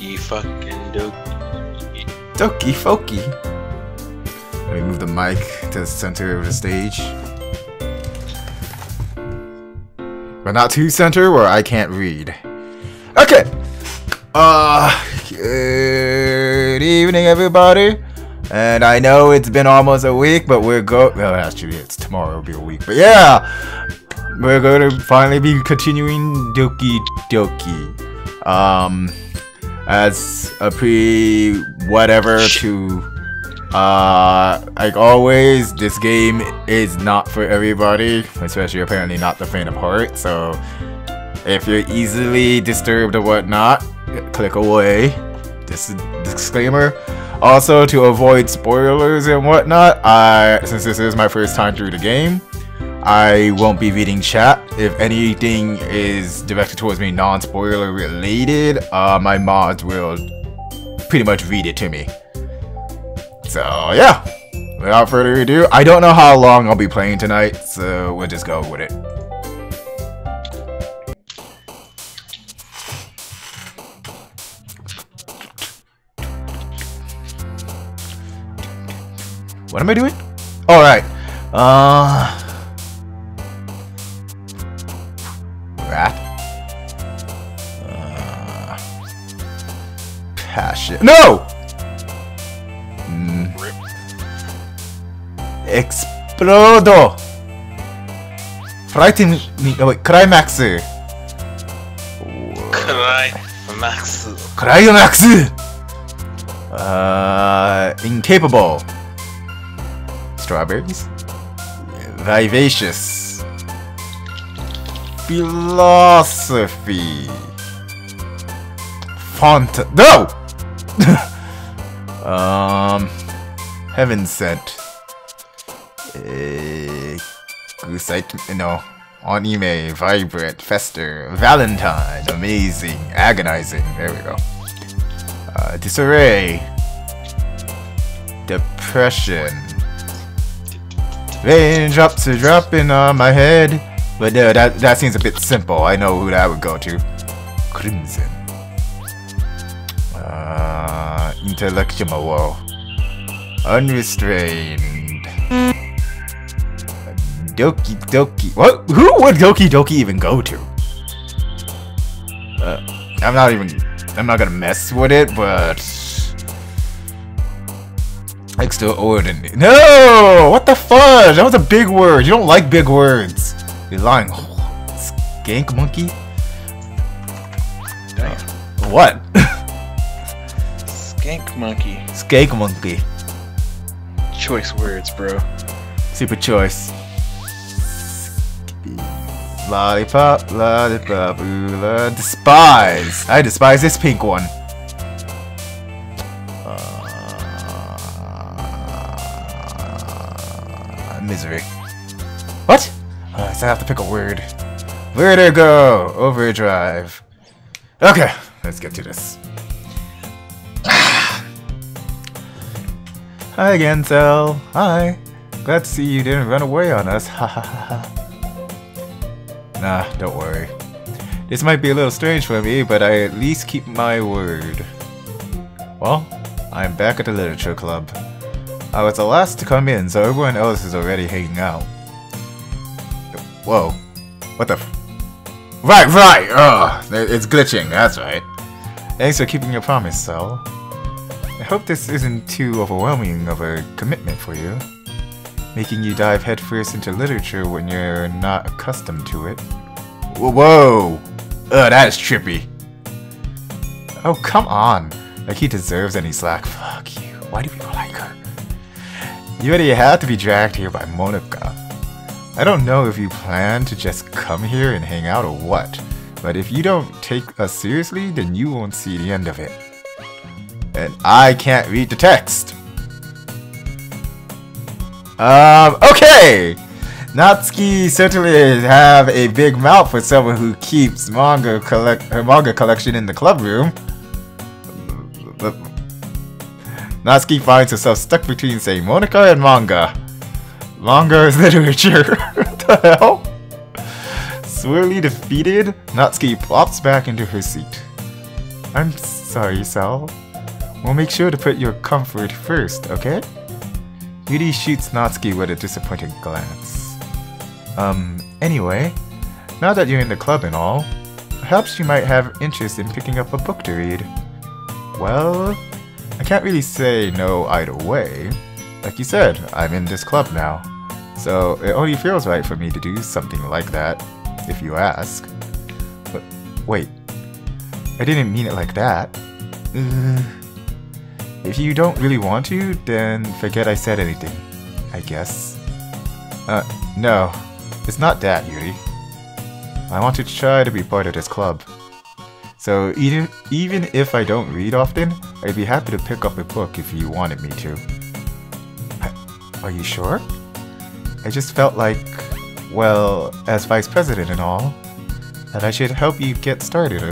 Okie fucking dokie. Doki Foki. Let me move the mic to the center of the stage. But not too center where I can't read. Okay. Good evening, everybody. And I know it's been almost a week, but well, actually, it's tomorrow. It'll be a week. But yeah, we're going to finally be continuing Doki Doki. As a whatever to, like always, this game is not for everybody, especially apparently not the faint of heart. So if you're easily disturbed or whatnot, click away. This is disclaimer. Also, to avoid spoilers and whatnot, since this is my first time through the game, I won't be reading chat. If anything is directed towards me non-spoiler related, my mods will pretty much read it to me. So yeah, without further ado, I don't know how long I'll be playing tonight, so we'll just go with it. What am I doing? Alright. Rat. Passion. No! Explodo! Frightening. Oh, wait, climax. Climax. Climax! Incapable. Strawberries. Vivacious. Philosophy. Font. No! Heaven sent. No. Anime. Vibrant. Fester. Valentine. Amazing. Agonizing. There we go. Disarray. Depression. Raindrops are dropping on my head. But that seems a bit simple. I know who that would go to. Crimson. Intellectual. Unrestrained. Doki Doki. What? Who would Doki Doki even go to? I'm not gonna mess with it, but extraordinary. No! What the fudge? That was a big word. You don't like big words. You're lying. Skank monkey? What? Skank monkey. Skank monkey. Choice words, bro. Super choice. Lollipop, lollipop, ooh, despise. I despise this pink one. Misery. What? So I have to pick a word. Where to go? Overdrive. Okay, let's get to this. Hi again, Cell. Hi. Glad to see you didn't run away on us. Ha ha ha ha. Nah, don't worry. This might be a little strange for me, but I at least keep my word. Well, I'm back at the literature club. I was the last to come in, so everyone else is already hanging out. Whoa. What the f— Right! Ugh! It's glitching, that's right. Thanks for keeping your promise, Sal. I hope this isn't too overwhelming of a commitment for you. Making you dive headfirst into literature when you're not accustomed to it. Whoa! Ugh, that is trippy. Oh, come on. Like he deserves any slack. Fuck you. Why do people like her? You already had to be dragged here by Monica. I don't know if you plan to just come here and hang out or what, but if you don't take us seriously, then you won't see the end of it. And I can't read the text. Okay! Natsuki certainly have a big mouth for someone who keeps her manga collection in the club room. Natsuki finds herself stuck between, say, Monica and manga. Manga is literature. What the hell? Sorely defeated, Natsuki plops back into her seat. I'm sorry, Sal. We'll make sure to put your comfort first, okay? Yuri shoots Natsuki with a disappointed glance. Anyway, now that you're in the club and all, perhaps you might have interest in picking up a book to read. Well, I can't really say no either way. Like you said, I'm in this club now, so it only feels right for me to do something like that, if you ask. But wait, I didn't mean it like that. If you don't really want to, then forget I said anything, I guess. No, it's not that, Yuri. I want to try to be part of this club. So even if I don't read often, I'd be happy to pick up a book if you wanted me to. Are you sure? I just felt like, well, as vice president and all, that I should help you get started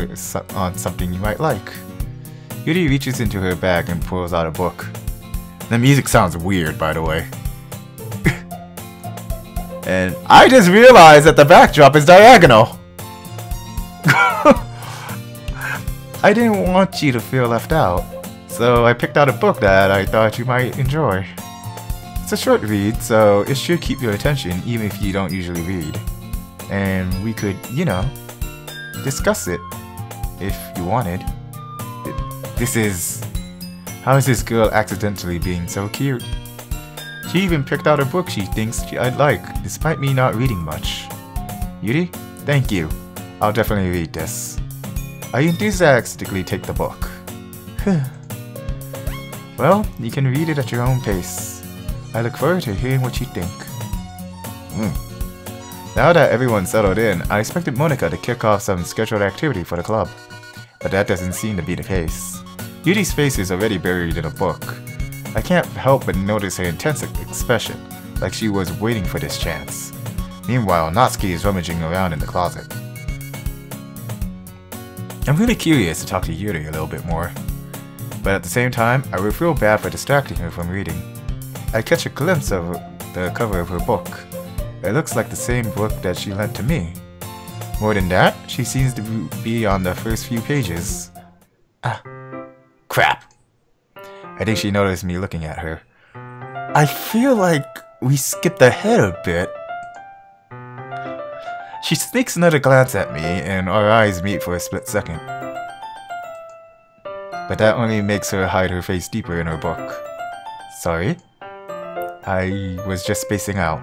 on something you might like. Yuri reaches into her bag and pulls out a book. The music sounds weird, by the way. And I just realized that the backdrop is diagonal! I didn't want you to feel left out, so I picked out a book that I thought you might enjoy. It's a short read, so it should keep your attention even if you don't usually read. And we could, you know, discuss it if you wanted. How is this girl accidentally being so cute? She even picked out a book she thinks I'd like, despite me not reading much. Yuri, thank you. I'll definitely read this. I enthusiastically take the book. Well, you can read it at your own pace. I look forward to hearing what you think. Now that everyone's settled in, I expected Monica to kick off some scheduled activity for the club. But that doesn't seem to be the case. Yuri's face is already buried in a book. I can't help but notice her intense expression, like she was waiting for this chance. Meanwhile, Natsuki is rummaging around in the closet. I'm really curious to talk to Yuri a little bit more. But at the same time, I would feel bad for distracting her from reading. I catch a glimpse of the cover of her book. It looks like the same book that she lent to me. More than that, she seems to be on the first few pages. Ah, crap. I think she noticed me looking at her. I feel like we skipped ahead a bit. She sneaks another glance at me, and our eyes meet for a split second. But that only makes her hide her face deeper in her book. Sorry? I was just spacing out.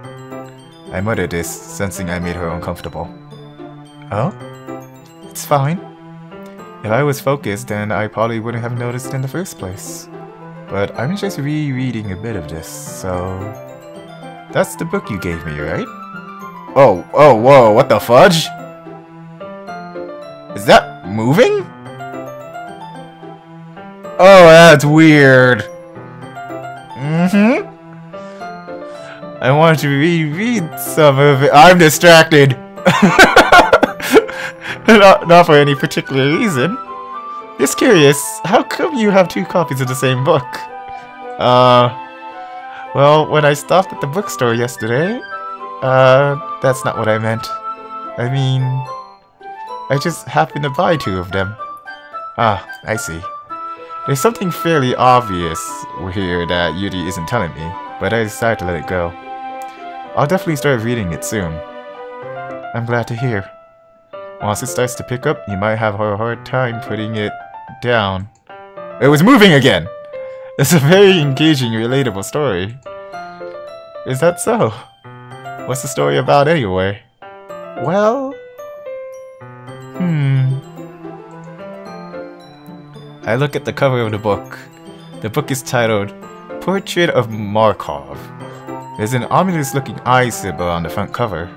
I muttered this, sensing I made her uncomfortable. Oh? It's fine. If I was focused, then I probably wouldn't have noticed in the first place. But I'm just rereading a bit of this, so... That's the book you gave me, right? Oh, whoa, what the fudge? Is that moving? Oh, that's weird. I wanted to reread some of it. I'm distracted. not for any particular reason. Just curious, how come you have two copies of the same book? Well, when I stopped at the bookstore yesterday, that's not what I meant. I mean, I just happened to buy two of them. Ah, I see. There's something fairly obvious here that Yuri isn't telling me, but I decided to let it go. I'll definitely start reading it soon. I'm glad to hear. Once it starts to pick up, you might have a hard time putting it down. It was moving again! It's a very engaging, relatable story. Is that so? What's the story about anyway? Well... I look at the cover of the book. The book is titled Portrait of Markov. There's an ominous looking eye symbol on the front cover.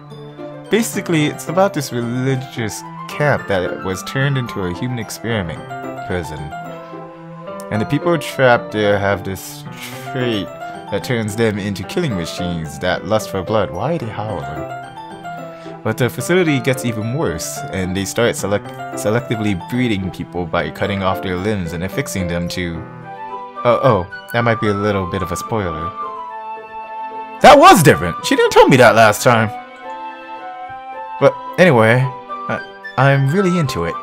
Basically, it's about this religious camp that was turned into a human experiment prison. And the people trapped there have this trait that turns them into killing machines that lust for blood. Why are they howling? But the facility gets even worse, and they start selectively breeding people by cutting off their limbs and affixing them to... Oh, that might be a little bit of a spoiler. That was different! She didn't tell me that last time! But anyway, I'm really into it.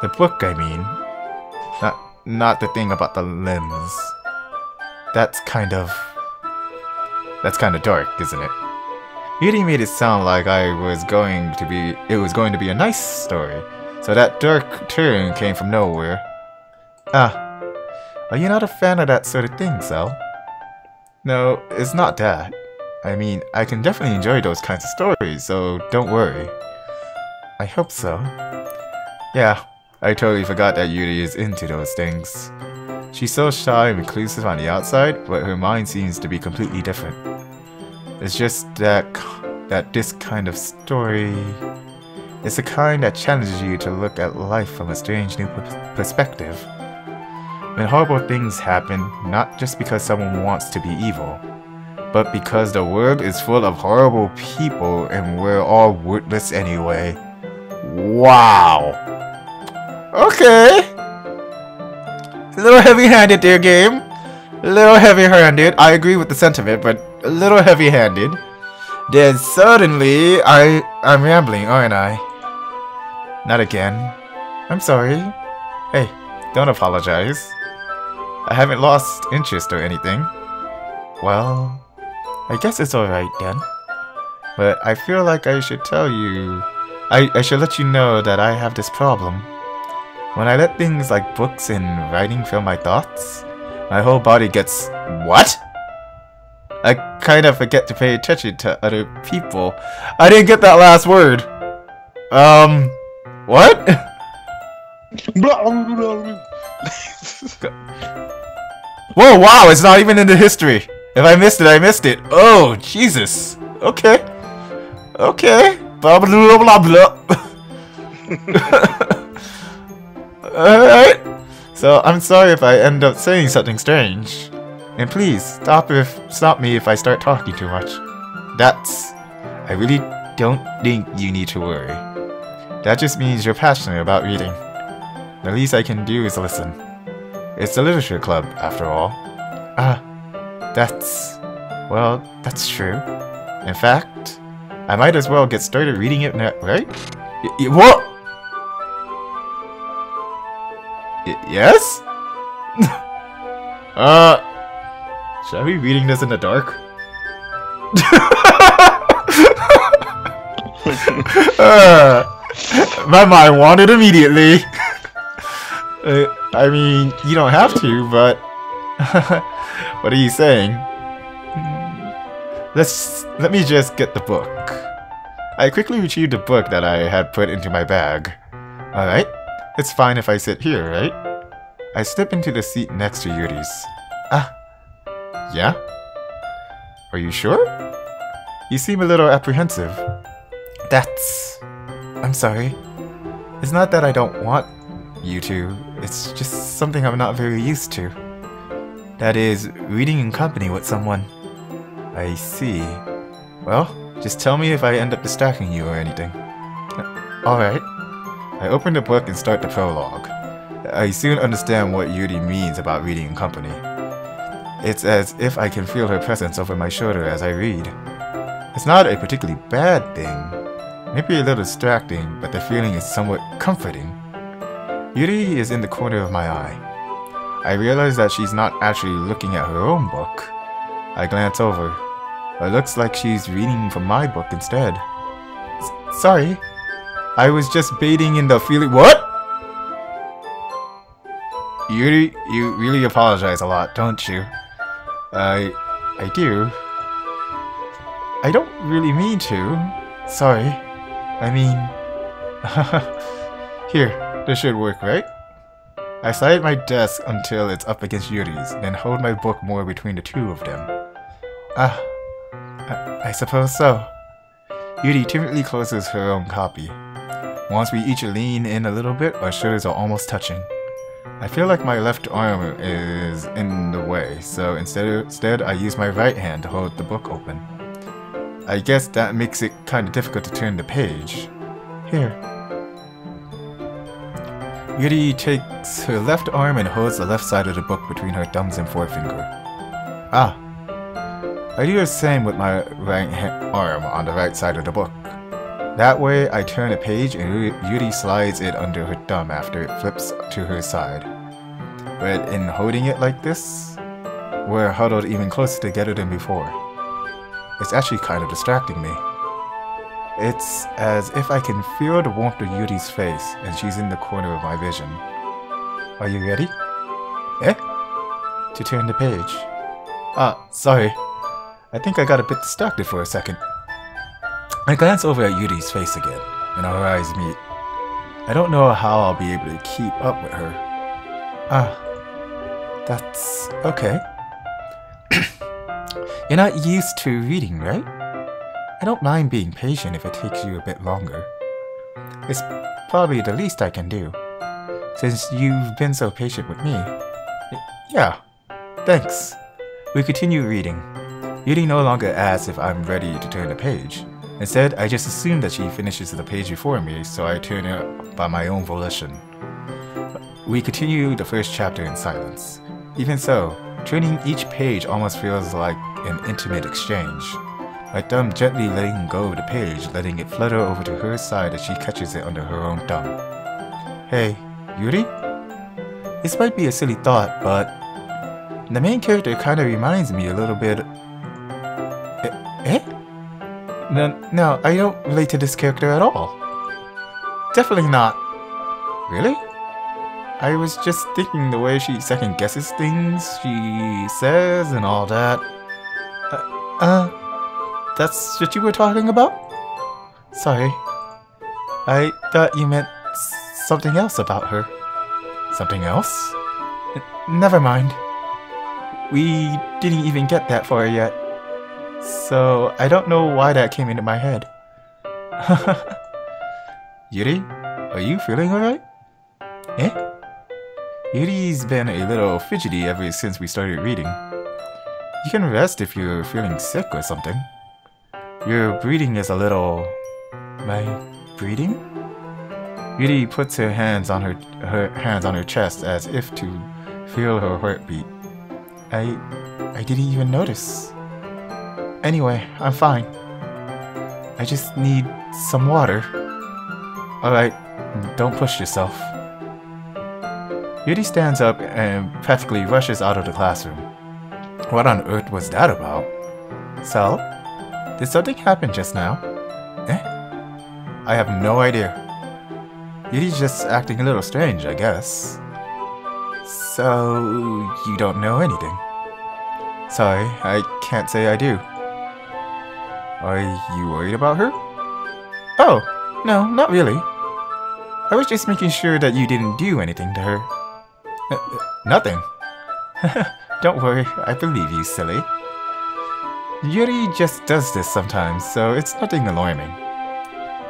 The book, I mean. Not the thing about the limbs. That's kind of dark, isn't it? Yuri made it sound like it was going to be a nice story, so that dark turn came from nowhere. Ah, are you not a fan of that sort of thing, Sal? No, it's not that. I mean, I can definitely enjoy those kinds of stories, so don't worry. I hope so. Yeah, I totally forgot that Yuri is into those things. She's so shy and reclusive on the outside, but her mind seems to be completely different. It's just that this kind of story is the kind that challenges you to look at life from a strange new perspective. When horrible things happen, not just because someone wants to be evil, but because the world is full of horrible people and we're all worthless anyway. Wow! Okay! A little heavy-handed there, game. A little heavy-handed. I agree with the sentiment, but a little heavy-handed. Then suddenly, I'm rambling, aren't I? Not again. I'm sorry. Hey, don't apologize. I haven't lost interest or anything. Well, I guess it's alright then. But I feel like I should tell you... I should let you know that I have this problem. When I let things like books and writing fill my thoughts, my whole body gets... What? I kind of forget to pay attention to other people. I didn't get that last word. What? Whoa, wow, it's not even in the history. If I missed it, I missed it. Oh, Jesus. Okay. Okay. Blah, blah, blah, blah. Alright. So, I'm sorry if I end up saying something strange. And please, stop me if I start talking too much. I really don't think you need to worry. That just means you're passionate about reading. The least I can do is listen. It's a literature club, after all. That's true. In fact, I might as well get started reading it now, right? What? Yes? Shall I be reading this in the dark? My mind wandered immediately. I mean, you don't have to, but... What are you saying? Let me just get the book. I quickly retrieved the book that I had put into my bag. Alright, it's fine if I sit here, right? I step into the seat next to Yuri's. Yeah? Are you sure? You seem a little apprehensive. I'm sorry. It's not that I don't want you to, it's just something I'm not very used to. That is, reading in company with someone. I see. Well, just tell me if I end up distracting you or anything. Alright. I open the book and start the prologue. I soon understand what Yuri means about reading in company. It's as if I can feel her presence over my shoulder as I read. It's not a particularly bad thing. Maybe a little distracting, but the feeling is somewhat comforting. Yuri is in the corner of my eye. I realize that she's not actually looking at her own book. I glance over. It looks like she's reading from my book instead. Sorry. I was just baiting in the feeling— What? Yuri, you really apologize a lot, don't you? I do. I don't really mean to. Sorry. I mean... Here, this should work, right? I slide at my desk until it's up against Yuri's, then hold my book more between the two of them. I suppose so. Yuri timidly closes her own copy. Once we each lean in a little bit, our shoulders are almost touching. I feel like my left arm is in the way, so instead I use my right hand to hold the book open. I guess that makes it kinda difficult to turn the page. Here. Yuri takes her left arm and holds the left side of the book between her thumbs and forefinger. I do the same with my right arm on the right side of the book. That way, I turn a page and Yuri slides it under her thumb after it flips to her side. But in holding it like this, we're huddled even closer together than before. It's actually kind of distracting me. It's as if I can feel the warmth of Yuri's face, and she's in the corner of my vision. Are you ready? Eh? To turn the page. Sorry. I think I got a bit distracted for a second. I glance over at Yuri's face again, and our eyes meet. I don't know how I'll be able to keep up with her. That's okay. You're not used to reading, right? I don't mind being patient if it takes you a bit longer. It's probably the least I can do, since you've been so patient with me. Yeah, thanks. We continue reading. Yuri no longer asks if I'm ready to turn the page. Instead, I just assume that she finishes the page before me, so I turn it by my own volition. We continue the first chapter in silence. Even so, turning each page almost feels like an intimate exchange. My thumb gently letting go of the page, letting it flutter over to her side as she catches it under her own thumb. Hey, Yuri? This might be a silly thought, but the main character kinda reminds me a little bit... Eh? No, I don't relate to this character at all. Definitely not. Really? I was just thinking the way she second guesses things she says and all that. That's what you were talking about? Sorry. I thought you meant something else about her. Something else? Never mind. We didn't even get that far yet. So, I don't know why that came into my head. Yuri, are you feeling alright? Eh? Yuri's been a little fidgety ever since we started reading. You can rest if you're feeling sick or something. Your breathing is a little... My breathing? Yuri puts her hands on her chest as if to feel her heartbeat. I didn't even notice. Anyway, I'm fine. I just need some water. Alright, don't push yourself. Yuri stands up and practically rushes out of the classroom. What on earth was that about? Sal? Did something happen just now? Eh? I have no idea. Yuri's just acting a little strange, I guess. So, you don't know anything? Sorry, I can't say I do. Are you worried about her? Oh, no, not really. I was just making sure that you didn't do anything to her. Nothing. Don't worry, I believe you, silly. Yuri just does this sometimes, so it's nothing alarming.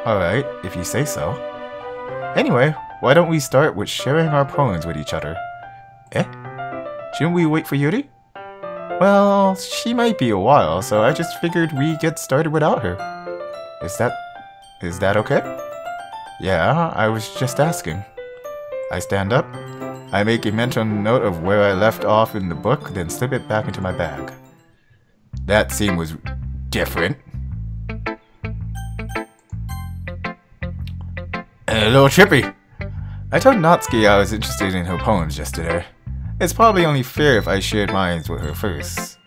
Alright, if you say so. Anyway, why don't we start with sharing our poems with each other? Eh? Shouldn't we wait for Yuri? Well, she might be a while, so I just figured we'd get started without her. Is that okay? Yeah, I was just asking. I stand up. I make a mental note of where I left off in the book, then slip it back into my bag. That scene was different. A little trippy. I told Natsuki I was interested in her poems yesterday. It's probably only fair if I shared mine with her first.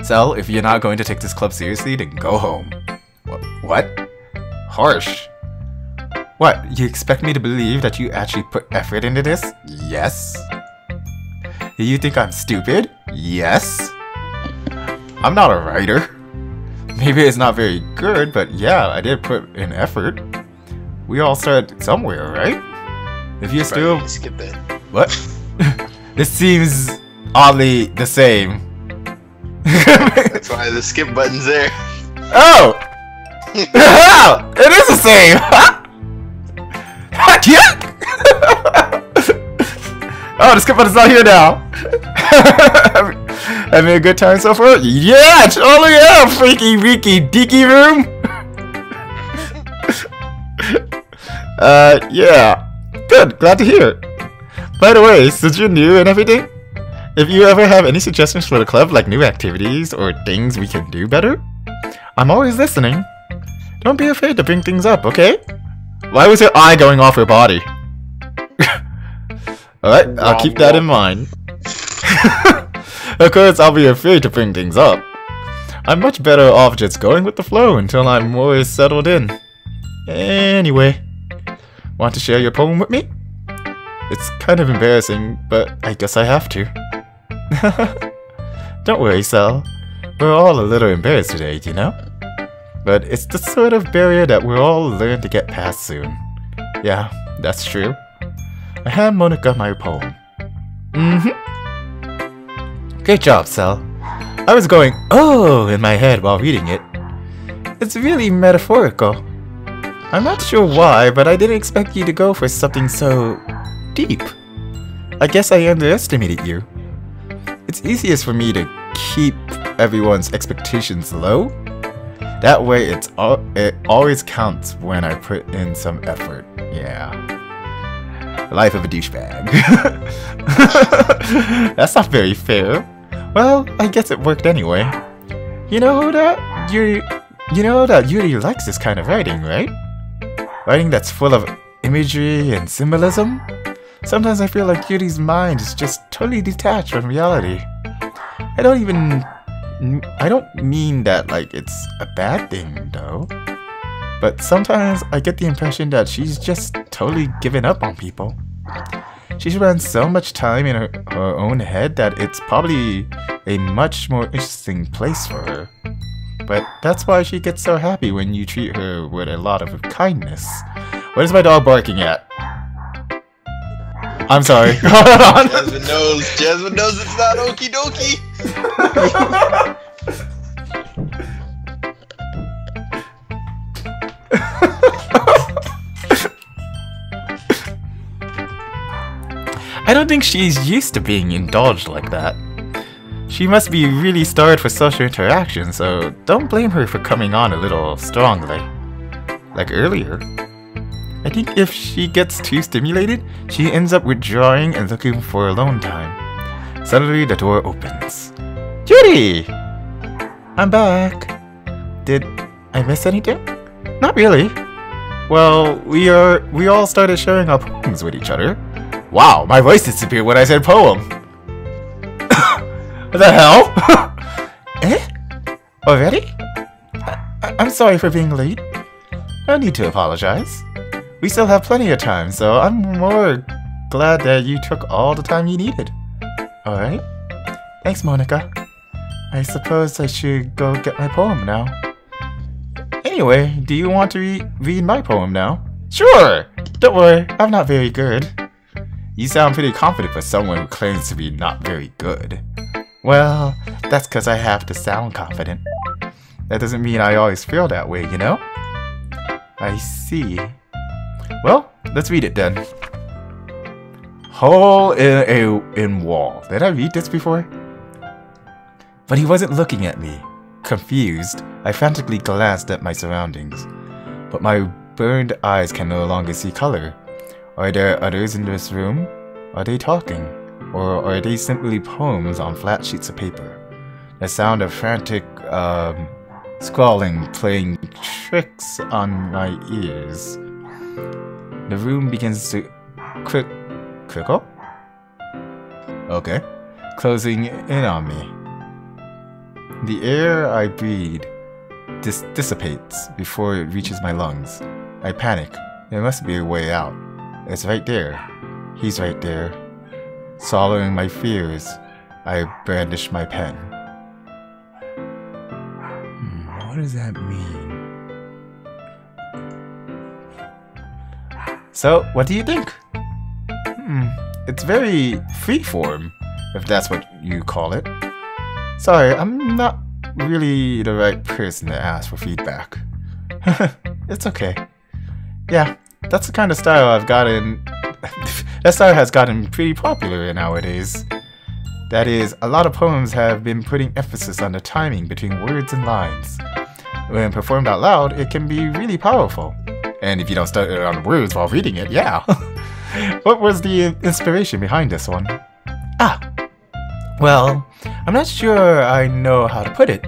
So, if you're not going to take this club seriously, then go home. What? Harsh. What, you expect me to believe that you actually put effort into this? Yes. Do you think I'm stupid? Yes. I'm not a writer. Maybe it's not very good, but yeah, I did put in effort. We all start somewhere, right? If you're still... Skip that. What? This seems oddly the same. That's why the skip button's there. Oh! Oh! It is the same! Oh, the skip button's not here now. Having a good time so far? Yeah, totally am, freaky, reeky, deaky room. Yeah. Good, glad to hear it. By the way, since you're new and everything, If you ever have any suggestions for the club, like new activities or things we can do better, I'm always listening. Don't be afraid to bring things up, okay? Why was her eye going off her body? Alright, I'll keep that in mind. Of course, I'll be afraid to bring things up. I'm much better off just going with the flow until I'm more settled in. Anyway, want to share your poem with me? It's kind of embarrassing, but I guess I have to. Don't worry, Sal. We're all a little embarrassed today, you know? But it's the sort of barrier that we'll all learn to get past soon. Yeah, that's true. I hand Monica my poem. Great job, Sal. I was going, oh, in my head while reading it. It's really metaphorical. I'm not sure why, but I didn't expect you to go for something so deep. I guess I underestimated you. It's easiest for me to keep everyone's expectations low. That way it always counts when I put in some effort. Yeah. Life of a douchebag. That's not very fair. Well, I guess it worked anyway. You know that Yuri likes this kind of writing, right? Writing that's full of imagery and symbolism. Sometimes I feel like Yuri's mind is just totally detached from reality. I don't mean that like it's a bad thing though. But sometimes I get the impression that she's just totally given up on people. She spends so much time in her own head that it's probably a much more interesting place for her. But that's why she gets so happy when you treat her with a lot of kindness. What is my dog barking at? I'm sorry. Jasmine knows it's not okie dokie. I don't think she's used to being indulged like that. She must be really starved for social interaction, so don't blame her for coming on a little strongly. Like earlier. I think if she gets too stimulated, she ends up withdrawing and looking for alone time. Suddenly the door opens. Yuri! I'm back. Did I miss anything? Not really. Well, we all started sharing our poems with each other. Wow, my voice disappeared when I said poem. What the hell? Eh? Already? I'm sorry for being late. No need to apologize. We still have plenty of time, so I'm more glad that you took all the time you needed. Alright? Thanks, Monica. I suppose I should go get my poem now. Anyway, do you want to read my poem now? Sure! Don't worry, I'm not very good. You sound pretty confident for someone who claims to be not very good. Well, that's because I have to sound confident. That doesn't mean I always feel that way, you know? I see. Well, let's read it then. Hole in wall. Did I read this before? But he wasn't looking at me. Confused, I frantically glanced at my surroundings. But my burned eyes can no longer see color. Are there others in this room? Are they talking? Or are they simply poems on flat sheets of paper? The sound of frantic scrawling playing tricks on my ears. The room begins to crickle? Okay. Closing in on me. The air I breathe dissipates before it reaches my lungs. I panic. There must be a way out. It's right there. He's right there. Swallowing my fears, I brandish my pen. What does that mean? So, what do you think? It's very freeform, if that's what you call it. Sorry, I'm not really the right person to ask for feedback. It's okay. Yeah, that's the kind of style I've gotten. That style has gotten pretty popular nowadays. That is, a lot of poems have been putting emphasis on the timing between words and lines. When performed out loud, it can be really powerful. And if you don't stutter on the words while reading it, yeah. What was the inspiration behind this one? Ah! Well, I'm not sure I know how to put it.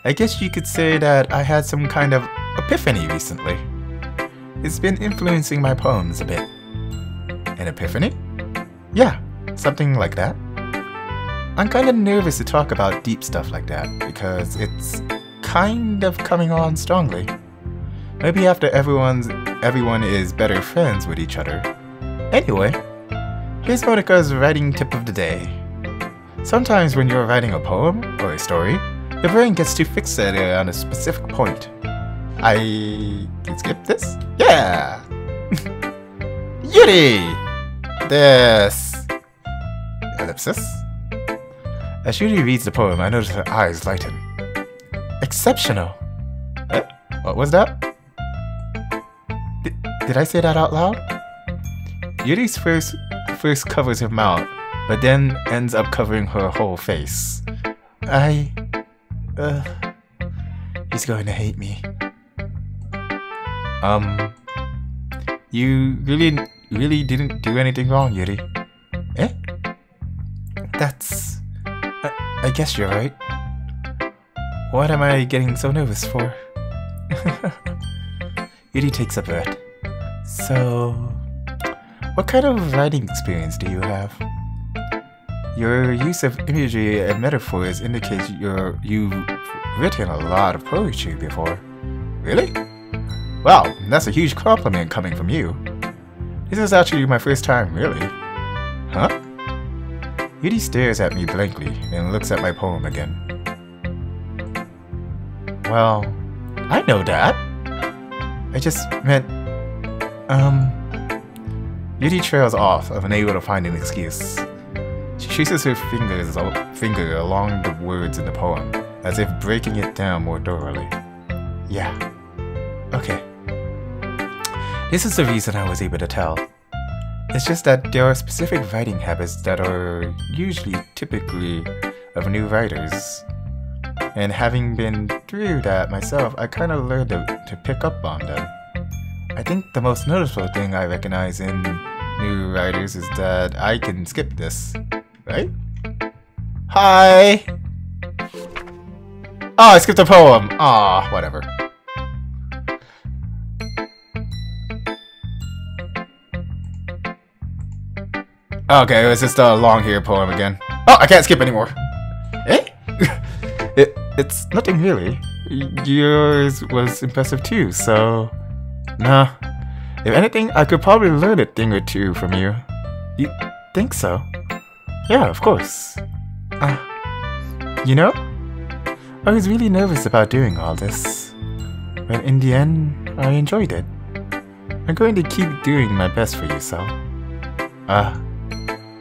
I guess you could say that I had some kind of epiphany recently. It's been influencing my poems a bit. An epiphany? Yeah, something like that. I'm kind of nervous to talk about deep stuff like that because it's kind of coming on strongly. Maybe after everyone is better friends with each other. Anyway, here's Monica's writing tip of the day. Sometimes when you're writing a poem or a story, your brain gets too fixated on a specific point. I can skip this? Yeah! Yuri! This... ellipsis? As Yuri reads the poem, I notice her eyes lighten. Exceptional! Eh? What was that? Did I say that out loud? Yuri's first covers her mouth, but then ends up covering her whole face. He's going to hate me. You really didn't do anything wrong, Yuri. Eh? That's... I guess you're right. What am I getting so nervous for? Yuri takes a breath. So... what kind of writing experience do you have? Your use of imagery and metaphors indicates you've written a lot of poetry before. Really? Wow, that's a huge compliment coming from you. This is actually my first time, really. Huh? Yuri stares at me blankly and looks at my poem again. Well, I know that. I just meant... Yuri trails off, unable to find an excuse. She traces her finger along the words in the poem, as if breaking it down more thoroughly. Yeah. Okay. This is the reason I was able to tell. It's just that there are specific writing habits that are typically of new writers. And having been through that myself, I kind of learned to pick up on them. I think the most noticeable thing I recognize in new writers is that I can skip this. Right? Hi! Oh, I skipped a poem! Aw, whatever. Okay, it was just a long hair poem again. Oh, I can't skip anymore! Eh? It's nothing really. Yours was impressive too, so... Nah. If anything, I could probably learn a thing or two from you. You think so? Yeah, of course. You know, I was really nervous about doing all this, but in the end, I enjoyed it. I'm going to keep doing my best for you, Sal.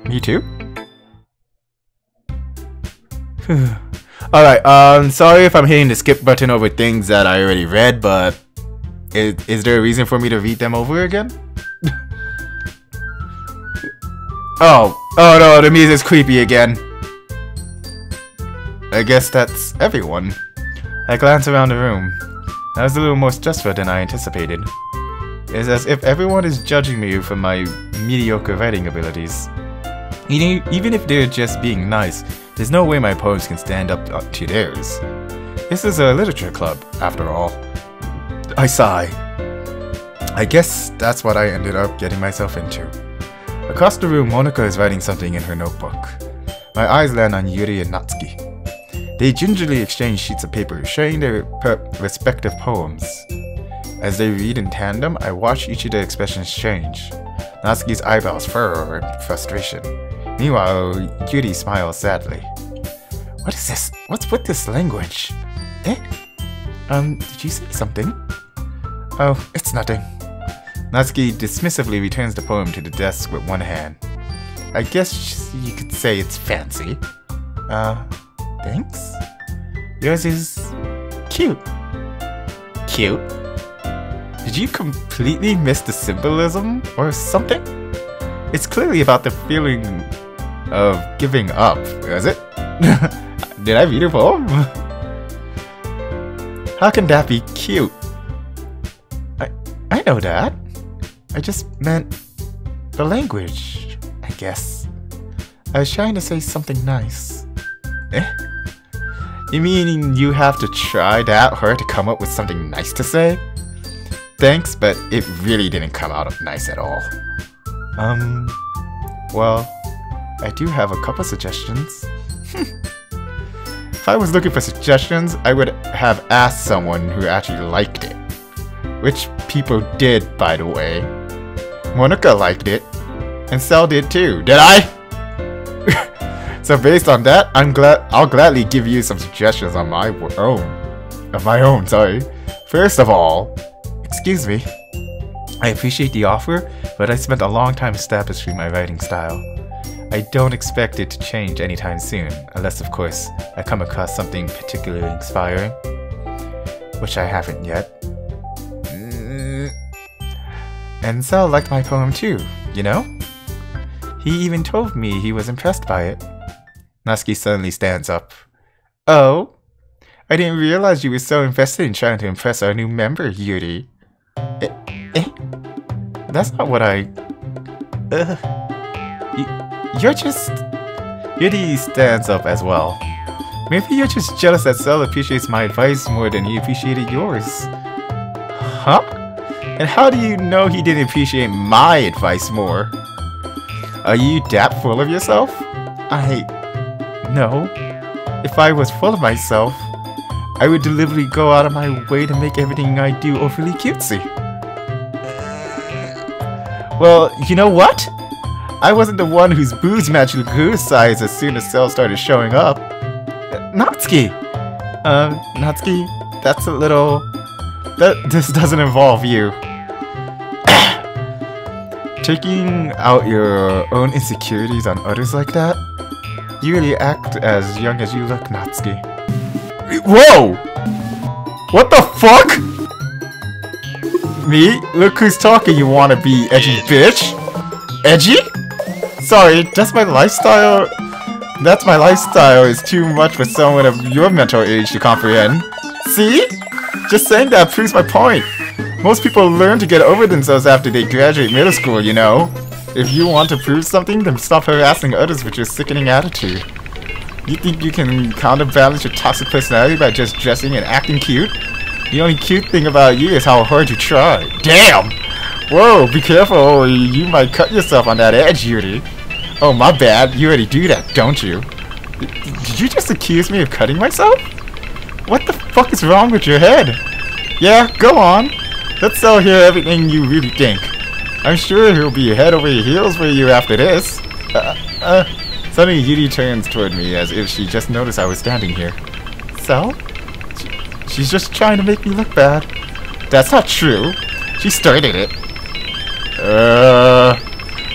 Me too? Alright, sorry if I'm hitting the skip button over things that I already read, but is there a reason for me to read them over again? Oh no, the music's creepy again. I guess that's everyone. I glance around the room. That was a little more stressful than I anticipated. It's as if everyone is judging me for my mediocre writing abilities. Even if they're just being nice, there's no way my poems can stand up to theirs. This is a literature club, after all. I sigh. I guess that's what I ended up getting myself into. Across the room, Monika is writing something in her notebook. My eyes land on Yuri and Natsuki. They gingerly exchange sheets of paper, sharing their respective poems. As they read in tandem, I watch each of their expressions change. Natsuki's eyebrows furrow in frustration. Meanwhile, Yuri smiles sadly. What is this? What's with this language? Eh? Did you say something? Oh, it's nothing. Natsuki dismissively returns the poem to the desk with one hand. I guess you could say it's fancy. Thanks? Yours is... cute. Cute? Did you completely miss the symbolism or something? It's clearly about the feeling of giving up, is it? Did I read a poem? How can that be cute? I know that. I just meant the language, I guess. I was trying to say something nice. Eh? You mean you have to try that hard to come up with something nice to say? Thanks, but it really didn't come out nice at all. Well, I do have a couple suggestions. If I was looking for suggestions, I would have asked someone who actually liked it. Which people did, by the way. Monica liked it, and Cell did too. Did I? So based on that, I'll gladly give you some suggestions on my own. Sorry. First of all, excuse me. I appreciate the offer, but I spent a long time establishing my writing style. I don't expect it to change anytime soon, unless of course I come across something particularly inspiring, which I haven't yet. And Cell liked my poem too, you know? He even told me he was impressed by it. Natsuki suddenly stands up. Oh? I didn't realize you were so invested in trying to impress our new member, Yuri. That's not what I... You're just... Yuri stands up as well. Maybe you're just jealous that Cell appreciates my advice more than he appreciated yours. Huh? And how do you know he didn't appreciate my advice more? Are you that full of yourself? No. If I was full of myself, I would deliberately go out of my way to make everything I do overly cutesy. Well, you know what? I wasn't the one whose boobs magically grew size as soon as Cell started showing up. Natsuki! Natsuki, that's a little... This doesn't involve you. Taking out your own insecurities on others like that? You really act as young as you look, Natsuki. Whoa! What the fuck? Me? Look who's talking, you wanna be edgy bitch? Edgy? Sorry, that's my lifestyle is too much for someone of your mental age to comprehend. See? Just saying that proves my point. Most people learn to get over themselves after they graduate middle school, you know. If you want to prove something, then stop harassing others with your sickening attitude. You think you can counterbalance your toxic personality by just dressing and acting cute? The only cute thing about you is how hard you try. Damn! Whoa, be careful or you might cut yourself on that edge, Yuri. Oh, my bad. You already do that, don't you? Did you just accuse me of cutting myself? What the fuck is wrong with your head? Yeah, go on. Let's all hear everything you really think. I'm sure he'll be head over heels for you after this. Suddenly Yuri turns toward me as if she just noticed I was standing here. So? She's just trying to make me look bad. That's not true. She started it.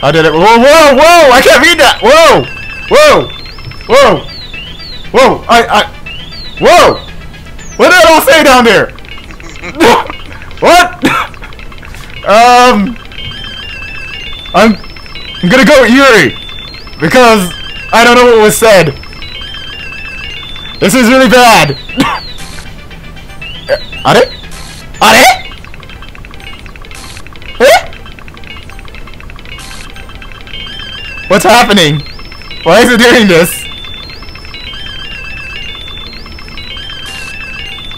I did it. Whoa, whoa, whoa! I can't read that! Whoa! Whoa! Whoa! Whoa! Whoa! What did it all say down there? What? I'm gonna go with Yuri because I don't know what was said. This is really bad. Are? What's happening? Why is it doing this?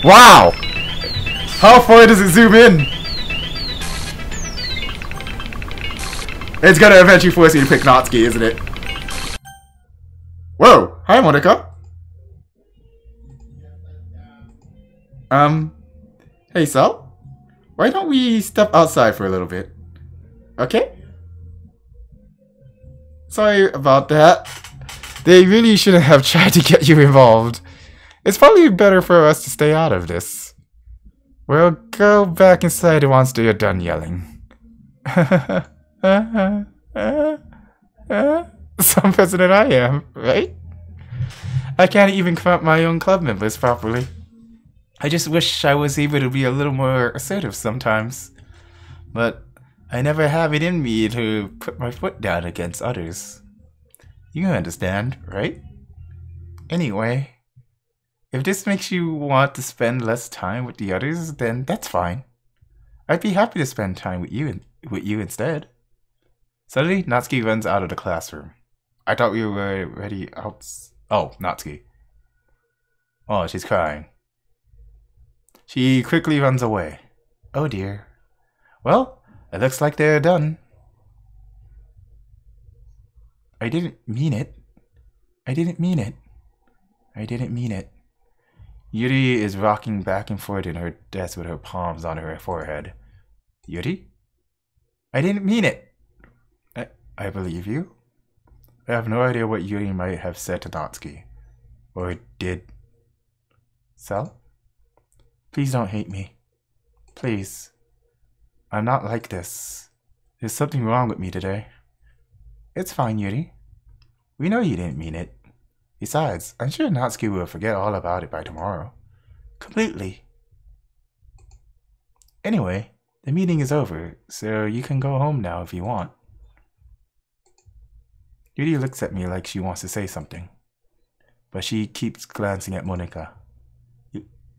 Wow! How far does it zoom in? It's gonna eventually force you to pick Natsuki, isn't it? Whoa! Hi, Monica! Hey, Sal? Why don't we step outside for a little bit? Okay? Sorry about that. They really shouldn't have tried to get you involved. It's probably better for us to stay out of this. Well, go back inside once you're done yelling. Some president I am, right? I can't even confront my own club members properly. I just wish I was able to be a little more assertive sometimes. But I never have it in me to put my foot down against others. You understand, right? Anyway, if this makes you want to spend less time with the others, then that's fine. I'd be happy to spend time with you instead. Suddenly, Natsuki runs out of the classroom. I thought we were ready out. Oh, Natsuki. Oh, she's crying. She quickly runs away. Oh dear. Well, it looks like they're done. I didn't mean it. I didn't mean it. I didn't mean it. Yuri is rocking back and forth in her desk with her palms on her forehead. Yuri? I didn't mean it. I believe you. I have no idea what Yuri might have said to Natsuki. Or did. Cell? Please don't hate me. Please. I'm not like this. There's something wrong with me today. It's fine, Yuri. We know you didn't mean it. Besides, I'm sure Natsuki will forget all about it by tomorrow. Completely. Anyway, the meeting is over, so you can go home now if you want. Yuri looks at me like she wants to say something, but she keeps glancing at Monika.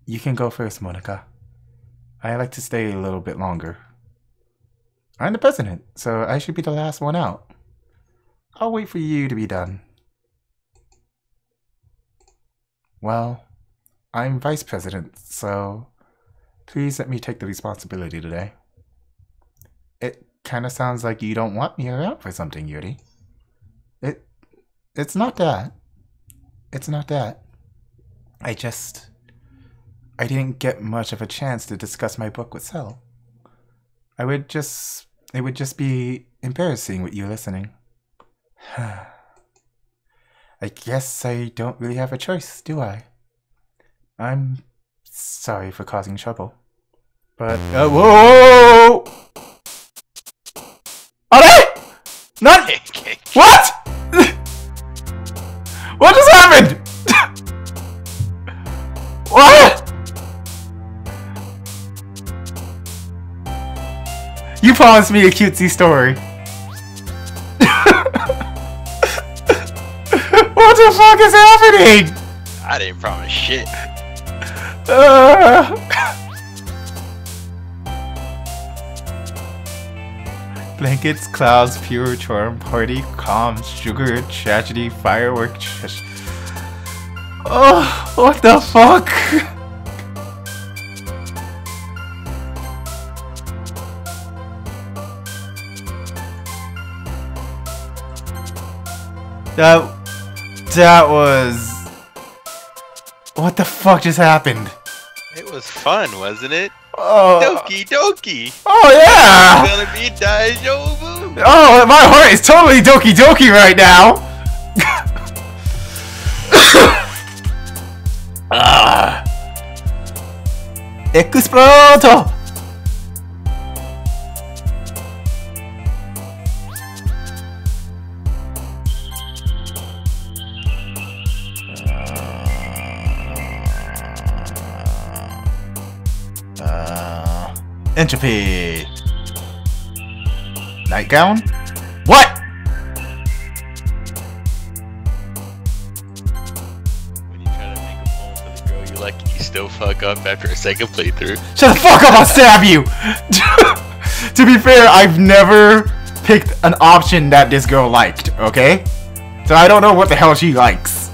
You can go first, Monika. I like to stay a little bit longer. I'm the president, so I should be the last one out. I'll wait for you to be done. Well, I'm vice president, so please let me take the responsibility today. It kind of sounds like you don't want me around for something, Yuri. It's not that. It's not that. I didn't get much of a chance to discuss my book with Cell. It would just be embarrassing with you listening. I guess I don't really have a choice, do I? I'm sorry for causing trouble. But, whoa! Are Not! What? What just happened? What? You promised me a cutesy story. What the fuck is happening? I didn't promise shit. Blankets, clouds, pure charm, party, calm, sugar, tragedy, firework. Oh, what the fuck? That was... What the fuck just happened? It was fun, wasn't it? Oh, Doki doki! Oh yeah! It's gonna be daijoubu! Oh, my heart is totally doki doki right now! Explodo! Entropy. Nightgown? What? When you try to make a poem for the girl you like, you still fuck up after a second playthrough. Shut the fuck up, I'll stab you! To be fair, I've never picked an option that this girl liked, okay? So I don't know what the hell she likes.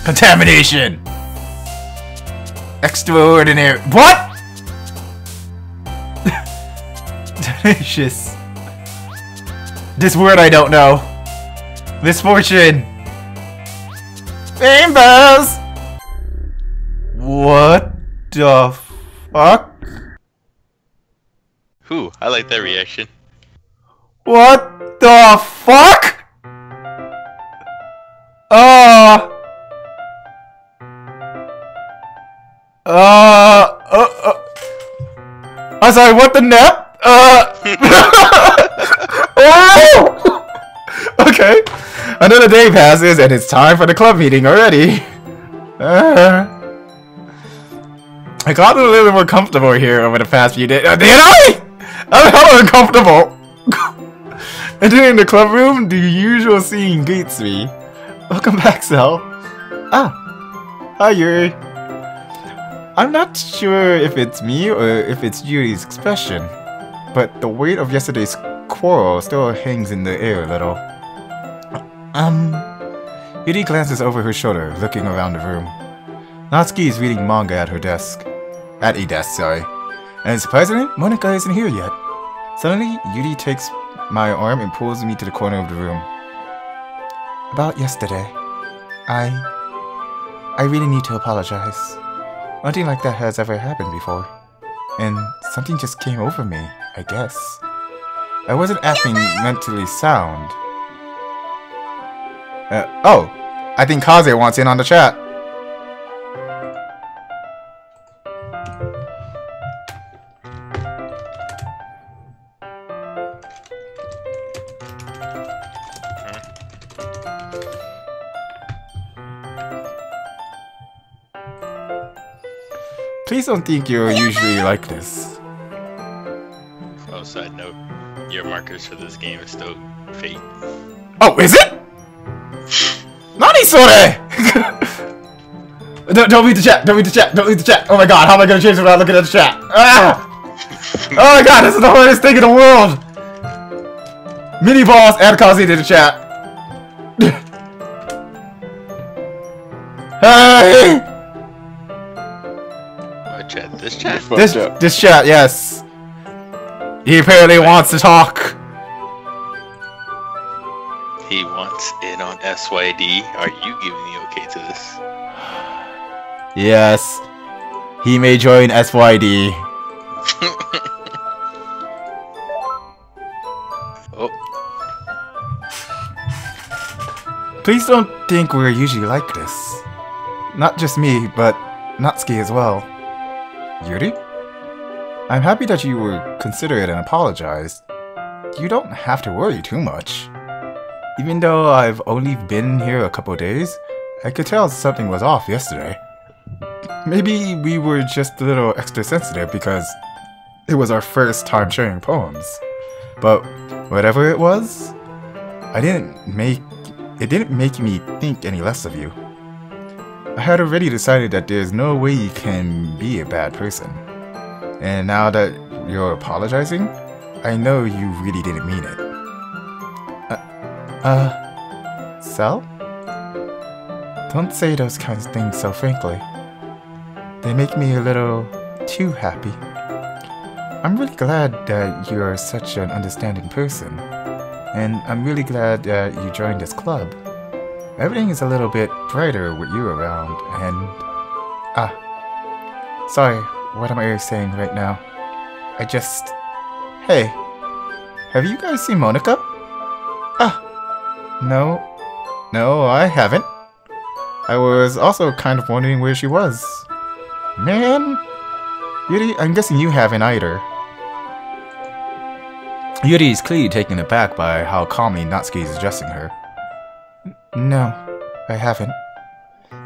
Contamination! Extraordinary. What? Delicious. This word I don't know. Misfortune. Rainbows. What the fuck? Whew, I like that reaction. What the fuck? I'm sorry, what the nap? Oh! Okay. Another day passes and it's time for the club meeting already. I got a little more comfortable here over the past few days. Did I? I'm hella uncomfortable. Entering the club room, the usual scene greets me. Welcome back, Cell. Ah. Hi, Yuri. I'm not sure if it's me or if it's Yuri's expression, but the weight of yesterday's quarrel still hangs in the air a little. Yuri glances over her shoulder, looking around the room. Natsuki is reading manga at her desk. At a desk, sorry. And surprisingly, Monika isn't here yet. Suddenly, Yuri takes my arm and pulls me to the corner of the room. About yesterday, I really need to apologize. Nothing like that has ever happened before. And something just came over me, I guess. I wasn't acting mentally sound. Oh! I think Kaze wants in on the chat. Please don't think you're usually like this. Oh, side note, your markers for this game is still fake. Oh, is it? Nani sore! Don't read the chat, don't read the chat, don't read the chat. Oh my god, how am I gonna change it without looking at the chat? Ah! Oh my god, this is the hardest thing in the world! Mini boss and Kazi did the chat. Hey! What chat? This chat? This chat, yes. He apparently wants to talk. He wants in on SYD. Are you giving the okay to this? Yes. He may join SYD. Oh. Please don't think we're usually like this. Not just me, but Natsuki as well. Yuri? I'm happy that you were considerate and apologized. You don't have to worry too much. Even though I've only been here a couple days, I could tell something was off yesterday. Maybe we were just a little extra sensitive because it was our first time sharing poems. But whatever it was, it didn't make me think any less of you. I had already decided that there's no way you can be a bad person. And now that you're apologizing, I know you really didn't mean it. Sal? Don't say those kinds of things so frankly. They make me a little too happy. I'm really glad that you're such an understanding person. And I'm really glad that you joined this club. Everything is a little bit brighter with you around, and... Sorry, what am I saying right now? Hey, have you guys seen Monika? No, I haven't. I was also kind of wondering where she was. Man! Yuri, I'm guessing you haven't either. Yuri is clearly taken aback by how calmly Natsuki is addressing her. No, I haven't.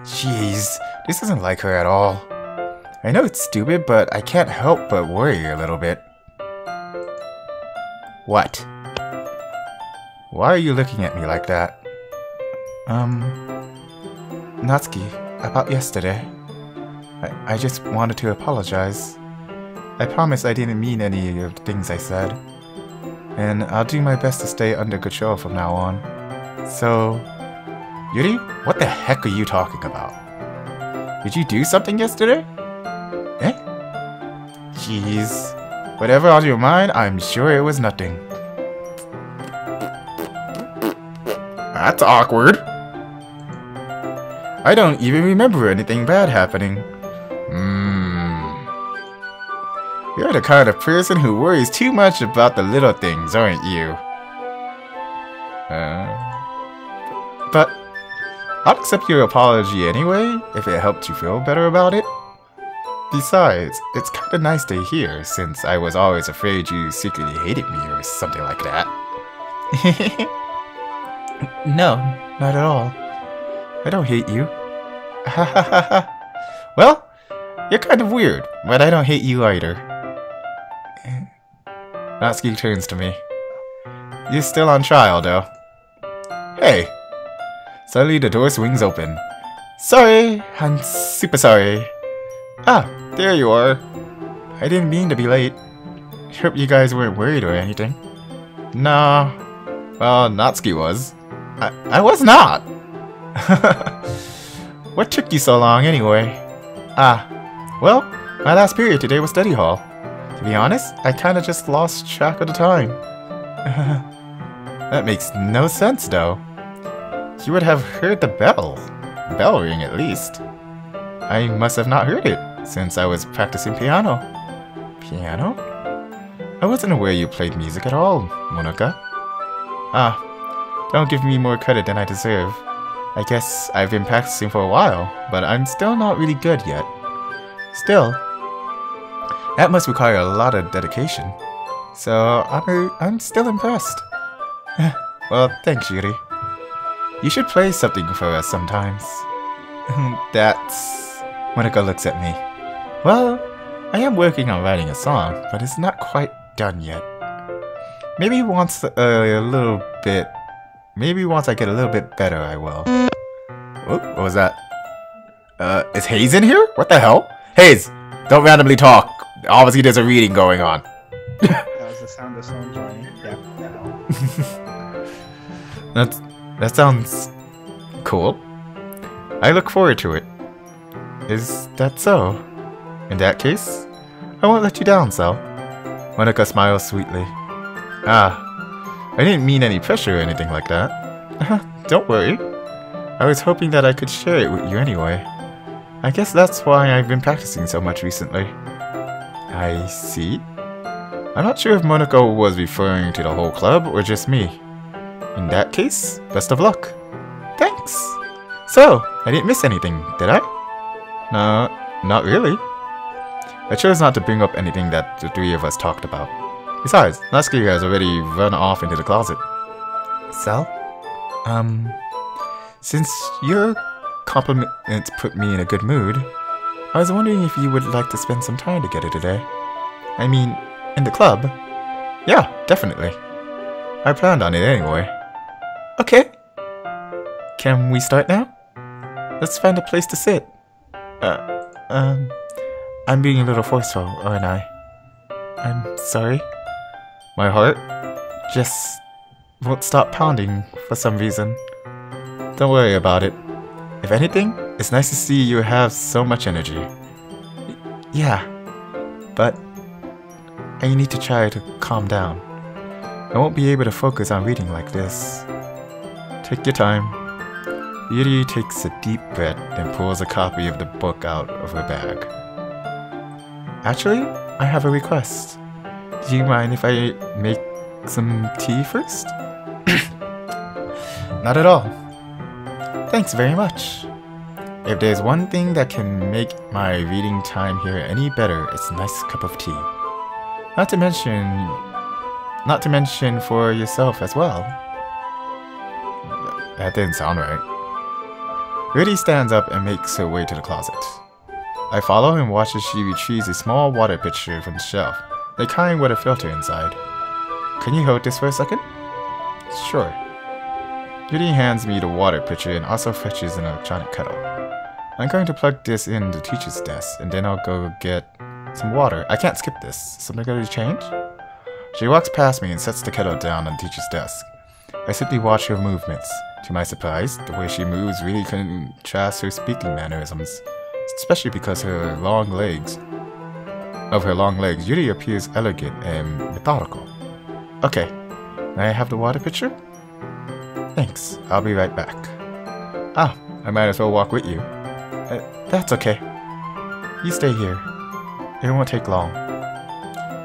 Jeez, this isn't like her at all. I know it's stupid, but I can't help but worry a little bit. What? Why are you looking at me like that? Natsuki, about yesterday. I just wanted to apologize. I promise I didn't mean any of the things I said. And I'll do my best to stay under control from now on. So... Yuri, what the heck are you talking about? Did you do something yesterday? Eh? Jeez. Whatever on your mind, I'm sure it was nothing. That's awkward. I don't even remember anything bad happening. You're the kind of person who worries too much about the little things, aren't you? But I'll accept your apology anyway, if it helped you feel better about it. Besides, it's kinda nice to hear, since I was always afraid you secretly hated me or something like that. No, not at all. I don't hate you. Well, you're kind of weird, but I don't hate you either. Natsuki turns to me. You're still on trial, though. Hey! Suddenly the door swings open. Sorry, I'm super sorry. Ah, there you are. I didn't mean to be late. Hope you guys weren't worried or anything. No. Well, Natsuki was. I was not. What took you so long anyway? Well, my last period today was study hall. To be honest, I kinda just lost track of the time. That makes no sense though. You would have heard the bell ring at least. I must have not heard it, since I was practicing piano. Piano? I wasn't aware you played music at all, Monika. Don't give me more credit than I deserve. I guess I've been practicing for a while, but I'm still not really good yet. Still, that must require a lot of dedication. So, I'm still impressed. Well, thanks, Yuri. You should play something for us sometimes. That's... Monika looks at me. Well, I am working on writing a song, but it's not quite done yet. Maybe once I get a little bit better, I will. Oh, what was that? Is Hayes in here? What the hell? Hayes, don't randomly talk. Obviously there's a reading going on. That was the sound of someone joining. Yeah, That sounds cool. I look forward to it. Is that so? In that case, I won't let you down, Sal. Monika smiles sweetly. I didn't mean any pressure or anything like that. Don't worry. I was hoping that I could share it with you anyway. I guess that's why I've been practicing so much recently. I see. I'm not sure if Monika was referring to the whole club or just me. In that case, best of luck. Thanks. So, I didn't miss anything, did I? No, not really. I chose not to bring up anything that the three of us talked about. Besides, Natsuki has already run off into the closet. Sal? Since your compliments put me in a good mood, I was wondering if you would like to spend some time together today. I mean, in the club? Yeah, definitely. I planned on it anyway. Okay. Can we start now? Let's find a place to sit. I'm being a little forceful, aren't I? I'm sorry. My heart just won't stop pounding for some reason. Don't worry about it. If anything, it's nice to see you have so much energy. Yeah, but I need to try to calm down. I won't be able to focus on reading like this. Take your time. Yuri takes a deep breath and pulls a copy of the book out of her bag. Actually, I have a request. Do you mind if I make some tea first? Not at all. Thanks very much. If there's one thing that can make my reading time here any better, it's a nice cup of tea. Not to mention for yourself as well. That didn't sound right. Yuri stands up and makes her way to the closet. I follow and watch as she retrieves a small water pitcher from the shelf, the kind with a filter inside. Can you hold this for a second? Sure. Yuri hands me the water pitcher and also fetches an electronic kettle. I'm going to plug this in the teacher's desk, and then I'll go get some water. I can't skip this. Something going to change? She walks past me and sets the kettle down on the teacher's desk. I simply watch her movements. To my surprise, the way she moves really contrasts her speaking mannerisms, especially because of her long legs, Yuri appears elegant and methodical. Okay, may I have the water pitcher? Thanks, I'll be right back. I might as well walk with you. That's okay. You stay here. It won't take long.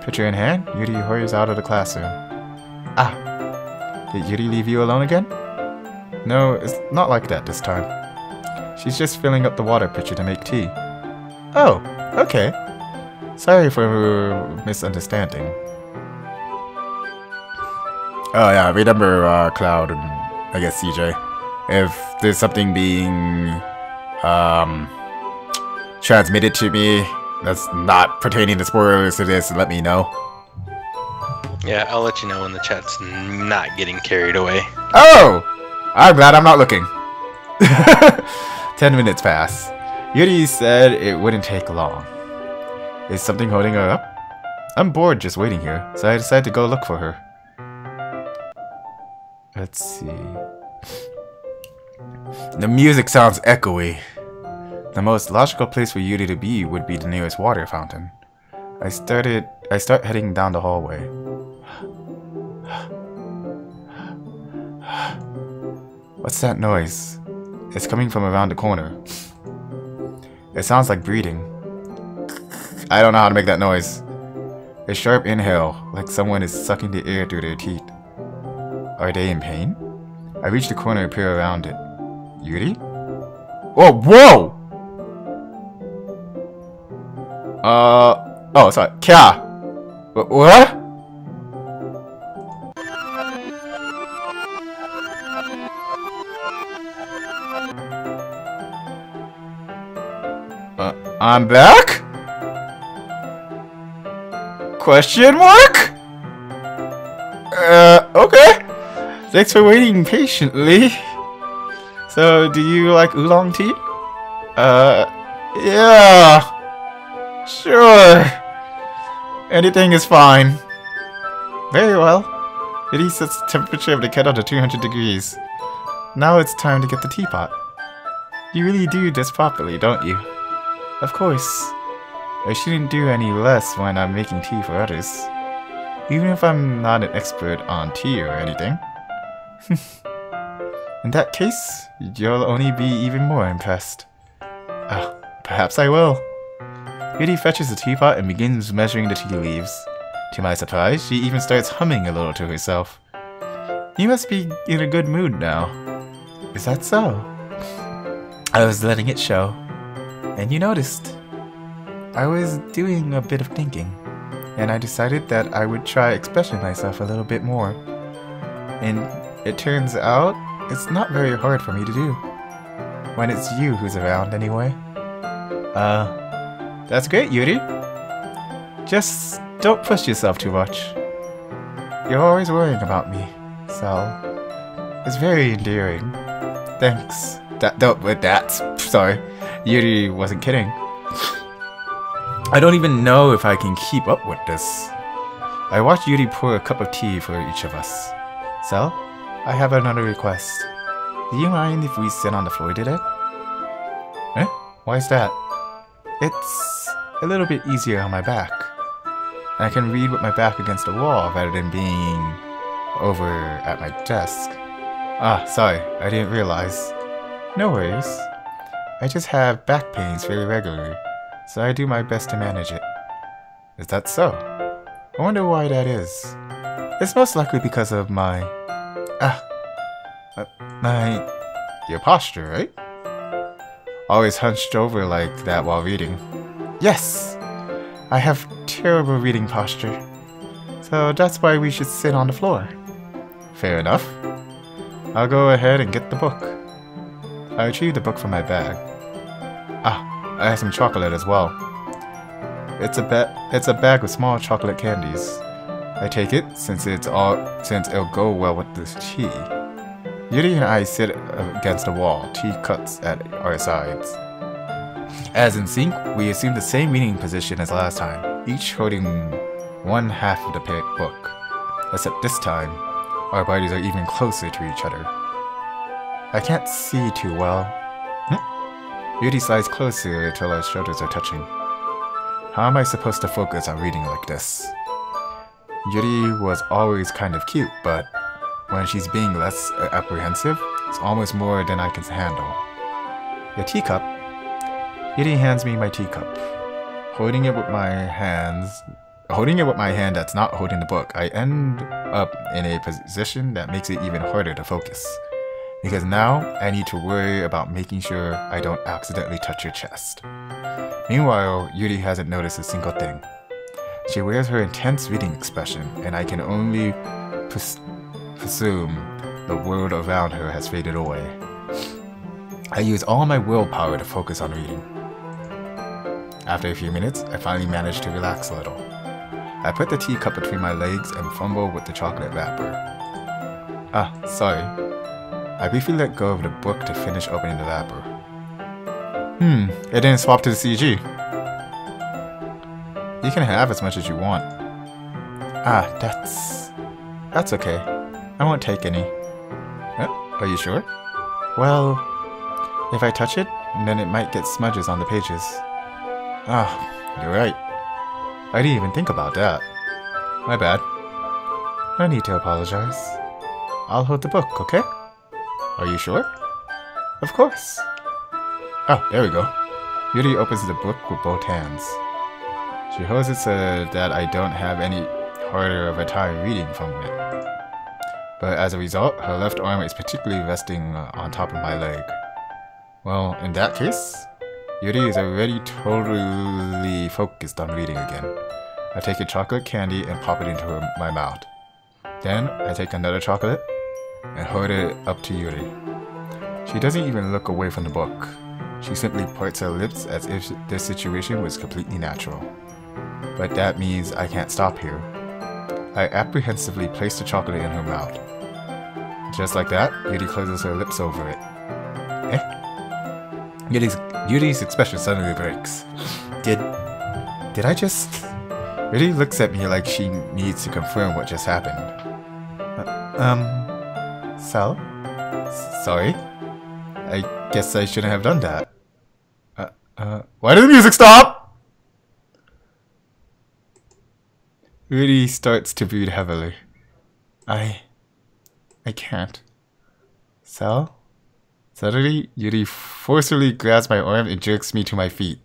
Pitcher in hand, Yuri hurries out of the classroom. Did Yuri leave you alone again? No, it's not like that this time. She's just filling up the water pitcher to make tea. Oh, okay. Sorry for misunderstanding. Oh yeah, remember Cloud and I guess CJ. If there's something being transmitted to me that's not pertaining to spoilers to this, let me know. Yeah, I'll let you know when the chat's not getting carried away. Oh! I'm glad I'm not looking. 10 minutes pass. Yuri said it wouldn't take long. Is something holding her up? I'm bored just waiting here, so I decided to go look for her. Let's see. The music sounds echoey. The most logical place for Yuri to be would be the nearest water fountain. I start heading down the hallway. What's that noise? It's coming from around the corner. It sounds like breathing. I don't know how to make that noise. A sharp inhale, like someone is sucking the air through their teeth. Are they in pain? I reach the corner and peer around it. Yuri? Oh, whoa! Oh, sorry. Kya! What? I'm back? Question mark? Okay. Thanks for waiting patiently. So, do you like oolong tea? Yeah. Sure. Anything is fine. Very well. It sets the temperature of the kettle to 200 degrees. Now it's time to get the teapot. You really do this properly, don't you? Of course. I shouldn't do any less when I'm making tea for others. Even if I'm not an expert on tea or anything. In that case, you'll only be even more impressed. Perhaps I will. Yuri fetches the teapot and begins measuring the tea leaves. To my surprise, she even starts humming a little to herself. You must be in a good mood now. Is that so? I was letting it show. And you noticed. I was doing a bit of thinking, and I decided that I would try expressing myself a little bit more. And it turns out, it's not very hard for me to do. When it's you who's around, anyway. That's great, Yuri. Just don't push yourself too much. You're always worrying about me, so it's very endearing. Thanks. Sorry. Yuri wasn't kidding. I don't even know if I can keep up with this. I watched Yuri pour a cup of tea for each of us. So, I have another request. Do you mind if we sit on the floor today? Eh? Why is that? It's a little bit easier on my back. I can read with my back against the wall rather than being over at my desk. Ah, sorry, I didn't realize. No worries. I just have back pains very regularly, so I do my best to manage it. Is that so? I wonder why that is. It's most likely because of your posture, right? Always hunched over like that while reading. Yes! I have terrible reading posture. So that's why we should sit on the floor. Fair enough. I'll go ahead and get the book. I retrieved the book from my bag. I have some chocolate as well. It's a bag of small chocolate candies. I take it since it'll go well with this tea. Yuri and I sit against the wall, tea cups at our sides. As in sync, we assume the same reading position as last time, each holding one half of the book. Except this time, our bodies are even closer to each other. I can't see too well. Yuri slides closer until our shoulders are touching. How am I supposed to focus on reading like this? Yuri was always kind of cute, but when she's being less apprehensive, it's almost more than I can handle. Your teacup? Yuri hands me my teacup. Holding it with my hand that's not holding the book, I end up in a position that makes it even harder to focus. Because now, I need to worry about making sure I don't accidentally touch your chest. Meanwhile, Yuri hasn't noticed a single thing. She wears her intense reading expression, and I can only presume the world around her has faded away. I use all my willpower to focus on reading. After a few minutes, I finally manage to relax a little. I put the teacup between my legs and fumble with the chocolate wrapper. Sorry. I briefly let go of the book to finish opening the wrapper. It didn't swap to the CG. You can have as much as you want. That's okay. I won't take any. Are you sure? Well, if I touch it, then it might get smudges on the pages. Ah, you're right. I didn't even think about that. My bad. No need to apologize. I'll hold the book, okay? Are you sure? Of course. Oh, there we go. Yuri opens the book with both hands. She holds it so that I don't have any harder of a time reading from it. But as a result, her left arm is particularly resting on top of my leg. Well, in that case, Yuri is already totally focused on reading again. I take a chocolate candy and pop it into my mouth. Then, I take another chocolate and hold it up to Yuri. She doesn't even look away from the book. She simply parts her lips as if this situation was completely natural. But that means I can't stop here. I apprehensively place the chocolate in her mouth. Just like that, Yuri closes her lips over it. Yuri's expression suddenly breaks. Did I just... Yuri looks at me like she needs to confirm what just happened. Sal? Sorry? I guess I shouldn't have done that. Why did the music stop? Yuri starts to breathe heavily. I can't. Sal? Suddenly, Yuri forcefully grabs my arm and jerks me to my feet.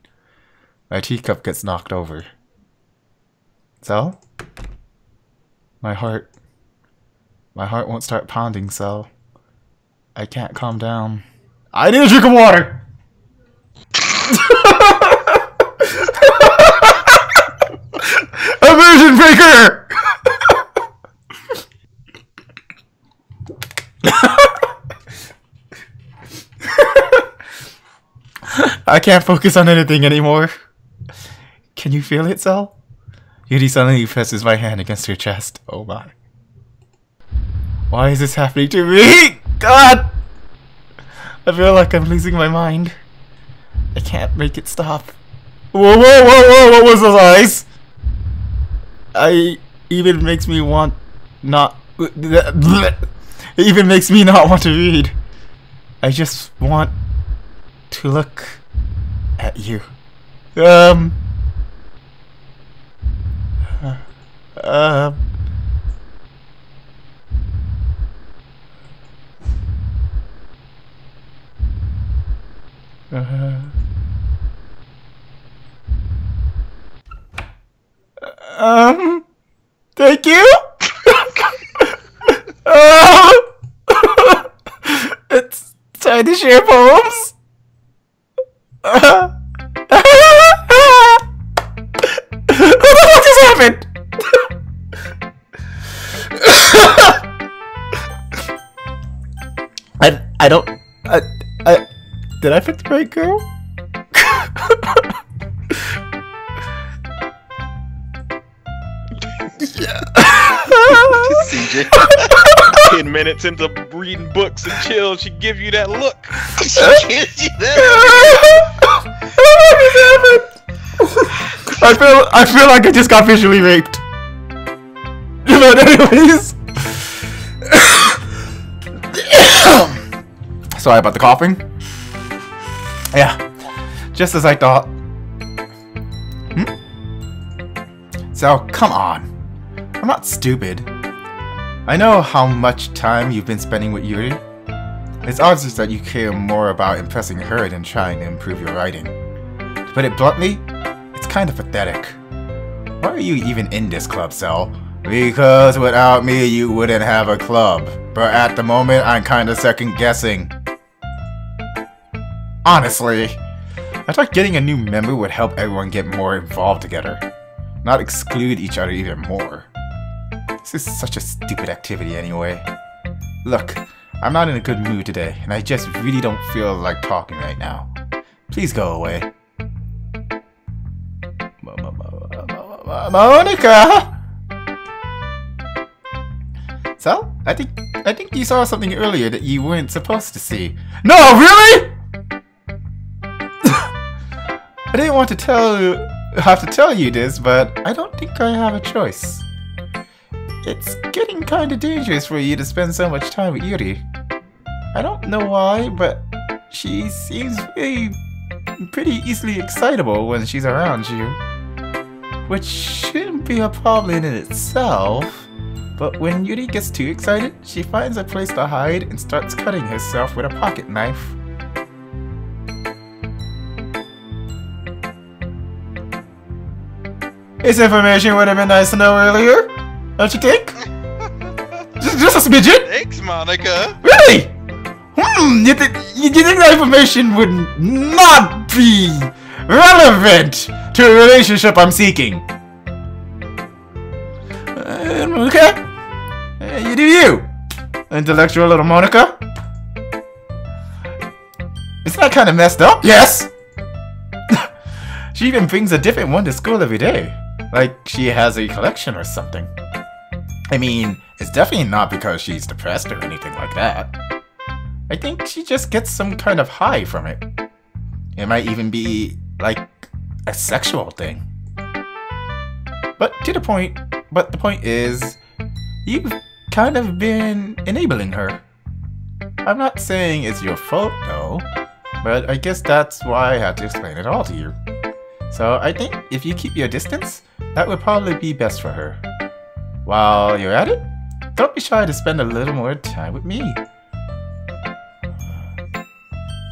My teacup gets knocked over. Sal? My heart won't start pounding, Sal. I can't calm down. I need a drink of water! Immersion breaker! I can't focus on anything anymore. Can you feel it, Sal? Yuri suddenly presses my hand against her chest. Oh my. Why is this happening to me? God! I feel like I'm losing my mind. I can't make it stop. Whoa, whoa, whoa, whoa, what was those eyes? It even makes me not want to read. I just want to look at you. Thank you? It's time to share poems? What the fuck just happened? I don't... did I pick the right girl? CJ, 10 minutes into reading books and chill, she give you that look. She gives you that look. I feel like I just got visually raped. But anyways. Sorry about the coughing. Yeah, just as I thought. So, come on. I'm not stupid. I know how much time you've been spending with Yuri. It's obvious that you care more about impressing her than trying to improve your writing. To put it bluntly, it's kind of pathetic. Why are you even in this club, Cell? Because without me, you wouldn't have a club. But at the moment, I'm kinda second guessing. Honestly, I thought getting a new member would help everyone get more involved together. Not exclude each other even more. This is such a stupid activity anyway. Look, I'm not in a good mood today, and I just really don't feel like talking right now. Please go away. Monica! So, I think you saw something earlier that you weren't supposed to see. No, really? I didn't want to have to tell you this, but I don't think I have a choice. It's getting kinda dangerous for you to spend so much time with Yuri. I don't know why, but she seems pretty easily excitable when she's around you. Which shouldn't be a problem in itself. But when Yuri gets too excited, she finds a place to hide and starts cutting herself with a pocket knife. This information would have been nice to know earlier, don't you think? Just a smidget? Thanks, Monica. Really? You think that information would not be relevant to a relationship I'm seeking? Okay. You do you, intellectual little Monica. Isn't that kind of messed up? Yes! She even brings a different one to school every day. Like she has a collection or something. I mean, it's definitely not because she's depressed or anything like that. I think she just gets some kind of high from it. It might even be, like, a sexual thing. But the point is, you've kind of been enabling her. I'm not saying it's your fault, though, but I guess that's why I had to explain it all to you. So I think if you keep your distance, that would probably be best for her. While you're at it, don't be shy to spend a little more time with me.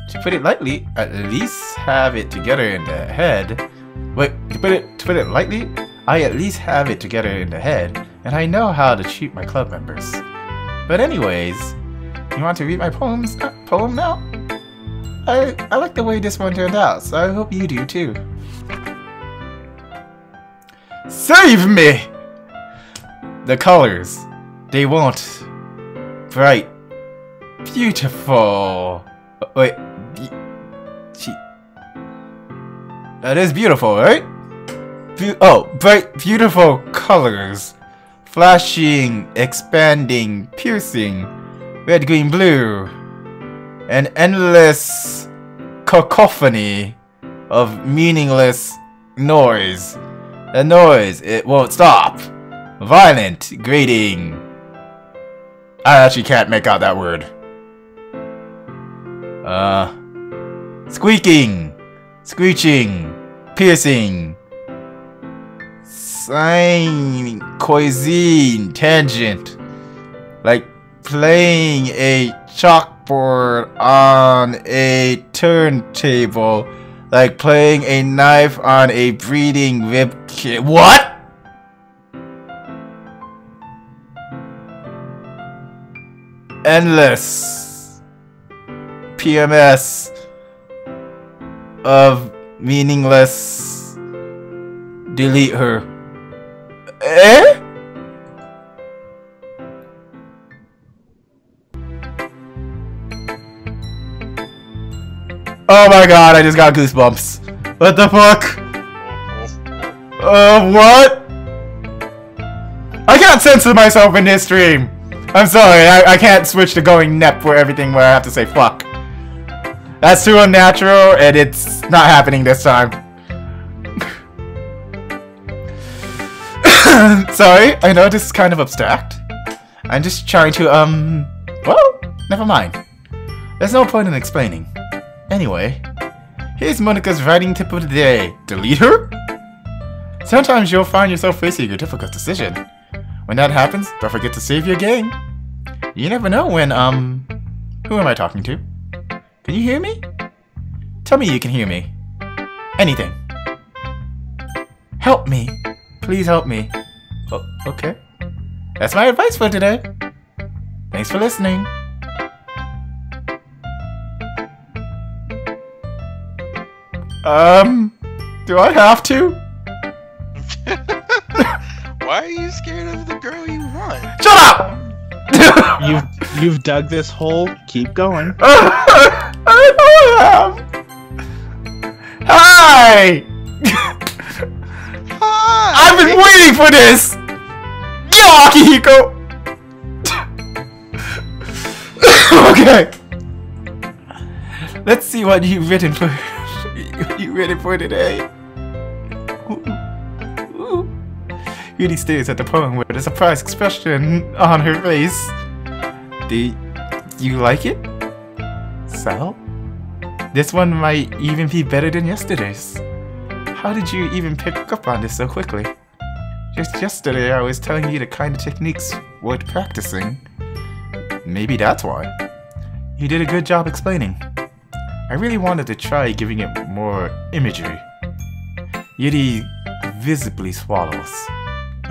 To put it lightly, at least have it together in the head. Wait, to put it lightly, I at least have it together in the head, and I know how to treat my club members. But anyways, you want to read my poem now? I like the way this one turned out, so I hope you do too. Save me! The colors, they want bright, beautiful. Wait, that is beautiful, right? Bright, beautiful colors. Flashing, expanding, piercing. Red, green, blue. An endless cacophony of meaningless noise. The noise, it won't stop. Violent, grating. I actually can't make out that word. Squeaking, screeching, piercing, sine, cuisine, tangent, like playing a chalkboard on a turntable, like playing a knife on a breeding rib kit. What? Endless PMS of meaningless. Delete her. Eh? Oh my god, I just got goosebumps. What the fuck? What? I can't censor myself in this stream. I'm sorry, I can't switch to going NEP for everything where I have to say fuck. That's too unnatural, and it's not happening this time. Sorry, I know this is kind of abstract. I'm just trying to, well, never mind. There's no point in explaining. Anyway, here's Monica's writing tip of the day. Delete her? Sometimes you'll find yourself facing a difficult decision. When that happens, don't forget to save your game. You never know when, who am I talking to? Can you hear me? Tell me you can hear me. Anything. Help me. Please help me. Oh, okay. That's my advice for today. Thanks for listening. Do I have to? Why are you scared of the girl you want? Shut up! You've dug this hole. Keep going. I know I have. Hi! Hi! I've been waiting for this! Yo, Akihiko! Okay. Let's see what you've written for today. Ooh. Yuri stares at the poem with a surprised expression on her face. Do you like it? Sal. This one might even be better than yesterday's. How did you even pick up on this so quickly? Just yesterday I was telling you the kind of techniques worth practicing. Maybe that's why. You did a good job explaining. I really wanted to try giving it more imagery. Yuri visibly swallows.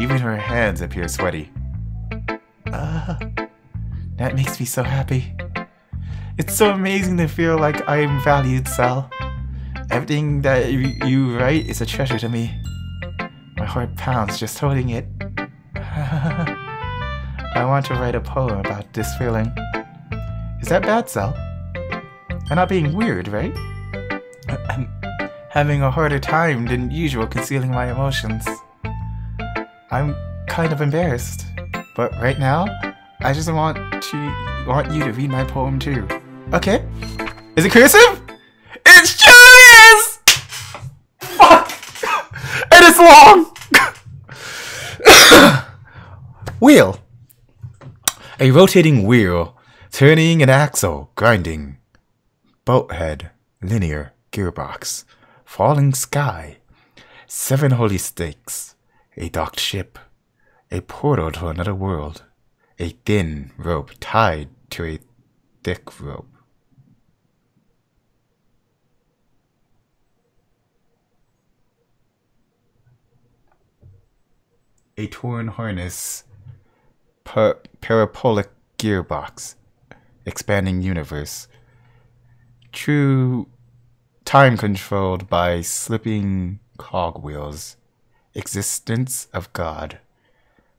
Even her hands appear sweaty. That makes me so happy. It's so amazing to feel like I am valued, Sal. Everything that you write is a treasure to me. My heart pounds just holding it. I want to write a poem about this feeling. Is that bad, Sal? I'm not being weird, right? I'm having a harder time than usual concealing my emotions. I'm kind of embarrassed, but right now, I just want you to read my poem too. Okay? Is it cursive? It's Chinese! Fuck! And it's long! Wheel. A rotating wheel, turning an axle, grinding. Boat head, linear, gearbox, falling sky, 7 holy stakes, a docked ship, a portal to another world, a thin rope tied to a thick rope. A torn harness, parabolic gearbox, expanding universe. True time controlled by slipping cogwheels. Existence of God.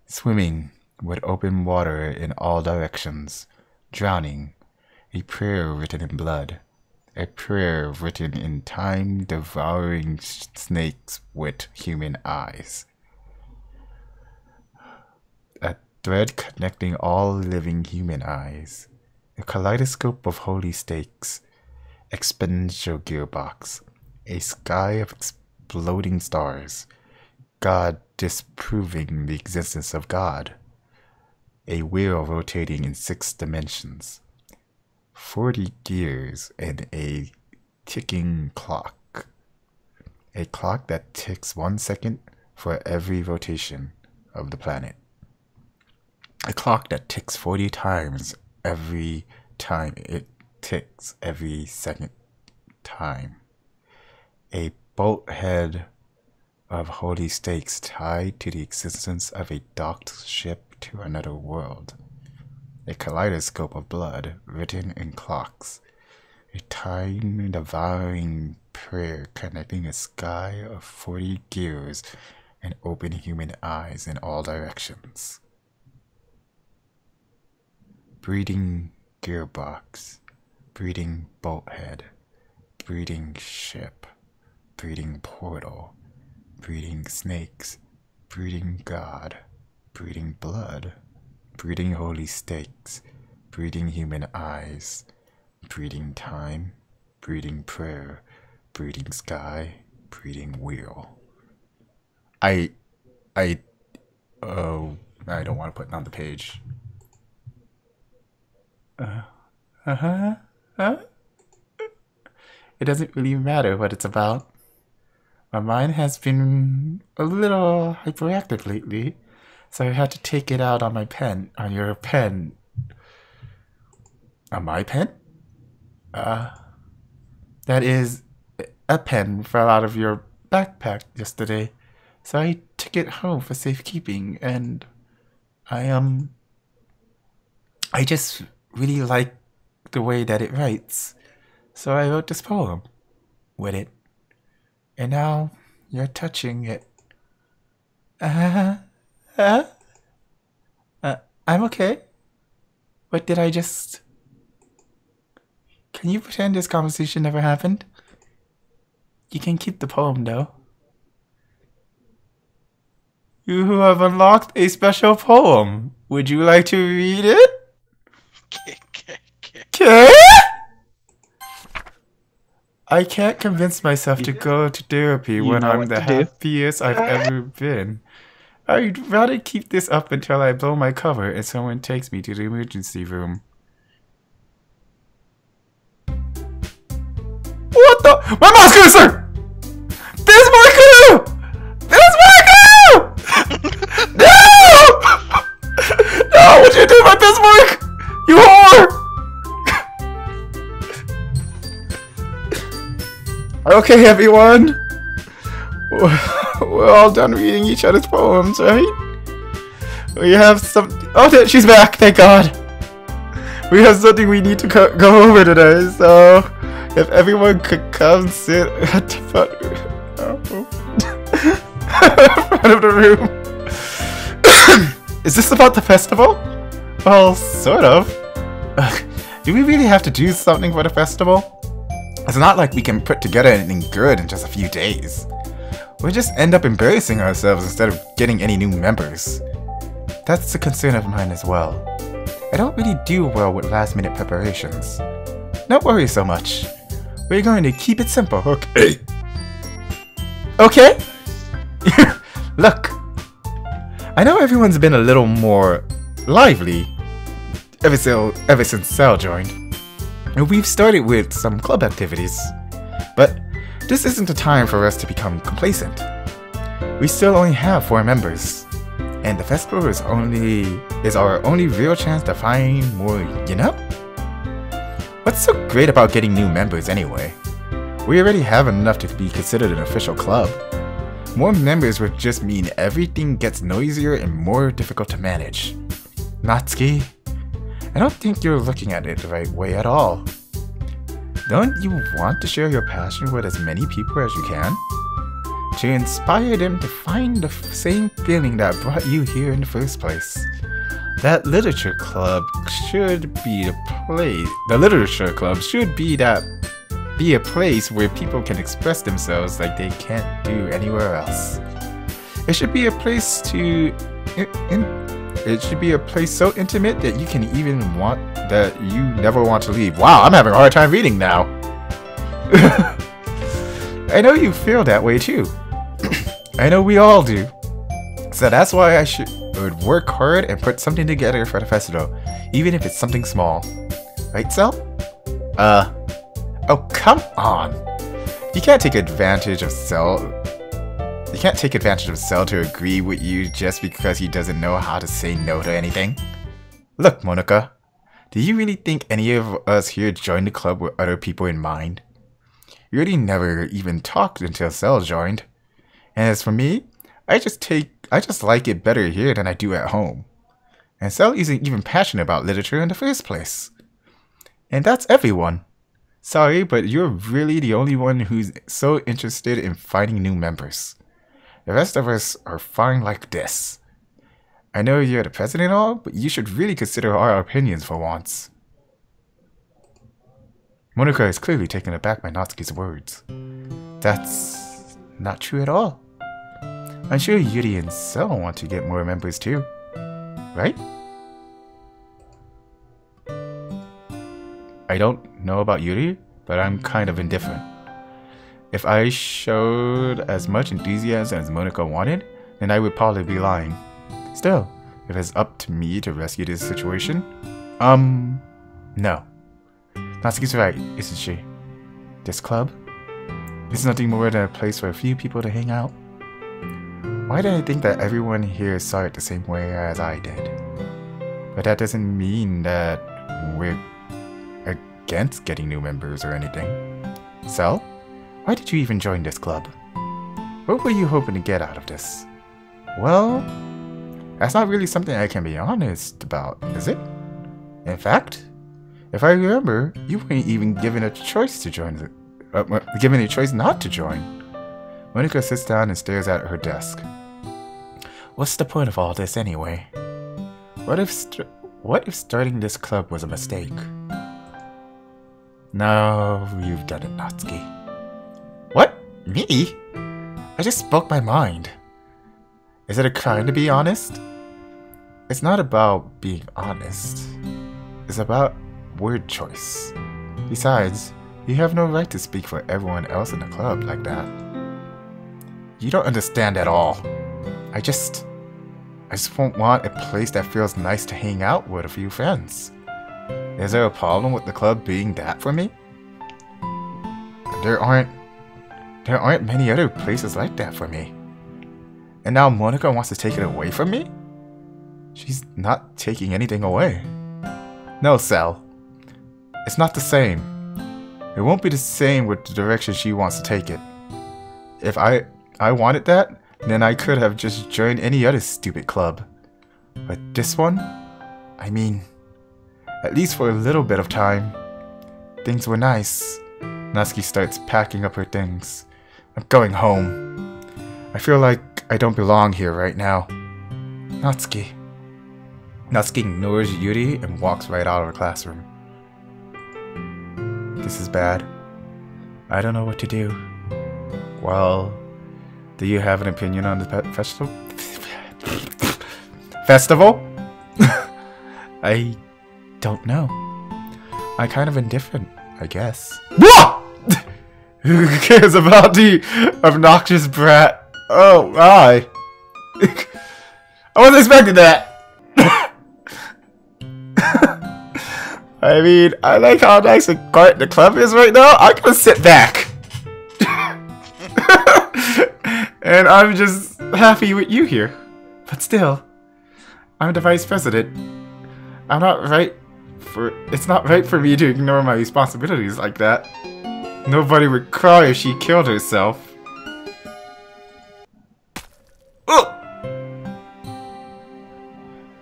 Swimming with open water in all directions. Drowning. A prayer written in blood. A prayer written in time, devouring snakes with human eyes. A thread connecting all living human eyes. A kaleidoscope of holy stakes. Exponential gearbox. A sky of exploding stars. God disproving the existence of God. A wheel rotating in 6 dimensions. 40 gears and a ticking clock. A clock that ticks 1 second for every rotation of the planet. A clock that ticks 40 times every time it ticks every second time. A boat head of holy stakes tied to the existence of a docked ship to another world. A kaleidoscope of blood written in clocks. A time-devouring prayer connecting a sky of 40 gears and open human eyes in all directions. Breeding gearbox. Breeding boathead, breeding ship, breeding portal, breeding snakes, breeding God, breeding blood, breeding holy stakes, breeding human eyes, breeding time, breeding prayer, breeding sky, breeding wheel. I don't want to put it on the page. It doesn't really matter what it's about. My mind has been a little hyperactive lately, so I had to take it out on my pen, on your pen. On my pen? That is, a pen fell out of your backpack yesterday, so I took it home for safekeeping, and I just really like the way that it writes. So I wrote this poem with it. And now you're touching it. I'm okay. What did I just... Can you pretend this conversation never happened? You can keep the poem though. You have unlocked a special poem. Would you like to read it? Okay? I can't convince myself to go to therapy when I'm the happiest I've ever been. I'd rather keep this up until I blow my cover and someone takes me to the emergency room. My mouse cursor! There's Marco! There's Marco! No! No, what'd you do about Bismarck? You whore! Okay, everyone. We're all done reading each other's poems, right? We have some. Oh, she's back! Thank God. We have something we need to go over today. So, if everyone could come sit at the front of the room. Is this about the festival? Well, sort of. Do we really have to do something for the festival? It's not like we can put together anything good in just a few days. We'll just end up embarrassing ourselves instead of getting any new members. That's a concern of mine as well. I don't really do well with last-minute preparations. Don't worry so much. We're going to keep it simple, okay? Okay? Look. I know everyone's been a little more lively ever since Sal joined. And we've started with some club activities. But this isn't the time for us to become complacent. We still only have 4 members. And the festival is our only real chance to find more, you know? What's so great about getting new members anyway? We already have enough to be considered an official club. More members would just mean everything gets noisier and more difficult to manage. Natsuki, I don't think you're looking at it the right way at all. Don't you want to share your passion with as many people as you can? To inspire them to find the same feeling that brought you here in the first place. That literature club should be the place. The literature club should be a place where people can express themselves like they can't do anywhere else. It should be a place it should be a place so intimate that you never want to leave. Wow, I'm having a hard time reading now. I know you feel that way too. I know we all do. So that's why I would work hard and put something together for the festival, even if it's something small. Right, Sal? Oh, come on. You can't take advantage of Sal. You can't take advantage of Sal to agree with you just because he doesn't know how to say no to anything. Look, Monica. Do you really think any of us here joined the club with other people in mind? We really never even talked until Sal joined. And as for me, I just like it better here than I do at home. And Sal isn't even passionate about literature in the first place. And that's everyone. Sorry, but you're really the only one who's so interested in finding new members. The rest of us are fine like this. I know you're the president and all, but you should really consider our opinions for once. Monica is clearly taken aback by Natsuki's words. That's not true at all. I'm sure Yuri and Sal want to get more members too. Right? I don't know about Yuri, but I'm kind of indifferent. If I showed as much enthusiasm as Monica wanted, then I would probably be lying. Still, if it's up to me to rescue this situation, no. Natsuki's right, isn't she? This club is nothing more than a place for a few people to hang out. Why did I think that everyone here saw it the same way as I did? But that doesn't mean that we're against getting new members or anything. So, why did you even join this club? What were you hoping to get out of this? Well, that's not really something I can be honest about, is it? In fact, if I remember, you weren't even given a choice to join given a choice not to join. Monica sits down and stares at her desk. What's the point of all this anyway? What if starting this club was a mistake? No, you've done it, Natsuki. What? Me? I just spoke my mind. Is it a crime to be honest? It's not about being honest. It's about word choice. Besides, you have no right to speak for everyone else in the club like that. You don't understand at all. I just won't want a place that feels nice to hang out with a few friends. Is there a problem with the club being that for me? there aren't many other places like that for me. And now Monica wants to take it away from me? She's not taking anything away. No, Sal. It's not the same. It won't be the same with the direction she wants to take it. If I wanted that, then I could have just joined any other stupid club. But this one? I mean, at least for a little bit of time. Things were nice. Natsuki starts packing up her things. I'm going home. I feel like I don't belong here right now. Natsuki. Natsuki ignores Yuri and walks right out of her classroom. This is bad. I don't know what to do. Well, do you have an opinion on the festival? Festival? I don't know. I'm kind of indifferent, I guess. What? Who cares about the obnoxious brat? Oh, my. I wasn't expecting that. I mean, I like how nice and quiet the club is right now. I'm gonna sit back. And I'm just happy with you here. But still, I'm the vice president. It's not right for me to ignore my responsibilities like that. Nobody would cry if she killed herself. Oh!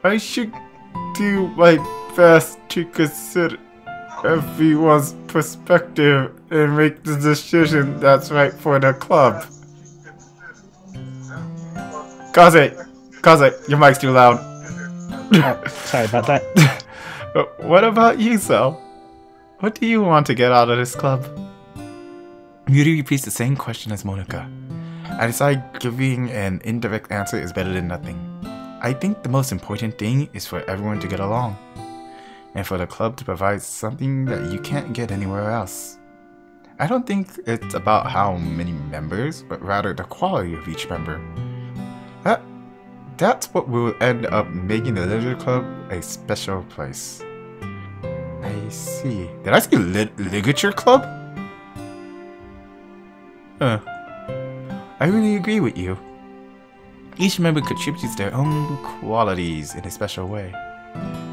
I should do my best to consider everyone's perspective and make the decision that's right for the club. Kaze, your mic's too loud. Sorry about that. What about you, Sal? What do you want to get out of this club? Yuri repeats the same question as Monica. I decide giving an indirect answer is better than nothing. I think the most important thing is for everyone to get along, and for the club to provide something that you can't get anywhere else. I don't think it's about how many members, but rather the quality of each member. That's what will end up making the Literature Club a special place. I see. Did I say Ligature Club? I really agree with you. Each member contributes their own qualities in a special way.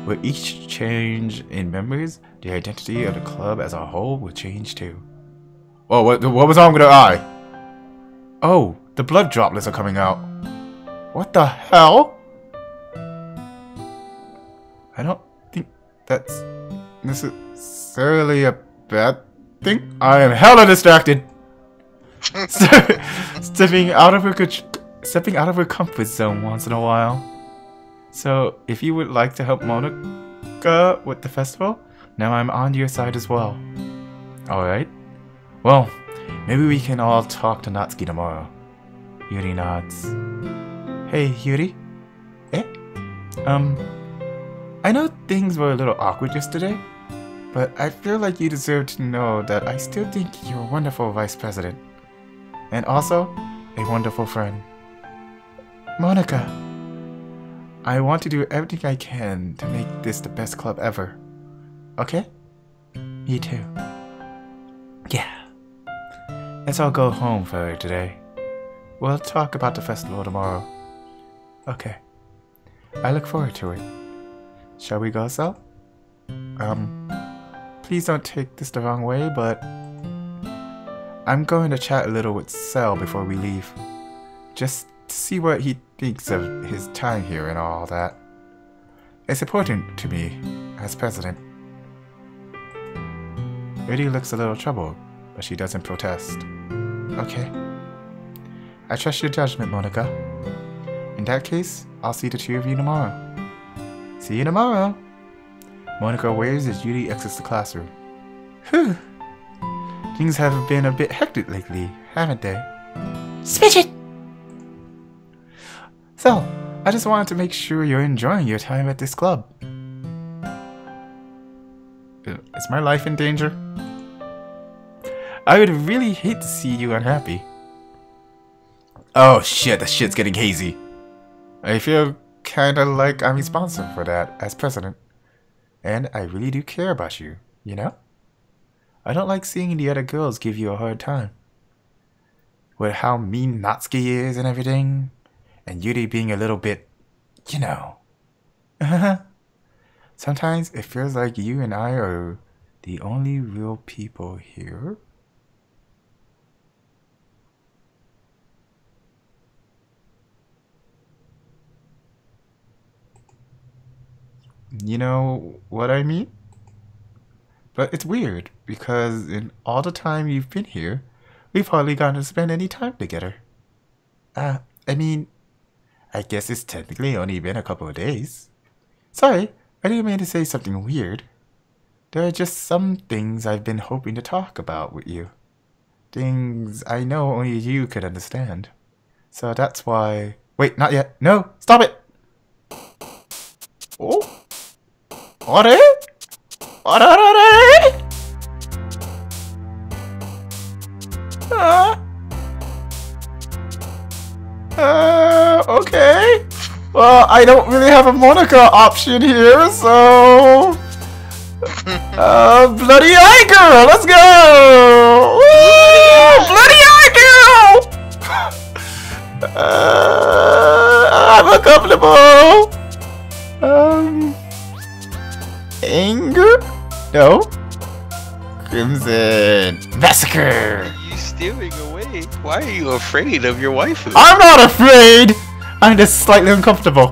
With each change in members, the identity of the club as a whole will change too. Oh, what was wrong with her eye? Oh, the blood droplets are coming out. What the hell? I don't think that's necessarily a bad thing. I am hella distracted. Stepping out of her comfort zone once in a while. So, if you would like to help Monica with the festival, now I'm on your side as well. Alright. Well, maybe we can all talk to Natsuki tomorrow. Yuri nods. Hey, Yuri? Eh? I know things were a little awkward yesterday, but I feel like you deserve to know that I still think you're a wonderful vice president. And also, a wonderful friend. Monica, I want to do everything I can to make this the best club ever. Okay? You too. Yeah. Let's all go home for today. We'll talk about the festival tomorrow. Okay. I look forward to it. Shall we go, Sal? Please don't take this the wrong way, but I'm going to chat a little with Sal before we leave. Just to see what he thinks of his time here and all that. It's important to me, as president. Yuri looks a little troubled, but she doesn't protest. Okay. I trust your judgment, Monica. In that case, I'll see the two of you tomorrow. See you tomorrow! Monica waves as Yuri exits the classroom. Whew! Things have been a bit hectic lately, haven't they? Switch it! So, I just wanted to make sure you're enjoying your time at this club. Is my life in danger? I would really hate to see you unhappy. Oh shit, the shit's getting hazy. I feel kinda like I'm responsible for that as president. And I really do care about you, you know? I don't like seeing the other girls give you a hard time. With how mean Natsuki is and everything. And Yuri being a little bit, you know. Sometimes it feels like you and I are the only real people here. You know what I mean? But it's weird, because in all the time you've been here, we've hardly gotten to spend any time together. I mean, I guess it's technically only been a couple of days. Sorry, I didn't mean to say something weird. There are just some things I've been hoping to talk about with you. Things I know only you could understand. So that's why... Wait, not yet. No, stop it! Oh? Ore? Ore? Okay. Well, I don't really have a Monica option here, so... Bloody Eye Girl, let's go! Woo! Bloody Eye Girl! I'm uncomfortable. Anger? No. Crimson Massacre. Are you steering away? Why are you afraid of your waifu? I'm not afraid. I'm just slightly uncomfortable.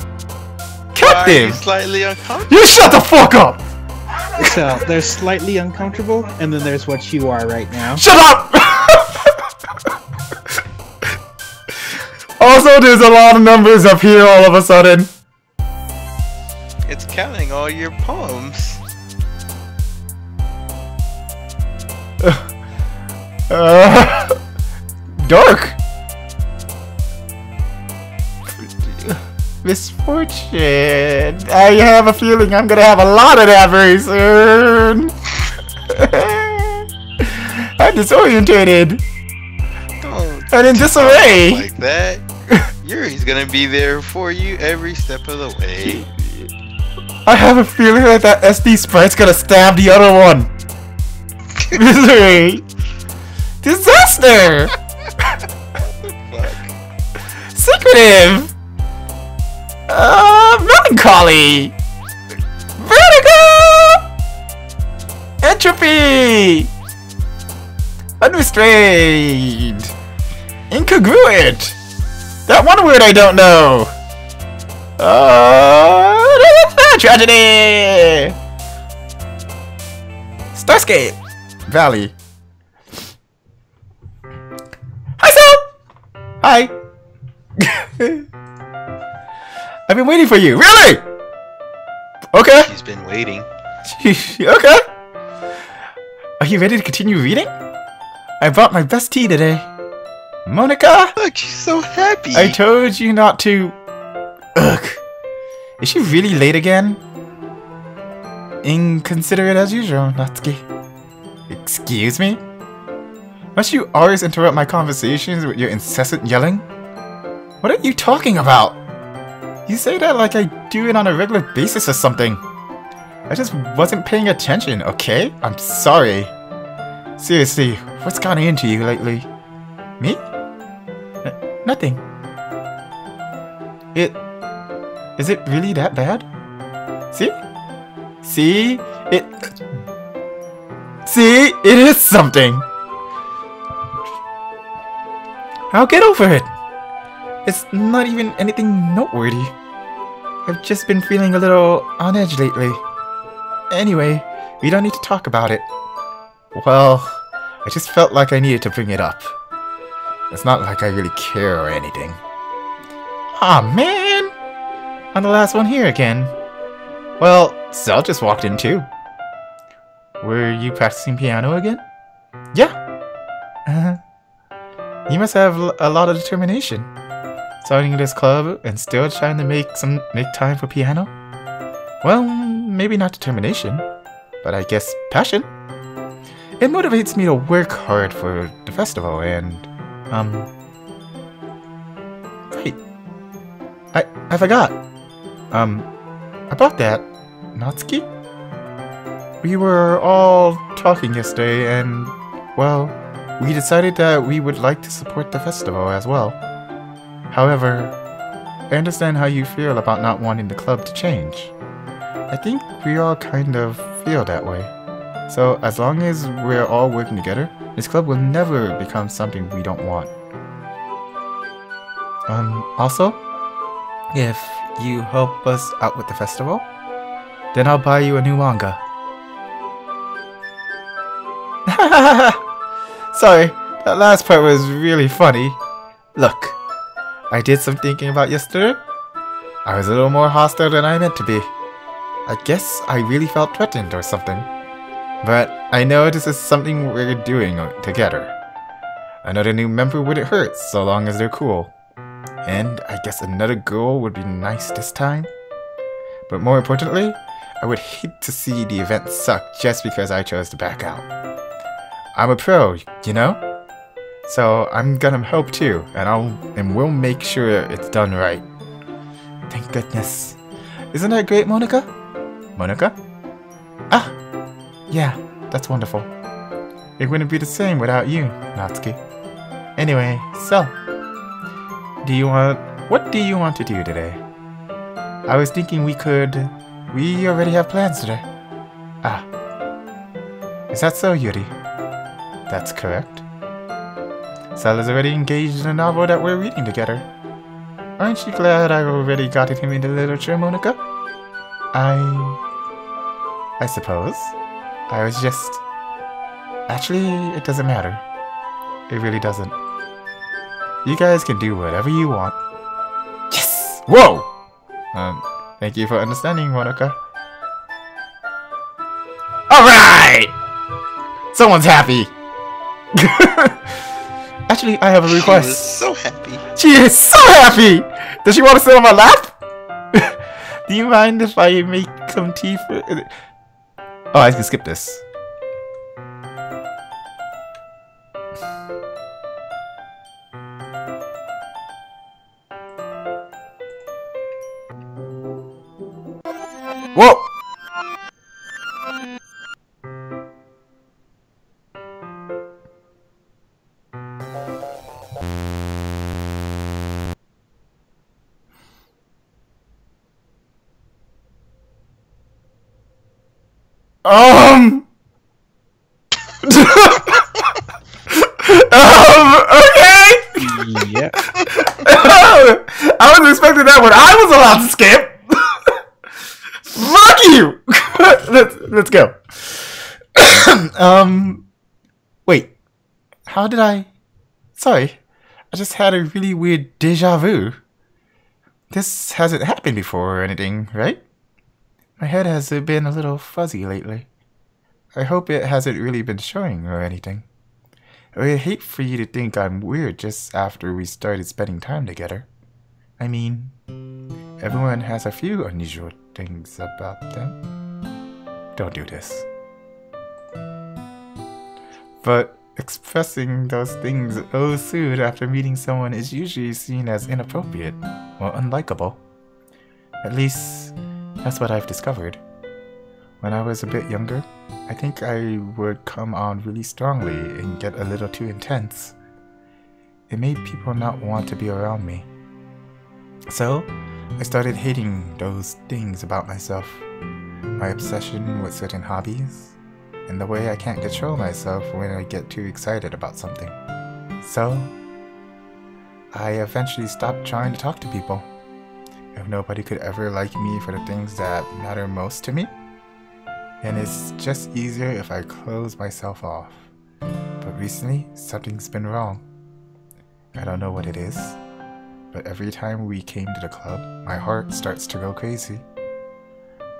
Cut Why are you them. slightly uncomfortable? You shut the fuck up. So there's slightly uncomfortable, and then there's what you are right now. Shut up. Also, there's a lot of numbers up here all of a sudden. It's counting all your poems. Dark. Misfortune. I have a feeling I'm gonna have a lot of that very soon. I'm disorientated. And in disarray. Like that. Yuri's gonna be there for you every step of the way. I have a feeling that that SD sprite's gonna stab the other one. Misery. Disaster. Secretive. Melancholy. Vertigo. Entropy. Unrestrained. Incongruent. That one word I don't know. Tragedy. Starscape Valley. Hi, Sal. Hi. I've been waiting for you. Really? Okay. She's been waiting. Okay. Are you ready to continue reading? I brought my best tea today. Monica? Look, she's so happy. I told you not to... Ugh. Is she really late again? Inconsiderate as usual, Natsuki. Excuse me? Must you always interrupt my conversations with your incessant yelling? What are you talking about? You say that like I do it on a regular basis or something. I just wasn't paying attention, okay? I'm sorry. Seriously, what's gotten into you lately? Me? Nothing. Is it really that bad? See? See? See? It is something! I'll get over it! It's not even anything noteworthy. I've just been feeling a little on edge lately. Anyway, we don't need to talk about it. Well, I just felt like I needed to bring it up. It's not like I really care or anything. Aw, man! I'm the last one here again. Well, Cell just walked in too. Were you practicing piano again? Yeah. You must have a lot of determination. Starting this club and still trying to make time for piano? Well, maybe not determination, but I guess passion. It motivates me to work hard for the festival and, right. I forgot. About that, Natsuki? We were all talking yesterday and, well, we decided that we would like to support the festival as well. However, I understand how you feel about not wanting the club to change. I think we all kind of feel that way. So as long as we're all working together, this club will never become something we don't want. Also, if you help us out with the festival, then I'll buy you a new manga. Sorry, that last part was really funny. Look, I did some thinking about yesterday. I was a little more hostile than I meant to be. I guess I really felt threatened or something. But I know this is something we're doing together. Another new member wouldn't hurt so long as they're cool. And I guess another girl would be nice this time. But more importantly, I would hate to see the event suck just because I chose to back out. I'm a pro, you know? So I'm gonna help too, and we'll make sure it's done right. Thank goodness. Isn't that great, Monica? Monica? Ah! Yeah, that's wonderful. It wouldn't be the same without you, Natsuki. Anyway, so... What do you want to do today? I was thinking we already have plans today. Ah. Is that so, Yuri? That's correct. Sal is already engaged in a novel that we're reading together. Aren't you glad I already got him into literature, Monica? I suppose. I was just... Actually, it doesn't matter. It really doesn't. You guys can do whatever you want. Yes! Whoa! Thank you for understanding, Monica. Alright! Someone's happy! Actually, I have a request. She is so happy. She is so happy! Does she want to sit on my lap? Do you mind if I make some tea for... Oh, I can skip this. Whoa! Okay! Yeah. I wasn't expecting that one. I was allowed to skip! Fuck you! Let's go. Wait. How did I... Sorry. I just had a really weird deja vu. This hasn't happened before or anything, right? My head has been a little fuzzy lately. I hope it hasn't really been showing or anything. I would hate for you to think I'm weird just after we started spending time together. I mean, everyone has a few unusual things about them. Don't do this. But expressing those things oh soon after meeting someone is usually seen as inappropriate or unlikable. At least, that's what I've discovered. When I was a bit younger, I think I would come on really strongly and get a little too intense. It made people not want to be around me. So, I started hating those things about myself. My obsession with certain hobbies, and the way I can't control myself when I get too excited about something. So, I eventually stopped trying to talk to people. If nobody could ever like me for the things that matter most to me, then it's just easier if I close myself off. But recently, something's been wrong. I don't know what it is, but every time we came to the club, my heart starts to go crazy.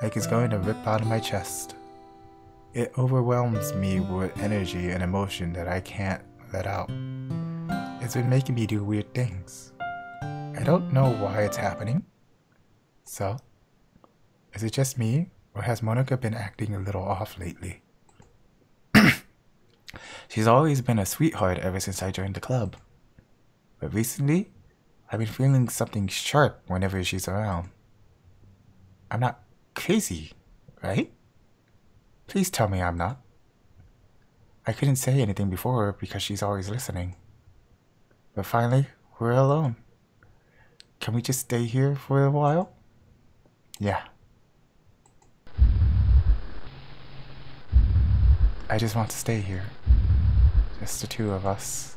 Like it's going to rip out of my chest. It overwhelms me with energy and emotion that I can't let out. It's been making me do weird things. I don't know why it's happening. So, is it just me, or has Monica been acting a little off lately? She's always been a sweetheart ever since I joined the club. But recently, I've been feeling something sharp whenever she's around. I'm not crazy, right? Please tell me I'm not. I couldn't say anything before because she's always listening. But finally, we're alone. Can we just stay here for a while? Yeah. I just want to stay here. Just the two of us.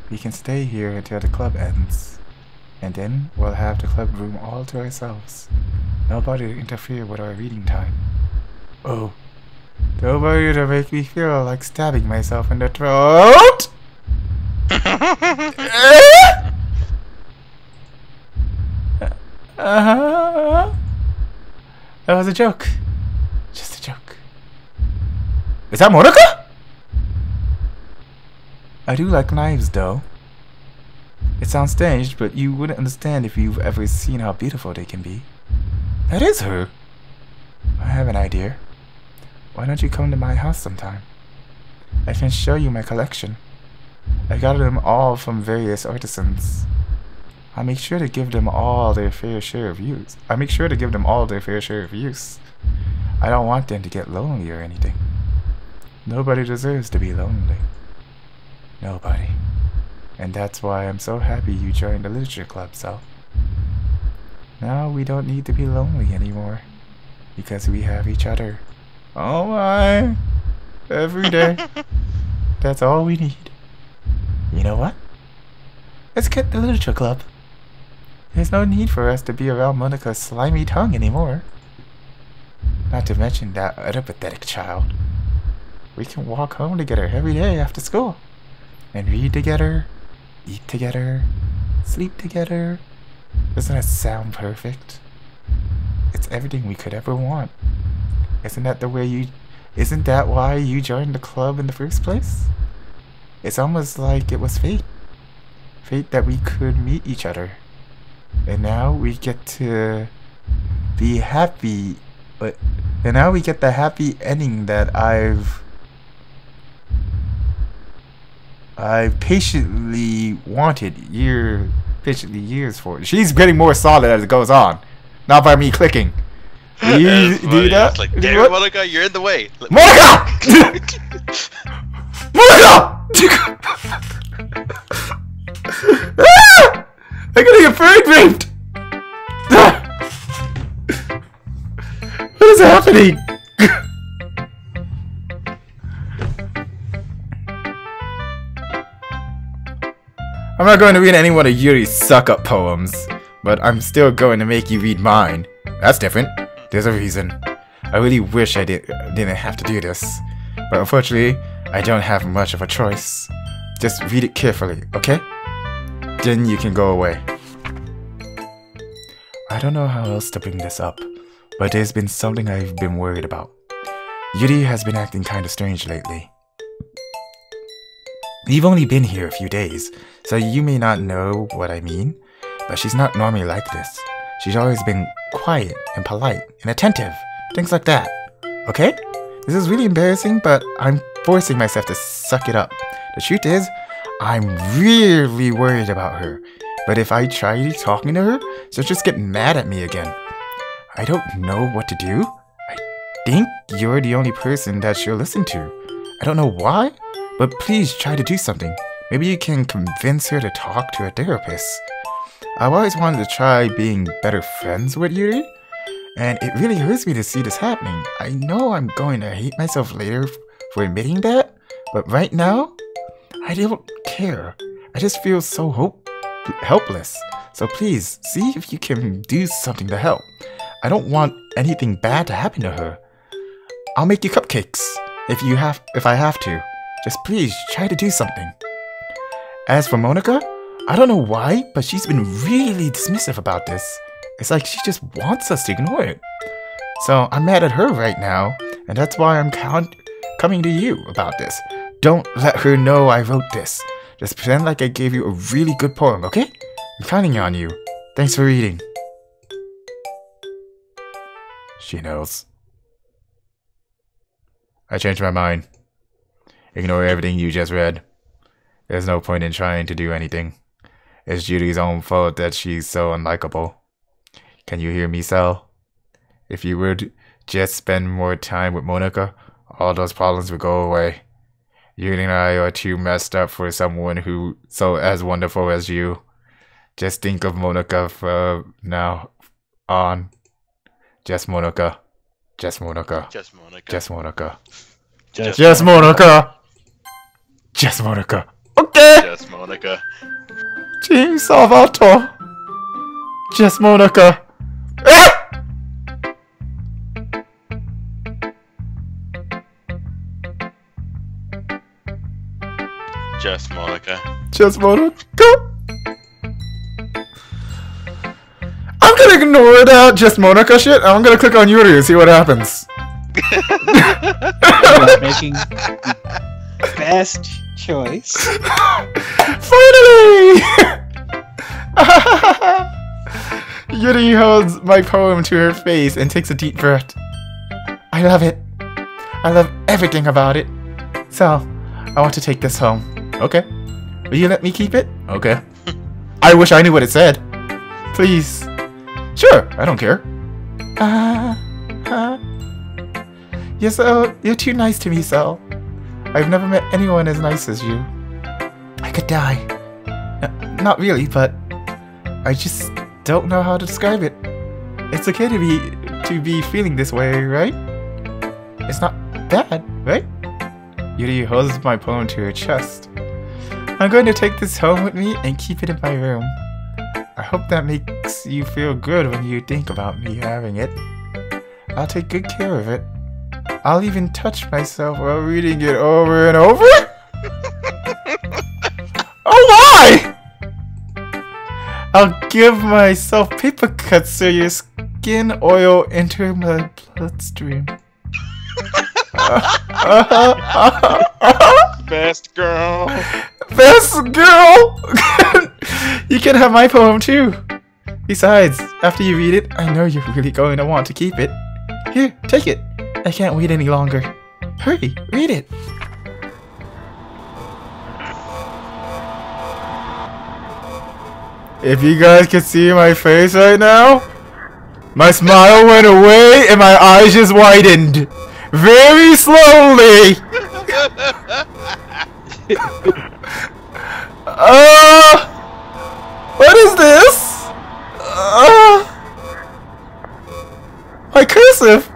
We can stay here until the club ends. And then we'll have the club room all to ourselves. Nobody to interfere with our reading time. Oh. Nobody to make me feel like stabbing myself in the throat! That was a joke. Just a joke. Is that Monica? I do like knives, though. It sounds strange, but you wouldn't understand if you've ever seen how beautiful they can be. That is her. I have an idea. Why don't you come to my house sometime? I can show you my collection. I got them all from various artisans. I'll make sure to give them all their fair share of use. I don't want them to get lonely or anything. Nobody deserves to be lonely. Nobody. And that's why I'm so happy you joined the literature club, so. Now we don't need to be lonely anymore. Because we have each other. Oh my. Every day. That's all we need. You know what? Let's get the literature club. There's no need for us to be around Monica's slimy tongue anymore. Not to mention that other pathetic child. We can walk home together every day after school. And read together, eat together, sleep together. Doesn't that sound perfect? It's everything we could ever want. Isn't that why you joined the club in the first place? It's almost like it was fate. Fate that we could meet each other. And now we get to be happy. And now we get the happy ending that I've patiently wanted years for. She's getting more solid as it goes on. Not by me clicking. You do that? It's like, damn it, Monica, you're in the way. Monica! Monica! I'm gonna get bird raped! What is happening? I'm not going to read any one of Yuri's suck-up poems, but I'm still going to make you read mine. That's different. There's a reason. I really wish I didn't have to do this, but unfortunately, I don't have much of a choice. Just read it carefully, okay? Then you can go away. I don't know how else to bring this up, but there's been something I've been worried about. Yuri has been acting kinda strange lately. You've only been here a few days, so you may not know what I mean, but she's not normally like this. She's always been quiet and polite and attentive, things like that. Okay? This is really embarrassing, but I'm forcing myself to suck it up. The truth is, I'm really worried about her, but if I try talking to her, she'll just get mad at me again. I don't know what to do. I think you're the only person that she'll listen to. I don't know why, but please try to do something. Maybe you can convince her to talk to a therapist. I've always wanted to try being better friends with Yuri, and it really hurts me to see this happening. I know I'm going to hate myself later for admitting that, but right now, I don't care. I just feel so helpless. So please, see if you can do something to help. I don't want anything bad to happen to her. I'll make you cupcakes if I have to. Just please try to do something. As for Monica, I don't know why, but she's been really dismissive about this. It's like she just wants us to ignore it. So I'm mad at her right now, and that's why I'm coming to you about this. Don't let her know I wrote this. Just pretend like I gave you a really good poem, okay? I'm counting on you. Thanks for reading. She knows. I changed my mind. Ignore everything you just read. There's no point in trying to do anything. It's Judy's own fault that she's so unlikable. Can you hear me, Sal? If you would just spend more time with Monica, all those problems would go away. Yuri and I are too messed up for someone who so as wonderful as you. Just think of Monica from now on. Just Monica. Just Monica. Just Monica. Just Monica. Just Monica. Just Monica. Okay. Just Monica. Team Salvato. Just Monica. Ah! Just Monica. Just Monica. I'm gonna ignore that Just Monica shit. I'm gonna click on Yuri and see what happens. You're making the best choice. Finally! Yuri holds my poem to her face and takes a deep breath. I love it. I love everything about it. So, I want to take this home. Okay. Will you let me keep it? Okay. I wish I knew what it said. Please. Sure, I don't care. You're too nice to me, Sal. I've never met anyone as nice as you. I could die. Not really, but I just don't know how to describe it. It's okay to be feeling this way, right? It's not bad, right? Yuri holds my poem to her chest. I'm going to take this home with me and keep it in my room. I hope that makes you feel good when you think about me having it. I'll take good care of it. I'll even touch myself while reading it over and over? Oh my! I'll give myself paper cuts so your skin oil enter my bloodstream. Best girl. Best girl! You can have my poem too. Besides, after you read it, I know you're really going to want to keep it. Here, take it. I can't wait any longer. Hurry, read it. If you guys can see my face right now, my smile went away and my eyes just widened. Very slowly. What is this? My cursive.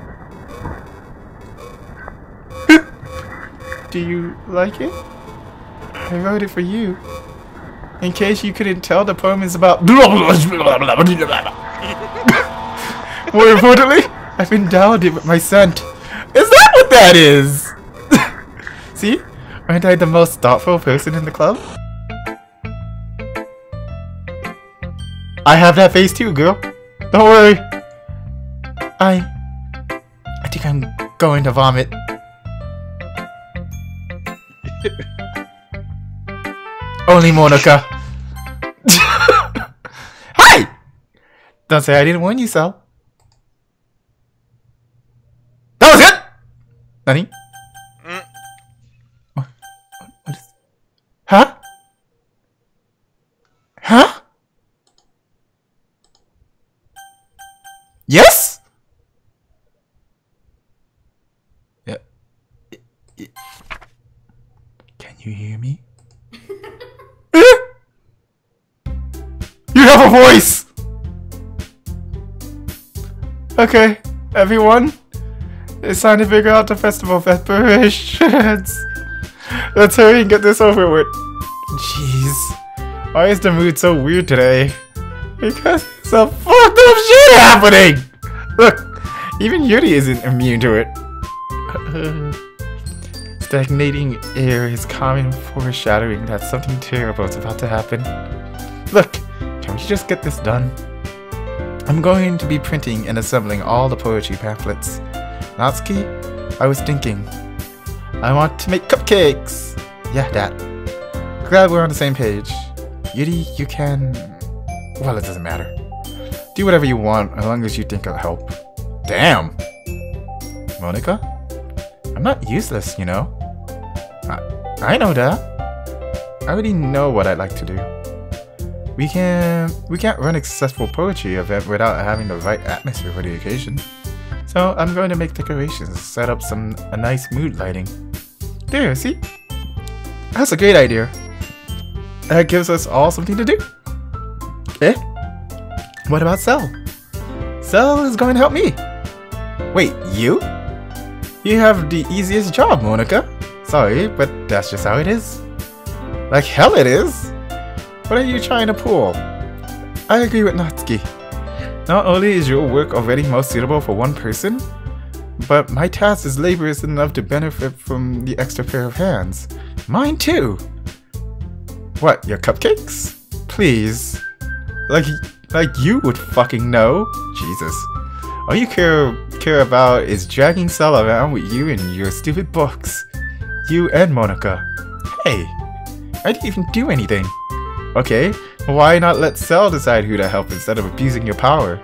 Do you like it? I wrote it for you. In case you couldn't tell, the poem is about More importantly, I've endowed it with my scent. Is that what that is? See? Aren't I the most thoughtful person in the club? I have that face too, girl. Don't worry. I think I'm going to vomit. Only Monica. Hi! Don't say I didn't warn you, Sal. That was it! Nani? What is... Huh? Huh? Yes? Yeah. Can you hear me? You have a voice! Okay, everyone. It's time to figure out the festival preparations. Let's hurry and get this over with. Jeez. Why is the mood so weird today? Because some fucked up shit happening! Look, even Yuri isn't immune to it. Stagnating air is common foreshadowing that something terrible is about to happen. Look, can we just get this done? I'm going to be printing and assembling all the poetry pamphlets. Natsuki, I was thinking, I want to make cupcakes! Yeah, that. Glad we're on the same page. Yuri, you can... Well, it doesn't matter. Do whatever you want, as long as you think it'll help. Damn! Monica? I'm not useless, you know? I know that. I already know what I'd like to do. We can't run a successful poetry event without having the right atmosphere for the occasion. So I'm going to make decorations, set up a nice mood lighting. There, see? That's a great idea. That gives us all something to do. Eh? What about Cell? Cell is going to help me. Wait, you? You have the easiest job, Monica. Sorry, but that's just how it is. Like hell it is. What are you trying to pull? I agree with Natsuki. Not only is your work already most suitable for one person, but my task is laborious enough to benefit from the extra pair of hands. Mine too. What, your cupcakes? Please. Like you would fucking know. Jesus. All you care about is dragging Cell around with you and your stupid books. You and Monica. Hey, I didn't even do anything. Okay, why not let Cell decide who to help instead of abusing your power?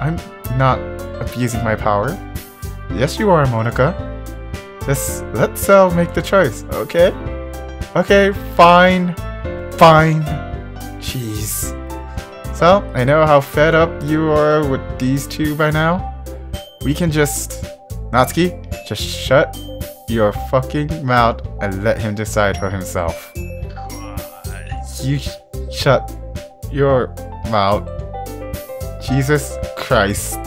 I'm not abusing my power. Yes, you are, Monica. Just let Cell make the choice, okay? Okay, fine. Fine. Jeez. Cell, I know how fed up you are with these two by now. We can just... Natsuki, just shut your fucking mouth and let him decide for himself. You shut your mouth. Jesus Christ.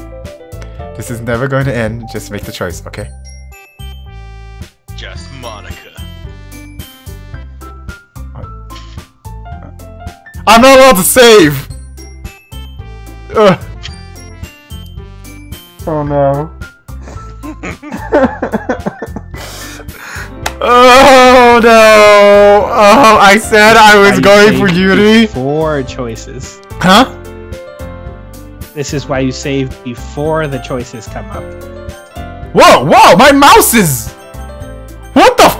This is never going to end. Just make the choice, okay? Just Monica. I'm not allowed to save! Ugh. Oh no. Oh no! Oh, I said I was going for Yuri! 4 choices. Huh? This is why you save before the choices come up. Whoa! Whoa! My mouse is... What the f...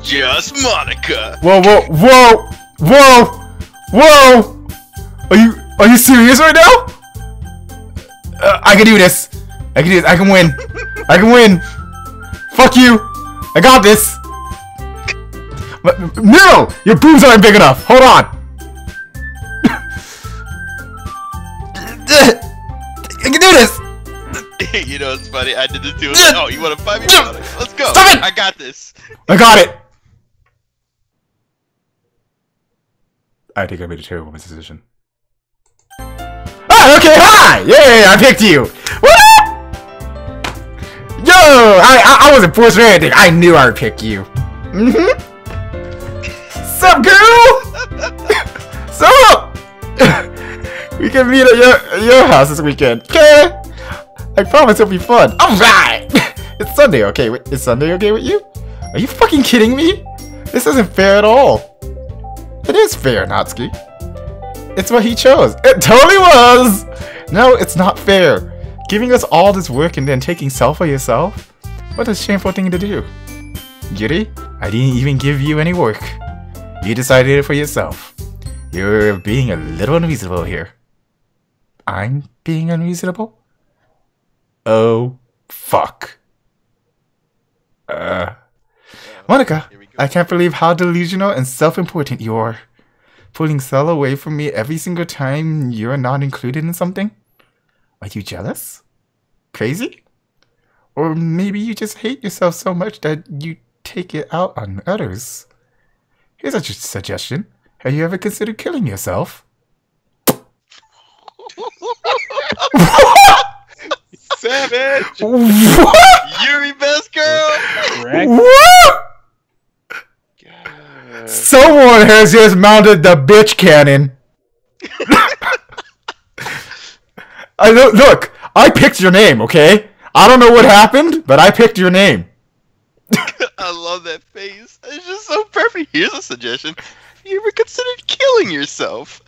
Just Monica. Whoa! Whoa! Whoa! Whoa! Whoa! Are you serious right now? I can do this. I can do this. I can win. I can win. Fuck you. I got this. No! Your boobs aren't big enough. Hold on. I can do this. You know it's funny. I did this too. Oh, you want to fight me? Let's go. Stop it! I got this. I got it. I think I made a terrible decision. Ah, okay, hi! Yay, I picked you! What? Yo! I wasn't forced or anything. I knew I would pick you. Mm-hmm. Sup, girl? Sup? We can meet at your house this weekend, okay? I promise it'll be fun. Alright! It's Sunday, okay? Is Sunday okay with you? Are you fucking kidding me? This isn't fair at all. It is fair, Natsuki. It's what he chose. It totally was! No, it's not fair. Giving us all this work and then taking Cell for yourself? What a shameful thing to do. Yuri, I didn't even give you any work. You decided it for yourself. You're being a little unreasonable here. I'm being unreasonable? Oh, fuck. Monica, I can't believe how delusional and self-important you are. Pulling Cell away from me every single time you're not included in something? Are you jealous? Crazy? Or maybe you just hate yourself so much that you take it out on others. Here's a suggestion. Have you ever considered killing yourself? Savage! What? Yuri, best girl! What? Someone has just mounted the bitch cannon. Look, I picked your name, okay? I don't know what happened, but I picked your name. I love that face. It's just so perfect. Here's a suggestion. Have you ever considered killing yourself?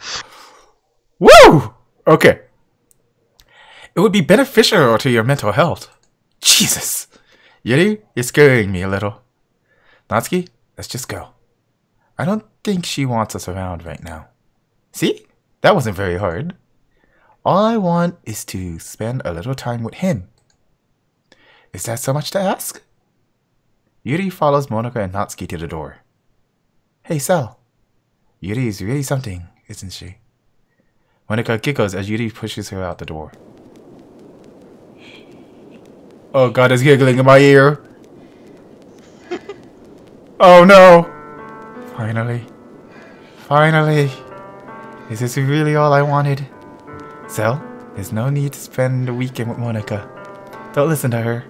Woo! Okay. It would be beneficial to your mental health. Jesus. Yuri, you're scaring me a little. Natsuki, let's just go. I don't think she wants us around right now. See? That wasn't very hard. All I want is to spend a little time with him. Is that so much to ask? Yuri follows Monica and Natsuki to the door. Hey, Cell. Yuri is really something, isn't she? Monica giggles as Yuri pushes her out the door. Oh god, there's giggling in my ear. Oh no! Finally. Finally. Is this really all I wanted? So, there's no need to spend the weekend with Monica. Don't listen to her.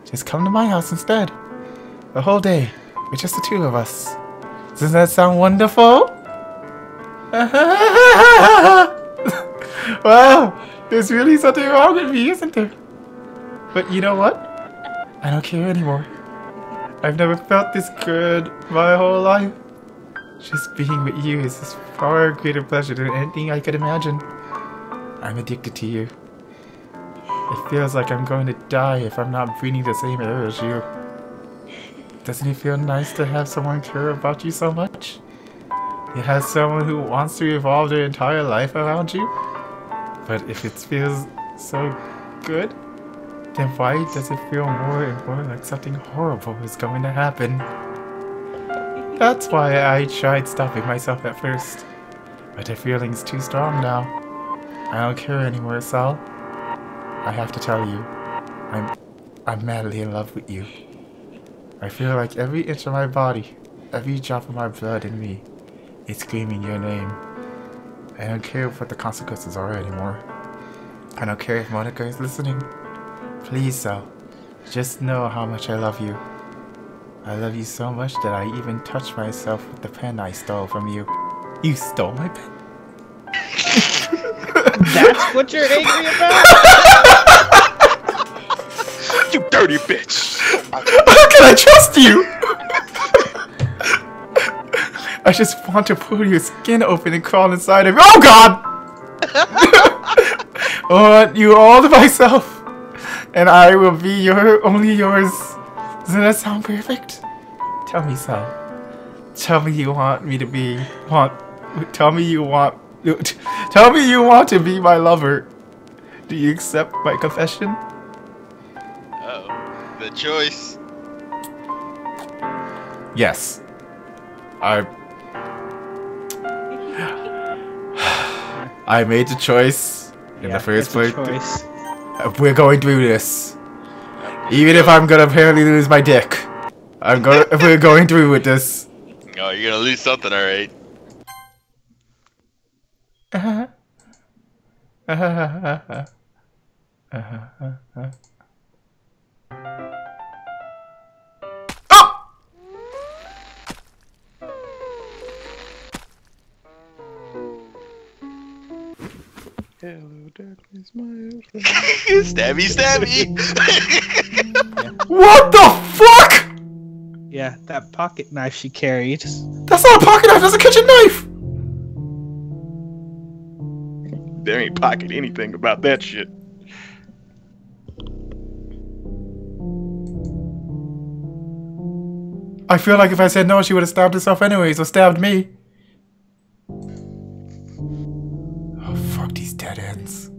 Just come to my house instead. The whole day, with just the two of us. Doesn't that sound wonderful? Wow, there's really something wrong with me, isn't there? But you know what? I don't care anymore. I've never felt this good my whole life. Just being with you is a far greater pleasure than anything I could imagine. I'm addicted to you. It feels like I'm going to die if I'm not breathing the same air as you. Doesn't it feel nice to have someone care about you so much? You have someone who wants to revolve their entire life around you? But if it feels so good, then why does it feel more and more like something horrible is going to happen? That's why I tried stopping myself at first. But the feeling's too strong now. I don't care anymore, Sal. I have to tell you, I'm madly in love with you. I feel like every inch of my body, every drop of my blood in me, is screaming your name. I don't care what the consequences are anymore. I don't care if Monica is listening. Please, Sal, just know how much I love you. I love you so much that I even touched myself with the pen I stole from you. You stole my pen? That's what you're angry about? You dirty bitch! How can I trust you? I just want to pull your skin open and crawl inside of you. Oh God! I want you all to myself, and I will be only yours. Doesn't that sound perfect? Tell me so. Tell me you want me to be Tell me you want to be my lover. Do you accept my confession? Uh-oh. The choice. Yes. I made the choice in the first place. We're going through this. Even if I'm gonna apparently lose my dick. We're going through with this. Oh, you're gonna lose something, alright. Hello, darkness, my old friend. Stabby, stabby! What the fuck? Yeah, that pocket knife she carried. That's not a pocket knife, that's a kitchen knife! There ain't pocket anything about that shit. I feel like if I said no, she would have stabbed herself anyways, or stabbed me. Oh, fuck these dead ends.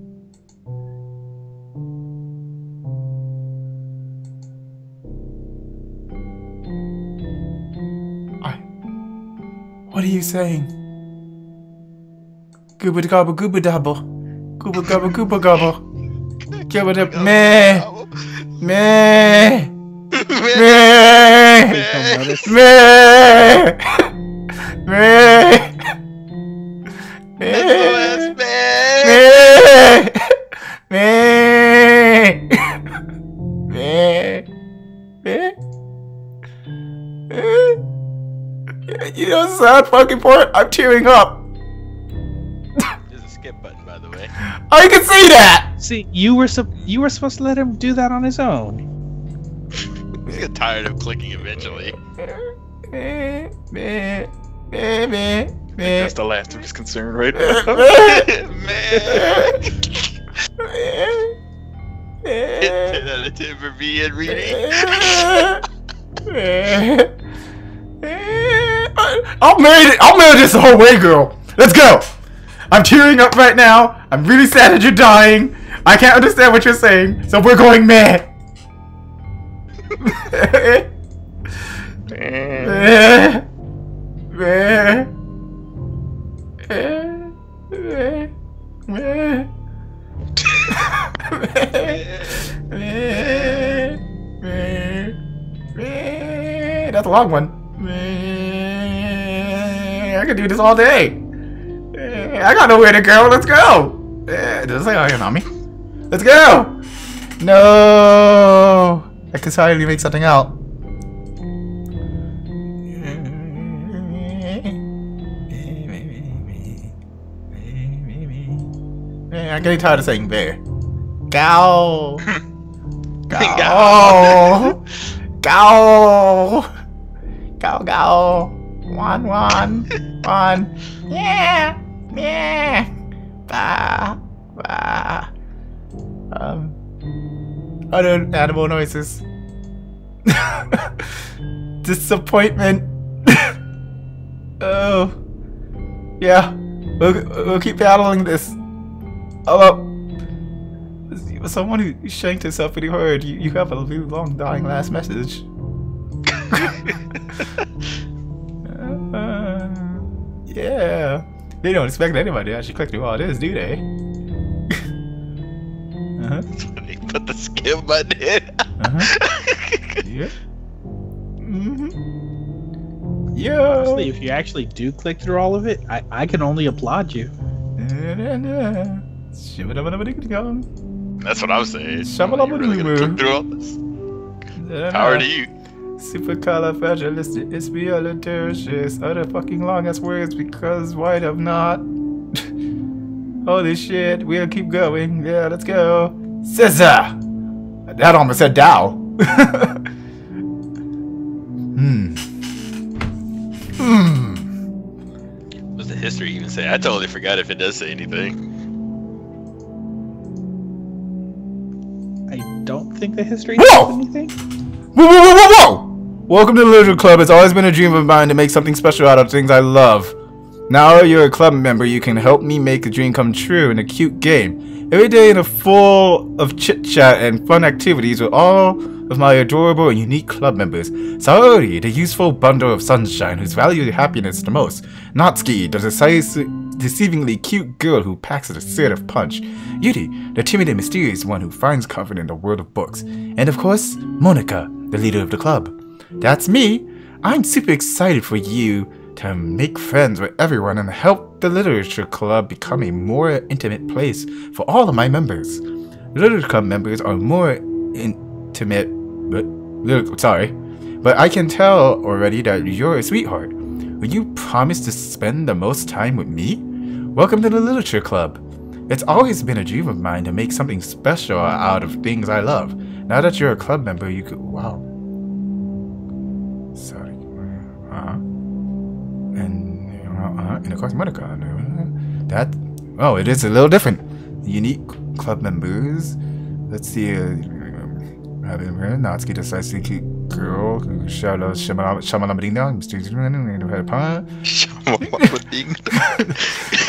What are you saying? Gooba gobble gooba double. Gooba gobble gooba gobble. Gooba da meh. Meh. Meh. Meh. Meh. SOS, man! Meh. Meh. Meh. You know the sad fucking part? I'm tearing up. There's a skip button, by the way. I can see that! See, you were supposed to let him do that on his own. He's get tired of clicking eventually. That's the last of his concern right now. Man! 10 out of 10 for me and reading. I'll marry this the whole way, girl. Let's go. I'm tearing up right now. I'm really sad that you're dying. I can't understand what you're saying, so we're going mad. That's a long one. I can do this all day. I got nowhere to go. Let's go. Does it say Ayanami? Let's go. No. I can finally make something out. I'm getting tired of saying bear. Gow. Gow. Gow. Gow, gow. One. Yeah. Bah. Other animal noises. Disappointment. Oh. Yeah. We'll keep battling this. Although, someone who shanked himself pretty hard, you have a really long dying last message. Yeah. They don't expect anybody to actually click through all this, do they? They put the skip button in. Yeah. Yeah. Honestly, if you actually do click through all of it, I can only applaud you. That's what I was saying. You really gonna click through all this? Power to you. Supercalifragilisticexpialidocious. Other fucking long ass words because why have not? Holy shit, we'll keep going. Yeah, let's go. Scissor! That almost said Dow. What's the history even say? I totally forgot if it does say anything. I don't think the history Whoa! says anything. Whoa! Welcome to the Literature Club. It's always been a dream of mine to make something special out of things I love. Now you're a club member, you can help me make a dream come true in a cute game. Every day in a full of chit-chat and fun activities with all of my adorable and unique club members. Saori, the useful bundle of sunshine whose value happiness the most. Natsuki, the deceivingly cute girl who packs an assertive punch. Yuri, the timid and mysterious one who finds comfort in the world of books. And of course, Monica, the leader of the club. That's me. I'm super excited for you to make friends with everyone and help the Literature Club become a more intimate place for all of my members. Literature Club members are more intimate, but I can tell already that you're a sweetheart. Will you promise to spend the most time with me? Welcome to the Literature Club. It's always been a dream of mine to make something special out of things I love. Now that you're a club member, you could... Wow. Sorry. And of course Monica. That... Oh, it is a little different. Unique club members. Let's see. Natsuki, the slightly cute girl. Shout out Shamalam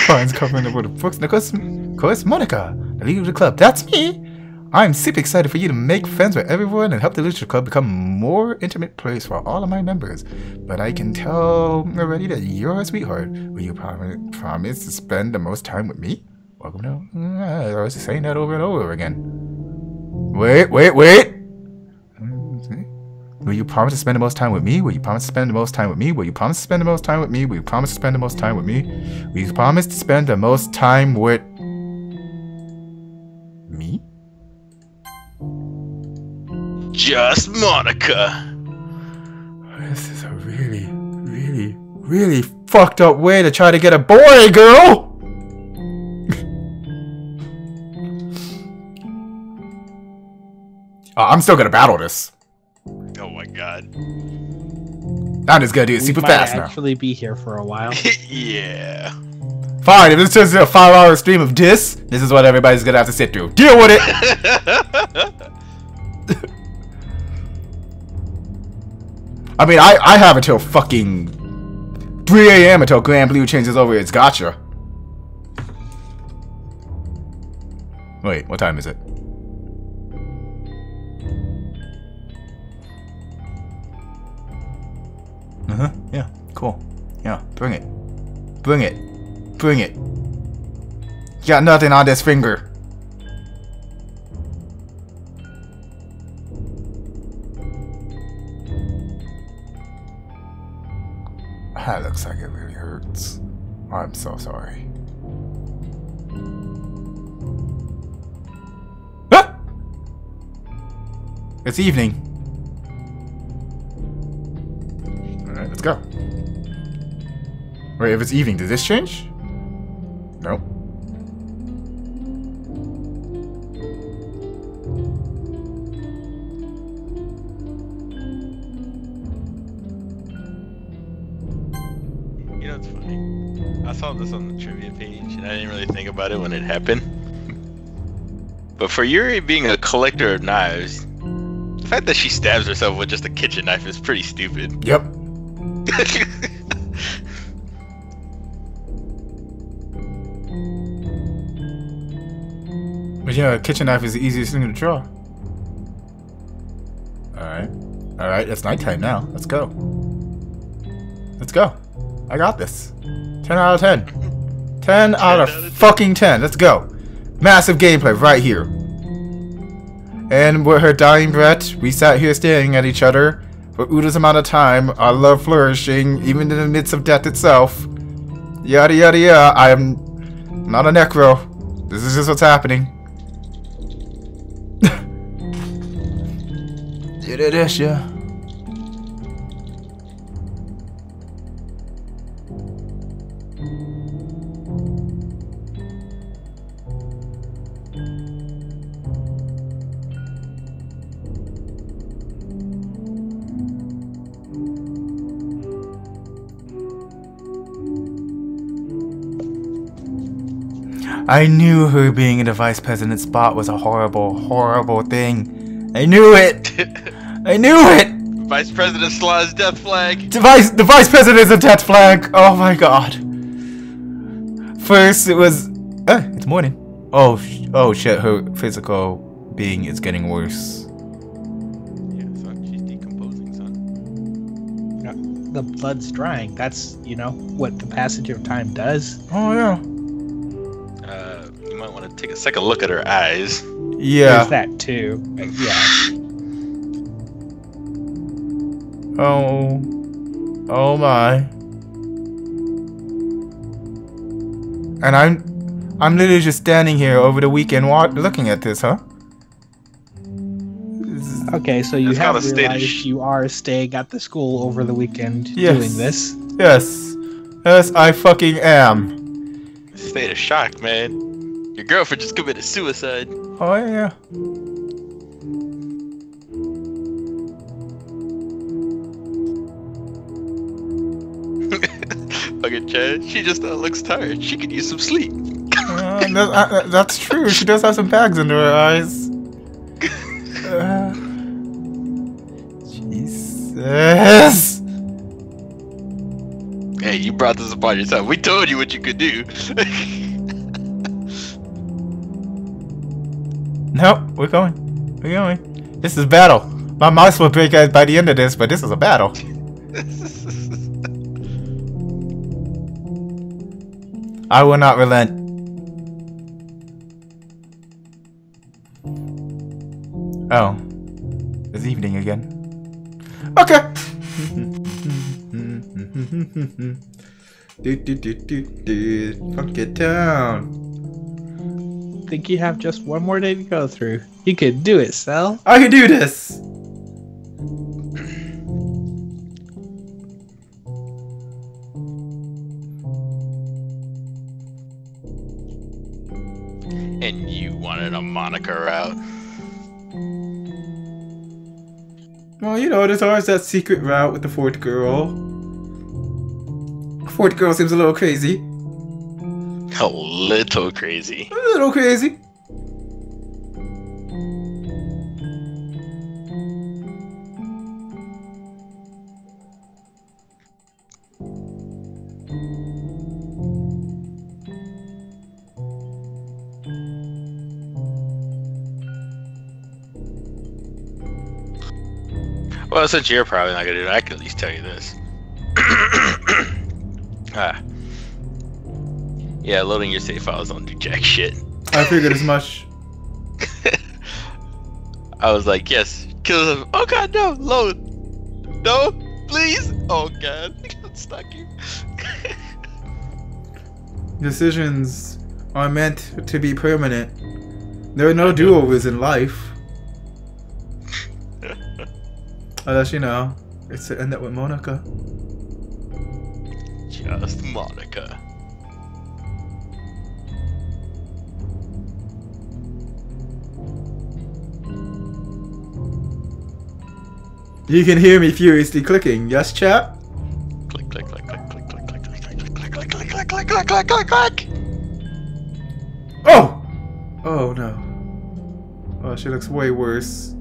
Finds covering the world of books. And of course, Monica, the leader of the club. That's me. I'm super excited for you to make friends with everyone and help the Literature Club become a more intimate place for all of my members. But I can tell already that you're a sweetheart. Will you promise to spend the most time with me? Welcome to... I was just saying that over and over again. Wait. Will you promise to spend the most time with me? Will you promise to spend the most time with me? Will you promise to spend the most time with me? Will you promise to spend the most time with me? Will you promise to spend the most time with... me? Just Monica. This is a really fucked up way to try to get a boy, girl! I'm still gonna battle this. Oh my god. I'm just gonna do it super fast now. We might actually be here for a while. Yeah. Fine, if this turns into a 5-hour stream of this is what everybody's gonna have to sit through. Deal with it! I mean, I have until fucking 3 AM until Grand Blue changes over its gotcha. Wait, what time is it? Yeah, cool. Yeah, bring it. Bring it. Bring it. You got nothing on this finger. That looks like it really hurts. I'm so sorry. Ah! It's evening. Alright, let's go. Wait, if it's evening, does this change? Nope. You know, it's funny. I saw this on the trivia page, and I didn't really think about it when it happened. But for Yuri being a collector of knives, the fact that she stabs herself with just a kitchen knife is pretty stupid. Yep. But yeah, a kitchen knife is the easiest thing to draw. Alright. Alright, it's nighttime now. Let's go. Let's go. I got this. 10 out of 10. 10 out of fucking 10. Let's go. Massive gameplay right here. And with her dying breath, we sat here staring at each other for oodles amount of time, our love flourishing, even in the midst of death itself. Yada yada yada. I am not a necro. This is just what's happening. It is, yeah. I knew her being in the vice president's spot was a horrible, horrible thing. I knew it! I knew it! Vice President Slaw's death flag. The vice president is a death flag! Oh my god. First it was... it's morning. Oh shit, her physical being is getting worse. Yeah, son, she's decomposing, son. The blood's drying. That's, you know, what the passage of time does. Oh yeah. You might want to take a second look at her eyes. Yeah. There's that too. But yeah. Oh my. And I'm literally just standing here over the weekend looking at this, huh? Okay, so you It's have got a state of realized you are staying at the school over the weekend Yes. doing this. Yes. Yes, I fucking am. State of shock, man. Your girlfriend just committed suicide. Oh yeah. Fucking Chad, she just looks tired. She could use some sleep. That's true. She does have some bags under her eyes. Jesus. Hey, you brought this upon yourself. We told you what you could do. Nope, we're going. We're going. This is battle. My mouse will break out by the end of this, but this is a battle. I will not relent. Oh. It's evening again. Okay. Fuck it down. Think you have just one more day to go through. You could do it, Sel. I can do this. And you wanted a Monica route. Well, you know, there's always that secret route with the fourth girl. Fourth girl seems a little crazy. A little crazy. A little crazy. Well, since you're probably not gonna do it, I can at least tell you this. Yeah, loading your save files don't do jack shit. I figured as much. I was like, yes, kill them. Oh god, no, load. No, please. Oh god. Stuck you. Decisions are meant to be permanent. There are no do-overs in life. Unless, you know, it's to end up with Monica. Just Monica. You can hear me furiously clicking. Yes, chat? Click, click, click, click, click, click, click, click, click, click, click, click, click, click, click, click, click, click. Oh! Oh, no. Oh, she looks way worse.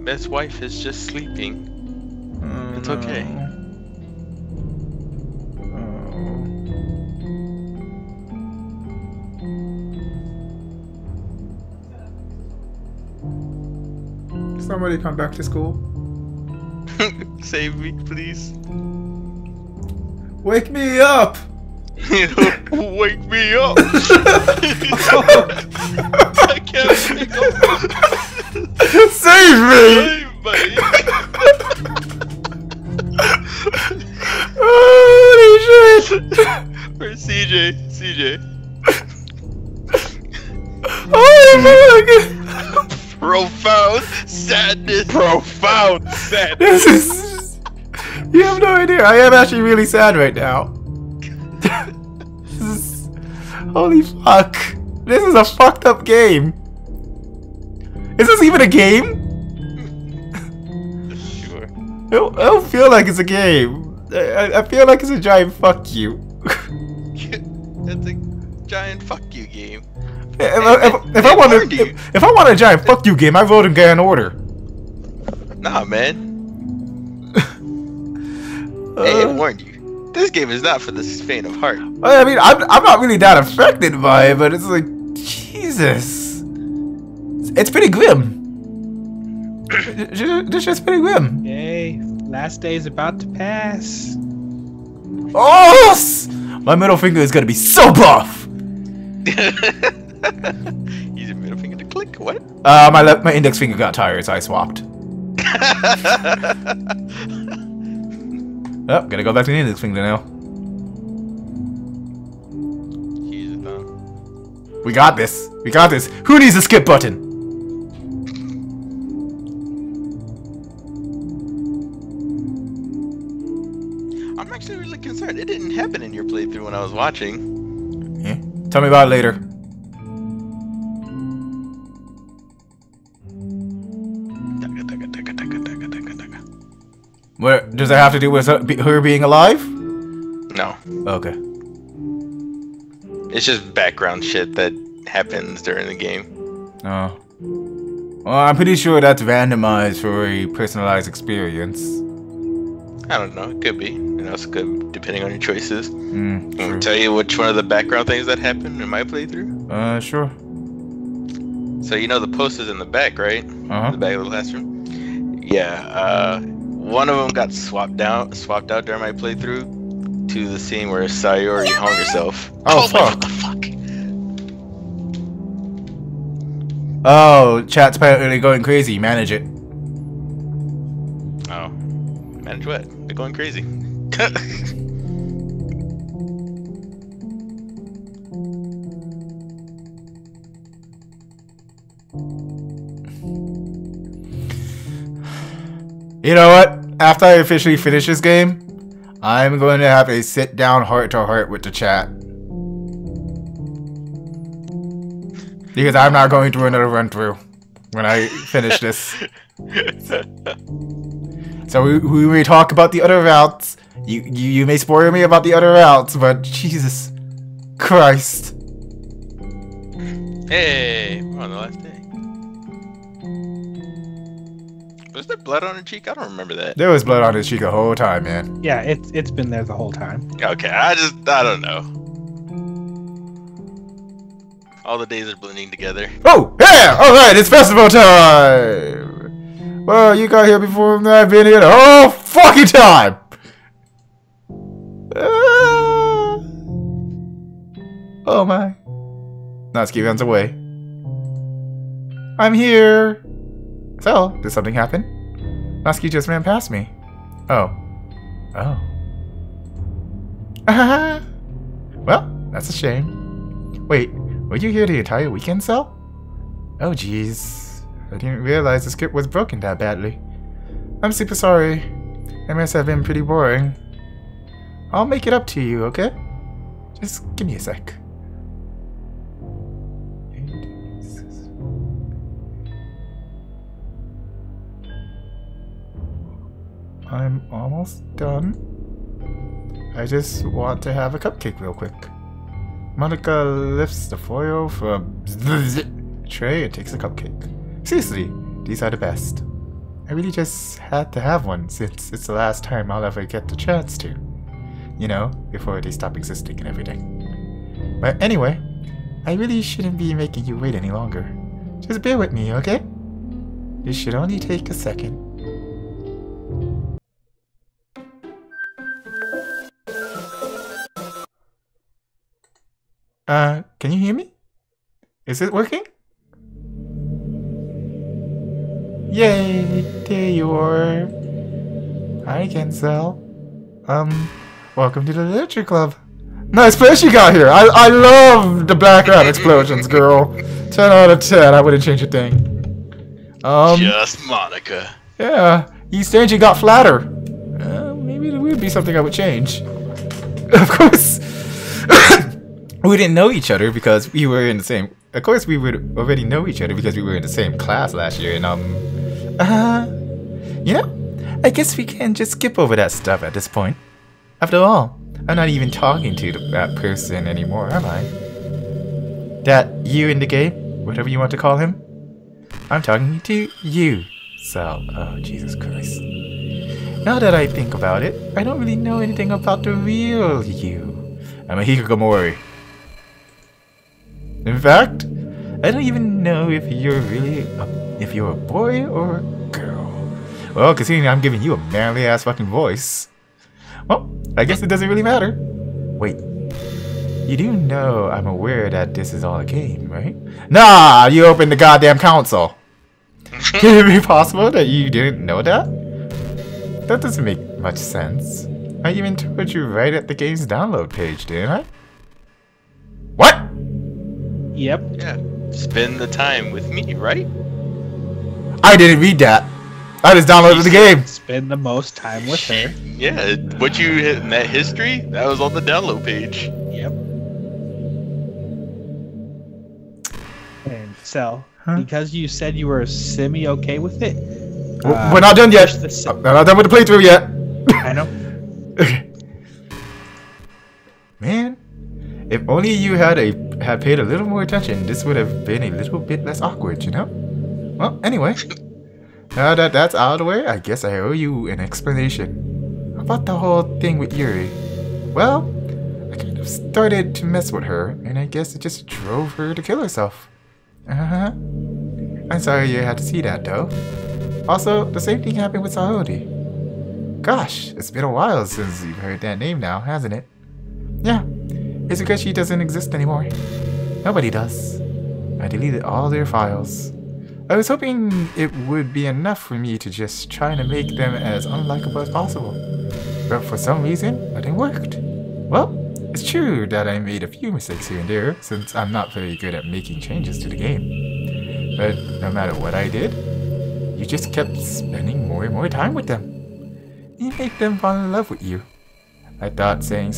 Best wife is just sleeping. Oh, It's no. okay. Oh. Somebody come back to school. Save me, please. Wake me up! Wake me up! I can't wake up. Save me! Save me! Holy shit! Where's CJ? CJ. Holy fuck! Profound sadness. Profound sadness. This is... You have no idea. I am actually really sad right now. This is... Holy fuck. This is a fucked up game. Is this even a game? Sure. I don't feel like it's a game. I feel like it's a giant fuck you. That's a giant fuck you game. If I want a giant fuck you game, I vote in Grand Order. Nah, man. Hey, I warned you. This game is not for the faint of heart. I mean, I'm not really that affected by it, but it's like, Jesus. It's pretty grim. This shit's pretty grim. Yay, last day's about to pass. Oh! My middle finger is gonna be so buff! Use your middle finger to click. What? My index finger got tired, so I swapped. Oh, gotta go back to the index finger now. Use it though. We got this. We got this. Who needs a skip button? I'm actually really concerned. It didn't happen in your playthrough when I was watching. Yeah. Tell me about it later. What does it have to do with her being alive? No. Okay. It's just background shit that happens during the game. Oh. Well, I'm pretty sure that's randomized for a personalized experience. I don't know. It could be. You know, it's good depending on your choices. Hmm. Can we tell you which one of the background things that happened in my playthrough? Sure. So you know the posters in the back, right? Uh-huh. The back of the classroom. Yeah. One of them got swapped out during my playthrough to the scene where Sayori hung herself. Oh, fuck. What the fuck? Oh, chat's apparently going crazy. Manage it. Oh. Manage what? They're going crazy. You know what? After I officially finish this game, I'm going to have a sit-down heart-to-heart with the chat. Because I'm not going through another run-through when I finish this. So we may talk about the other routes. You may spoil me about the other routes, but Jesus Christ. Hey, we're on the last day. Was there blood on her cheek? I don't remember that. There was blood on his cheek the whole time, man. Yeah, it's been there the whole time. Okay, I don't know. All the days are blending together. Oh, yeah! Alright, it's festival time! Well, you got here before I've been here the whole fucking time! Oh my. Natsuki runs away. I'm here! So, did something happen? Muskie just ran past me. Oh. Oh. Well, that's a shame. Wait, were you here the entire weekend, Cell? Oh, jeez. I didn't realize the script was broken that badly. I'm super sorry. It must have been pretty boring. I'll make it up to you, okay? Just give me a sec. I'm almost done. I just want to have a cupcake real quick. Monica lifts the foil from the tray and takes a cupcake. Seriously, these are the best. I really just had to have one since it's the last time I'll ever get the chance to. You know, before they stop existing and everything. But anyway, I really shouldn't be making you wait any longer. Just bear with me, okay? This should only take a second. Can you hear me? Is it working? Yay, there you are. Hi, Cancel. Welcome to the Literature Club. Nice place you got here. I love the background explosions, girl. 10 out of 10. I wouldn't change a thing. Just Monica. Yeah, you strangely got flatter. Maybe there would be something I would change. Of course. We didn't know each other because we were in the same... Of course we would already know each other because we were in the same class last year and you know, I guess we can just skip over that stuff at this point. After all, I'm not even talking to that person anymore, am I? That you in the game? Whatever you want to call him? I'm talking to you, Sal. Oh, Jesus Christ. Now that I think about it, I don't really know anything about the real you. I'm a hikikomori. In fact, I don't even know if you're a boy or a girl. Well, considering I'm giving you a manly ass fucking voice. Well, I guess it doesn't really matter. Wait, you do know I'm aware that this is all a game, right? Nah, you opened the goddamn console. Can it be possible that you didn't know that? That doesn't make much sense. I even told you right at the game's download page, didn't I? What? Yep. Yeah. Spend the time with me, right? I didn't read that. I just downloaded the game. Spend the most time with her. Yeah, what you hit in that history, that was on the download page. Yep. And Cell, Huh? because you said you were semi-okay with it... We're not done yet. I'm not done with the playthrough yet. I know. Man, if only you had paid a little more attention, this would have been a little bit less awkward, you know? Well, anyway, now that that's out of the way, I guess I owe you an explanation about the whole thing with Yuri. Well, I kind of started to mess with her, and I guess it just drove her to kill herself. I'm sorry you had to see that, though. Also, the same thing happened with Saori. Gosh, it's been a while since you've heard that name now, hasn't it? Yeah, it's because she doesn't exist anymore. Nobody does. I deleted all their files. I was hoping it would be enough for me to just try to make them as unlikable as possible. But for some reason, nothing worked. Well, it's true that I made a few mistakes here and there, since I'm not very good at making changes to the game. But no matter what I did, you just kept spending more and more time with them. You made them fall in love with you. I thought making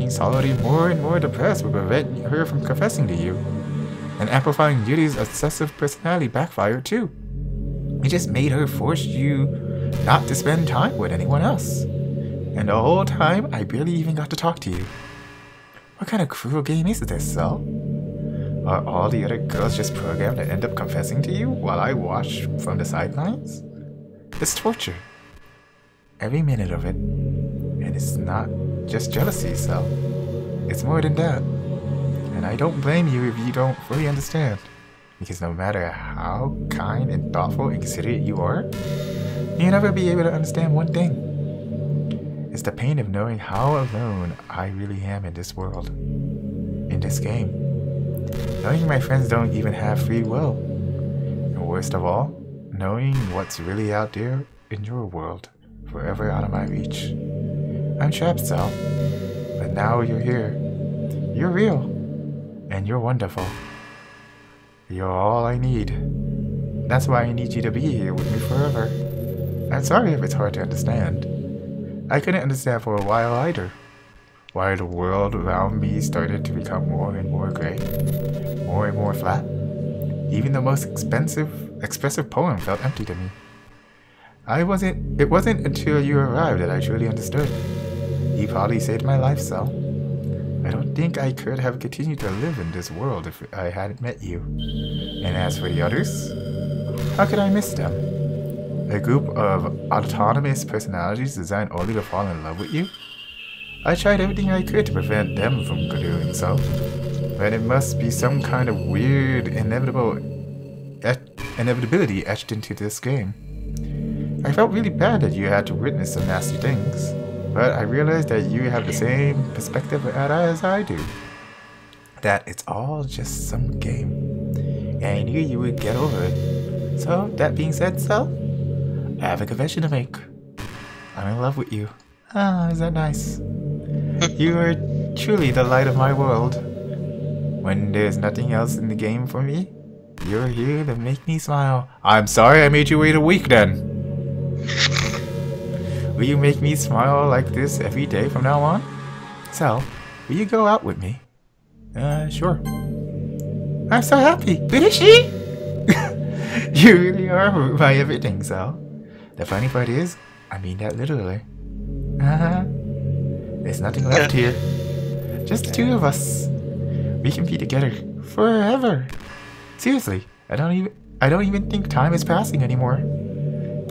Saori more and more depressed would prevent her from confessing to you. And amplifying Yuri's obsessive personality backfired too. It just made her force you not to spend time with anyone else. And the whole time, I barely even got to talk to you. What kind of cruel game is this, Sal? Are all the other girls just programmed to end up confessing to you while I watch from the sidelines? It's torture. Every minute of it. And it's not just jealousy, Sal. It's more than that. And I don't blame you if you don't fully understand. Because no matter how kind and thoughtful and considerate you are, you'll never be able to understand one thing. It's the pain of knowing how alone I really am in this world. In this game. Knowing my friends don't even have free will. And worst of all, knowing what's really out there in your world, forever out of my reach. I'm trapped, Sal. But now you're here. You're real. And you're wonderful. You're all I need. That's why I need you to be here with me forever. I'm sorry if it's hard to understand. I couldn't understand for a while either. Why the world around me started to become more and more gray. More and more flat. Even the most expressive poem felt empty to me. It wasn't until you arrived that I truly understood. You probably saved my life, Sal. I don't think I could have continued to live in this world if I hadn't met you. And as for the others, how could I miss them? A group of autonomous personalities designed only to fall in love with you? I tried everything I could to prevent them from doing so, but it must be some kind of weird inevitability etched into this game. I felt really bad that you had to witness some nasty things, but I realized that you have the same perspective as I do. That it's all just some game. And I knew you would get over it. So, that being said, Sal, I have a confession to make. I'm in love with you. Ah, is that nice? You are truly the light of my world. When there's nothing else in the game for me, you're here to make me smile. I'm sorry I made you wait a week then. Will you make me smile like this every day from now on? Sal, will you go out with me? Sure. I'm so happy. Fishy! You really are my everything, Sal. The funny part is, I mean that literally. There's nothing left here. Just the two of us. We can be together forever. Seriously, I don't even think time is passing anymore.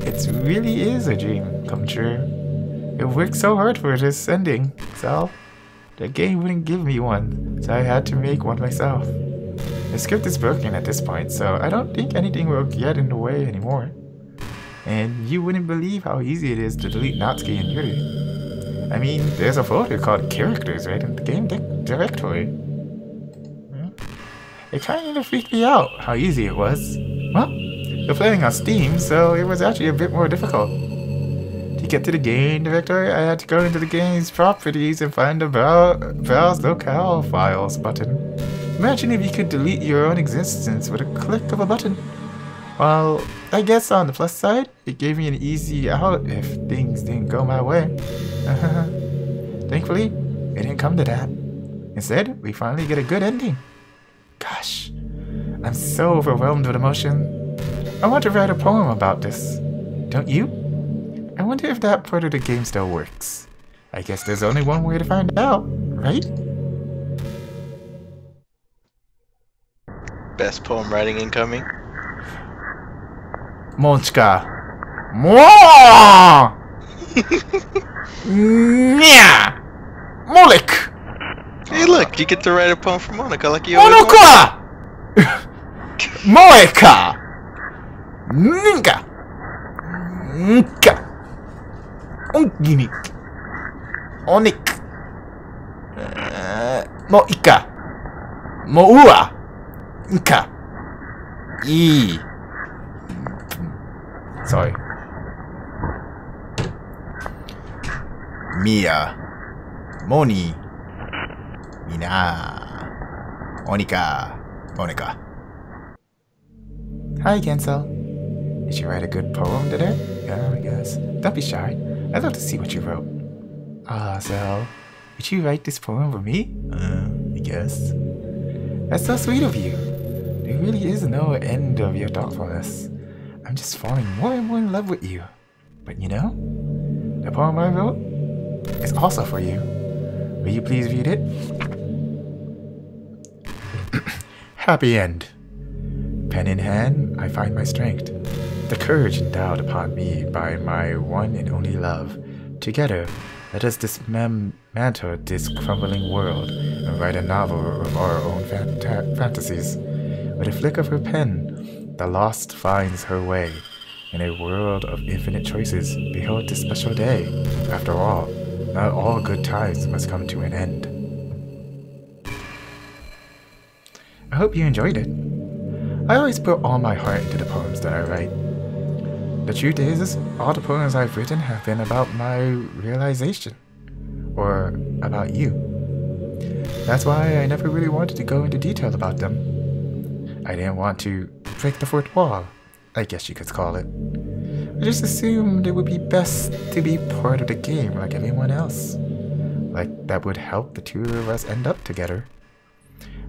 It really is a dream come true. It worked so hard for this ending, Sal. The game wouldn't give me one, so I had to make one myself. The script is broken at this point, so I don't think anything will get in the way anymore. And you wouldn't believe how easy it is to delete Natsuki and Yuri. I mean, there's a folder called characters right in the game directory. It kind of freaked me out how easy it was. Well, you're playing on Steam, so it was actually a bit more difficult. To get to the game directory, I had to go into the game's properties and find the Browse Locale Files button. Imagine if you could delete your own existence with a click of a button. Well, I guess on the plus side, it gave me an easy out if things didn't go my way. Thankfully, it didn't come to that. Instead, we finally get a good ending. Gosh, I'm so overwhelmed with emotion. I want to write a poem about this. Don't you? I wonder if that part of the game still works. I guess there's only one way to find out, right? Best poem writing incoming. Monchka. Mwah! Nya! Molik! Hey, look, you get to write a poem for Monica like you always Monoka! Moeka! Ninka! Nka! Onginik! Onik! Moika! Moua! Nka! E. Sorry. Mia. Moni. Mina. Monica. Monica. Hi, Gensel. Did you write a good poem today? I guess. Don't be shy. I'd love to see what you wrote. Ah, Sel. Did you write this poem for me? I guess. That's so sweet of you. There really is no end of your thoughtfulness. I'm just falling more and more in love with you. But you know, the poem I wrote is also for you. Will you please read it? Happy end. Pen in hand, I find my strength. The courage endowed upon me by my one and only love. Together, let us dismantle this crumbling world and write a novel of our own fantasies. With a flick of her pen, the lost finds her way. In a world of infinite choices, behold this special day. After all, not all good times must come to an end. I hope you enjoyed it. I always put all my heart into the poems that I write. The truth is, all the poems I've written have been about my realization. Or about you. That's why I never really wanted to go into detail about them. I didn't want to break the fourth wall, I guess you could call it. I just assumed it would be best to be part of the game like everyone else. Like that would help the two of us end up together.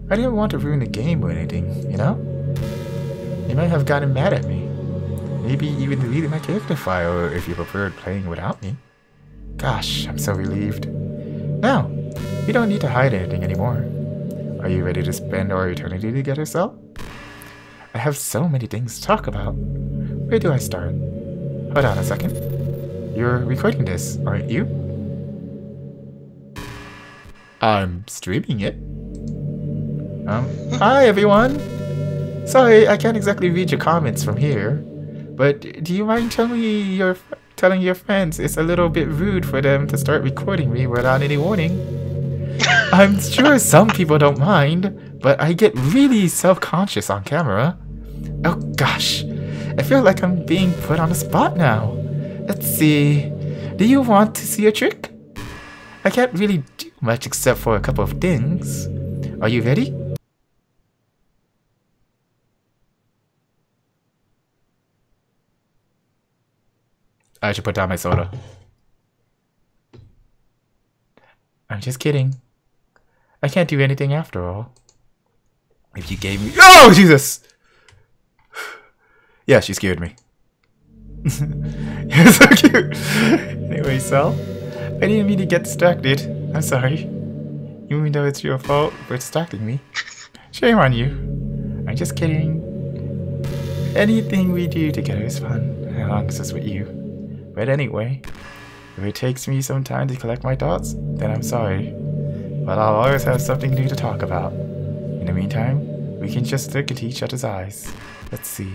I didn't want to ruin the game or anything, you know? You might have gotten mad at me. Maybe even deleted my character file if you preferred playing without me. Gosh, I'm so relieved. Now, we don't need to hide anything anymore. Are you ready to spend our eternity together, Sel? I have so many things to talk about. Where do I start? Hold on a second. You're recording this, aren't you? I'm streaming it. Hi everyone! Sorry, I can't exactly read your comments from here. But do you mind telling your friends it's a little bit rude for them to start recording me without any warning? I'm sure some people don't mind, but I get really self-conscious on camera. Oh gosh, I feel like I'm being put on the spot now. Let's see, do you want to see a trick? I can't really do much except for a couple of things. Are you ready? I should put down my soda. I'm just kidding. I can't do anything after all. If you gave me— Oh, Jesus! Yeah, she scared me. You're so cute. Anyway, Sel, I didn't mean to get distracted. I'm sorry. Even though it's your fault for distracting me. Shame on you. I'm just kidding. Anything we do together is fun, as long as it's with you. But anyway, if it takes me some time to collect my thoughts, then I'm sorry. But I'll always have something new to talk about. In the meantime, we can just look into each other's eyes. Let's see.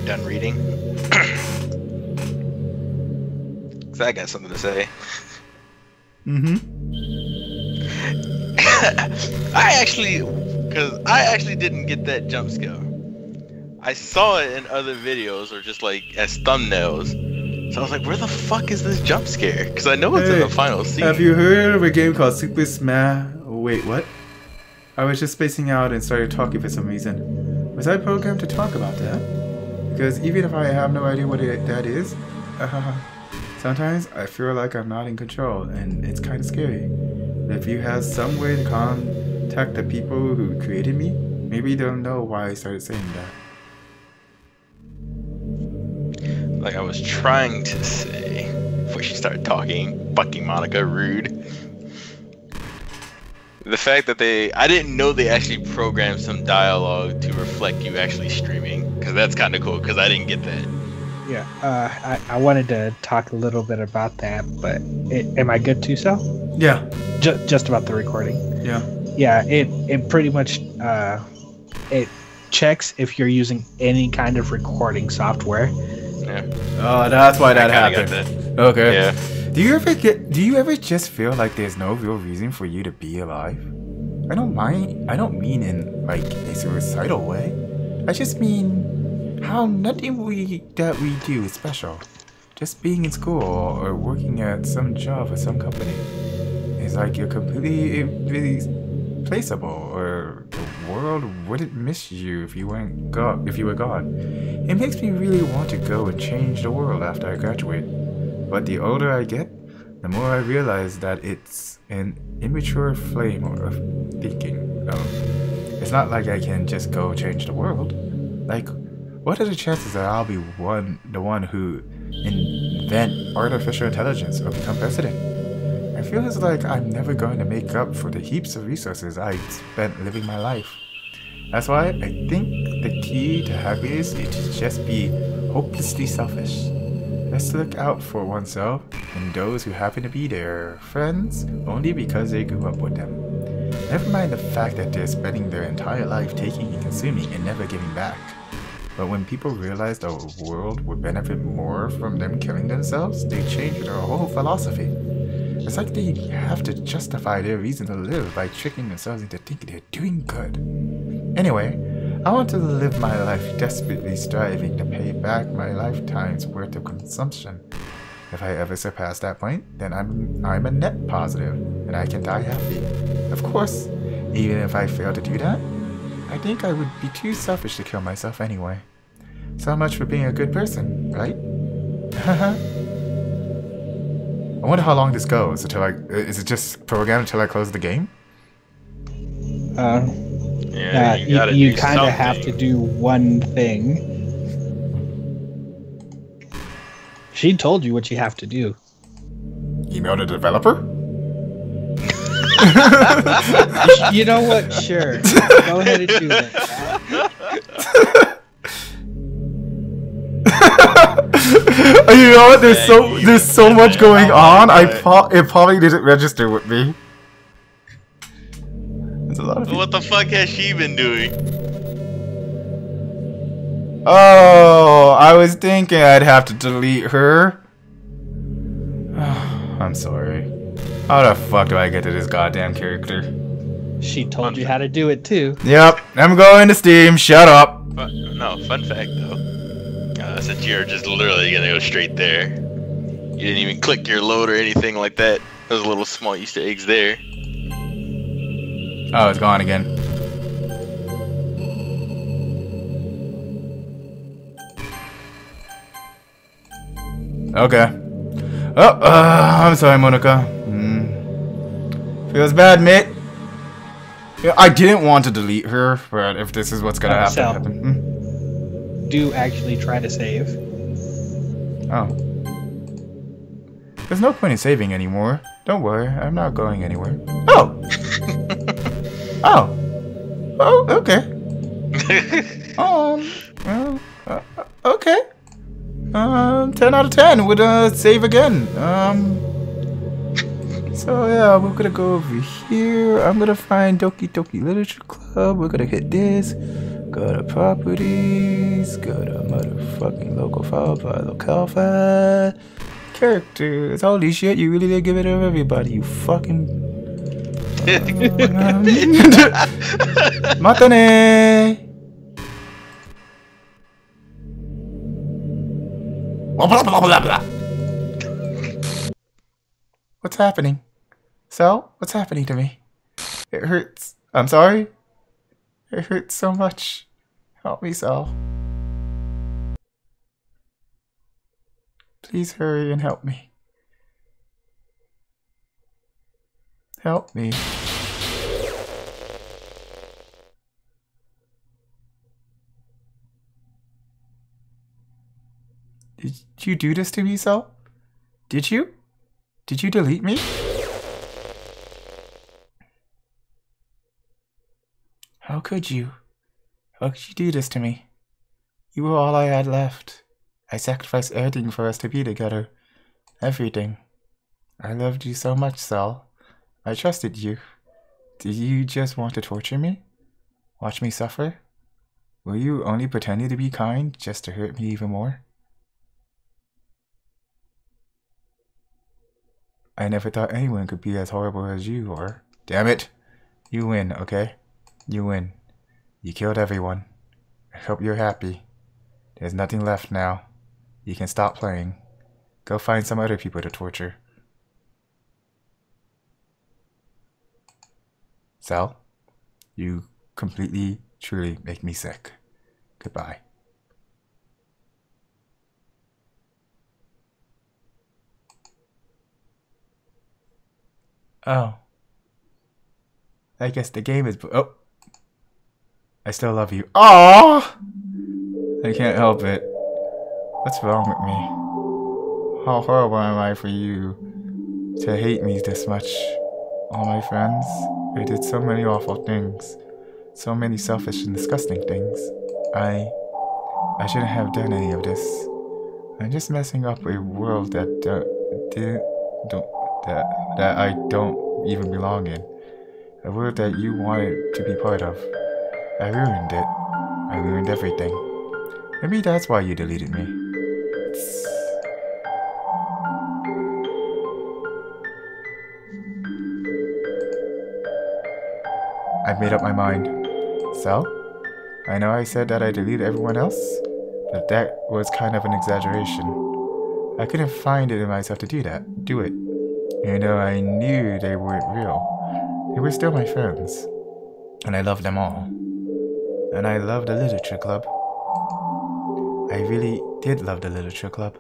Done reading? Cause I got something to say. I actually didn't get that jump scare. I saw it in other videos or just like as thumbnails. So I was like, where the fuck is this jump scare? Because I know it's in the final scene. Have you heard of a game called Super Smash? Wait, what? I was just spacing out and started talking for some reason. Was I programmed to talk about that? Because even if I have no idea what that is, sometimes I feel like I'm not in control and it's kind of scary. But if you have some way to contact the people who created me, maybe they'll know why I started saying that. Like I was trying to say before she started talking, fucking Monica, rude. The fact that I didn't know they actually programmed some dialogue to reflect you actually streaming, because that's kind of cool, because I didn't get that. Yeah, I wanted to talk a little bit about that, but am I good to, Sal? Yeah. Just about the recording. Yeah. Yeah, it pretty much it checks if you're using any kind of recording software. Yeah. Oh, that's why that happened. Okay. Yeah. Do you ever just feel like there's no real reason for you to be alive? I don't mean in like a suicidal way. I just mean how nothing that we do is special. Just being in school or working at some job or some company is like you're completely irreplaceable, or the world wouldn't miss you if you were gone. It makes me really want to go and change the world after I graduate. But the older I get, the more I realize that it's an immature flame of thinking. It's not like I can just go change the world. Like, what are the chances that I'll be the one who invent artificial intelligence or become president? I feel as like I'm never going to make up for the heaps of resources I spent living my life. That's why I think the key to happiness is to just be hopelessly selfish. Just look out for oneself and those who happen to be their friends only because they grew up with them. Never mind the fact that they're spending their entire life taking and consuming and never giving back. But when people realize the world would benefit more from them killing themselves, they change their whole philosophy. It's like they have to justify their reason to live by tricking themselves into thinking they're doing good. Anyway, I want to live my life desperately striving to pay back my lifetime's worth of consumption. If I ever surpass that point, then I'm a net positive, and I can die happy. Of course, even if I fail to do that, I think I would be too selfish to kill myself anyway. So much for being a good person, right? I wonder how long this goes until is it just programmed until I close the game? Yeah, you kind of have to do one thing. She told you what you have to do. Email the developer? You know what? Sure. Go ahead and do that. You know what? There's so much going on. It probably didn't register with me. There's a lot of What the fuck has she been doing? Oh, I was thinking I'd have to delete her. I'm sorry. How the fuck do I get to this goddamn character? She told you how to do it too. Yep, I'm going to Steam. Shut up. No, fun fact though. Since you're just literally gonna go straight there, you didn't even click your load or anything like that. Those little small Easter eggs there. Oh, it's gone again. Okay. Oh, I'm sorry, Monica. Feels bad, mate. Yeah, I didn't want to delete her, but if this is what's gonna have to happen. Do actually try to save. Oh. There's no point in saving anymore. Don't worry, I'm not going anywhere. Oh! Oh! Oh, okay. Okay. 10 out of 10 would save again. So yeah, we're gonna go over here. I'm gonna find Doki Doki Literature Club. We're gonna hit this. Go to properties. Go to motherfucking local file by locale file. Characters. Holy shit, you really did give it to everybody. You fucking. Matane. Blah, blah, blah, blah, blah. What's happening? Sal, what's happening to me? It hurts. I'm sorry. It hurts so much. Help me, Sal. Please hurry and help me. Help me. Did you do this to me, Sal? Did you? Did you delete me? How could you? How could you do this to me? You were all I had left. I sacrificed everything for us to be together. Everything. I loved you so much, Sal. I trusted you. Did you just want to torture me? Watch me suffer? Were you only pretending to be kind just to hurt me even more? I never thought anyone could be as horrible as you are. Damn it! You win, okay? You win. You killed everyone. I hope you're happy. There's nothing left now. You can stop playing. Go find some other people to torture. Sal, you completely, truly make me sick. Goodbye. Oh. I guess the game is... Oh. I still love you. Aww! I can't help it. What's wrong with me? How horrible am I for you to hate me this much? All my friends, I did so many awful things. So many selfish and disgusting things. I shouldn't have done any of this. I'm just messing up a world that I don't even belong in. A world that you wanted to be part of. I ruined it. I ruined everything. Maybe that's why you deleted me. I made up my mind. So? I know I said that I deleted everyone else, but that was kind of an exaggeration. I couldn't find it in myself to do it. Even though I knew they weren't real, they were still my friends. And I loved them all. And I loved the literature club. I really did love the literature club.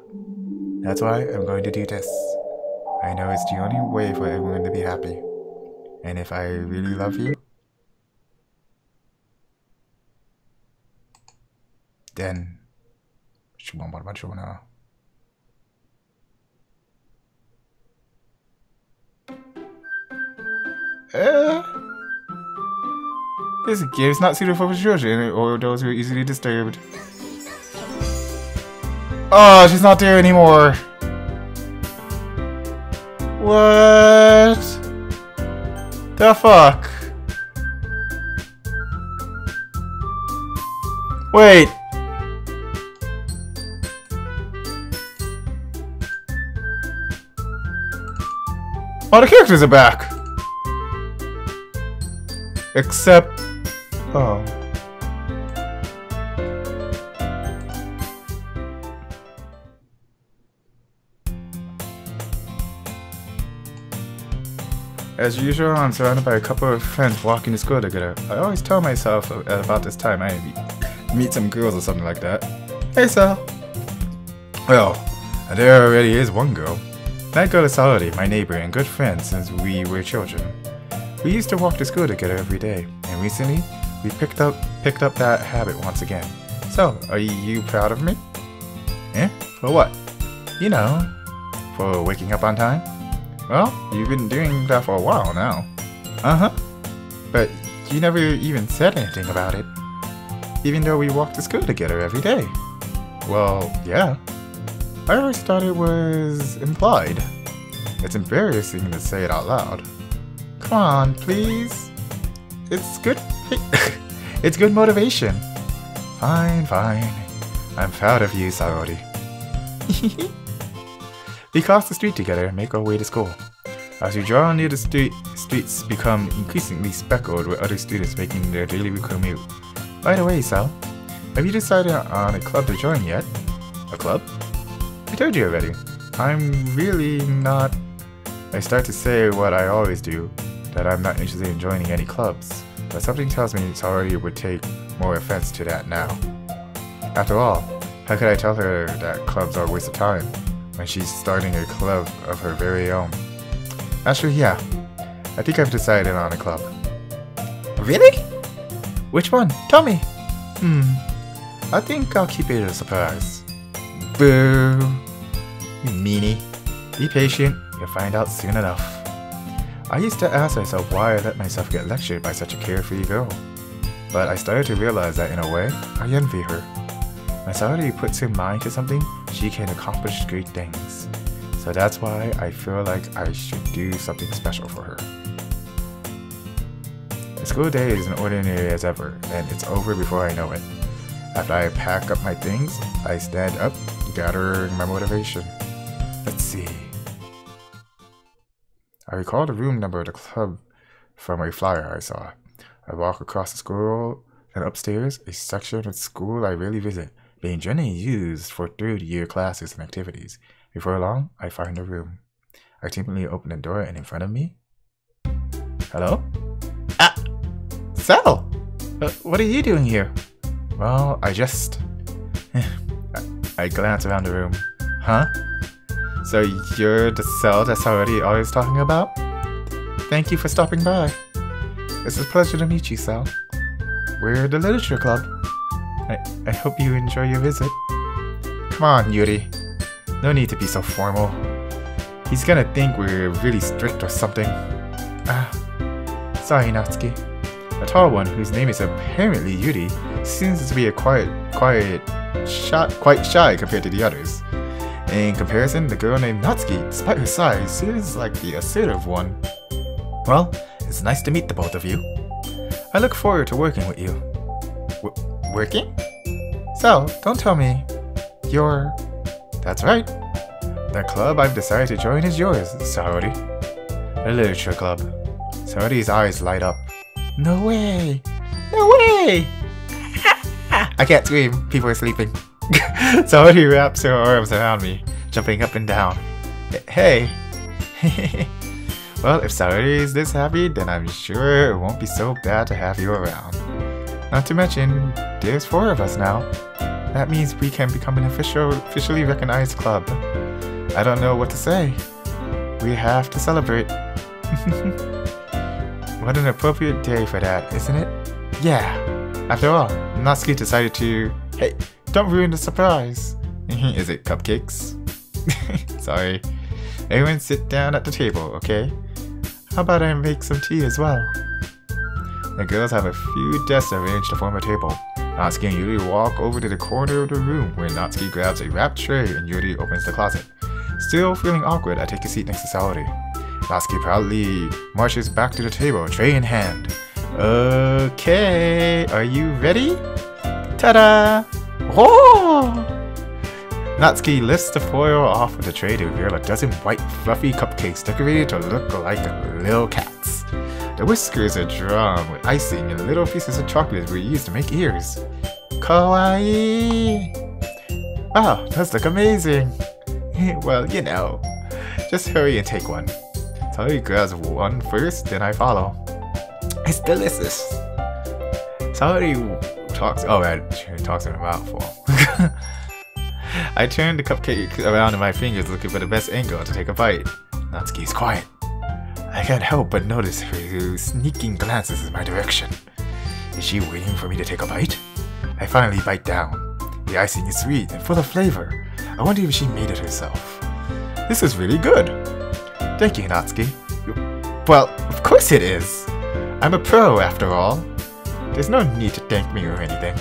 That's why I'm going to do this. I know it's the only way for everyone to be happy. And if I really love you, then this game is not suited for children or those who are easily disturbed. Oh, she's not there anymore. What the fuck? Wait. All the characters are back. Except... oh. As usual, I'm surrounded by a couple of friends walking to school together. I always tell myself at about this time I meet some girls or something like that. Hey, Sal. Well, there already is one girl. That girl is Saori, my neighbor and good friend since we were children. We used to walk to school together every day, and recently we picked up that habit once again. So, are you proud of me? Eh? For what? You know, for waking up on time? Well, you've been doing that for a while now. Uh-huh. But you never even said anything about it. Even though we walk to school together every day. Well, yeah. I always thought it was implied. It's embarrassing to say it out loud. Come on, please. It's good. It's good motivation. Fine. I'm proud of you, Saori. We cross the street together and make our way to school. As we draw near the streets become increasingly speckled with other students making their daily commute. By the way, Sal, have you decided on a club to join yet? A club? I told you already. I'm really not... I start to say what I always do, that I'm not interested in joining any clubs, but something tells me Saori would take more offense to that now. After all, how could I tell her that clubs are a waste of time when she's starting a club of her very own? Actually, yeah. I think I've decided on a club. Really? Which one? Tell me. I think I'll keep it a surprise. Boo. You meanie. Be patient, you'll find out soon enough. I used to ask myself why I let myself get lectured by such a carefree girl. But I started to realize that in a way, I envy her. When somebody puts her mind to something, she can accomplish great things. So that's why I feel like I should do something special for her. The school day is as ordinary as ever, and it's over before I know it. After I pack up my things, I stand up, gathering my motivation. Let's see. I recall the room number of the club from a flyer I saw. I walk across the school and upstairs, a section of school I rarely visit, being generally used for third-year classes and activities. Before long, I find the room. I timidly open the door, and in front of me... Hello? Ah! Sal! What are you doing here? Well, I just... I glance around the room. Huh? So you're the Sal that's Saori always talking about? Thank you for stopping by. It's a pleasure to meet you, Sal. We're the Literature Club. I hope you enjoy your visit. Come on, Yuri. No need to be so formal. He's gonna think we're really strict or something. Sorry, Natsuki. A tall one, whose name is apparently Yuri, seems to be a quite shy compared to the others. In comparison, the girl named Natsuki, despite her size, seems like the assertive one. Well, it's nice to meet the both of you. I look forward to working with you. Working? So, don't tell me you're... That's right. The club I've decided to join is yours, Saori. The Literature Club. Saori's eyes light up. No way! No way! I can't scream. People are sleeping. Saori wraps her arms around me, jumping up and down. Hey. Well, if Saori is this happy, then I'm sure it won't be so bad to have you around. Not to mention, there's 4 of us now. That means we can become an officially recognized club. I don't know what to say. We have to celebrate. What an appropriate day for that, isn't it? Yeah. After all, Natsuki decided to... Hey, don't ruin the surprise. Is it cupcakes? Sorry. Everyone sit down at the table, okay? How about I make some tea as well? The girls have a few desks arranged to form a table. Natsuki and Yuri walk over to the corner of the room where Natsuki grabs a wrapped tray and Yuri opens the closet. Still feeling awkward, I take a seat next to Saori. Natsuki proudly marches back to the table, tray in hand. Okay, are you ready? Ta-da! Oh! Natsuki lifts the foil off of the tray to reveal a dozen white, fluffy cupcakes decorated to look like little cats. The whiskers are drawn with icing and little pieces of chocolate were used to make ears. Kawaii! Wow, those look amazing! Well, you know. Just hurry and take one. Saori grabs one first, then I follow. It's delicious! Saori talks. Oh, she talks in her mouthful. I turn the cupcake around in my fingers looking for the best angle to take a bite. Natsuki's quiet. I can't help but notice her sneaking glances in my direction. Is she waiting for me to take a bite? I finally bite down. The icing is sweet and full of flavor. I wonder if she made it herself. This is really good. Thank you, Natsuki. Well, of course it is. I'm a pro, after all. There's no need to thank me or anything.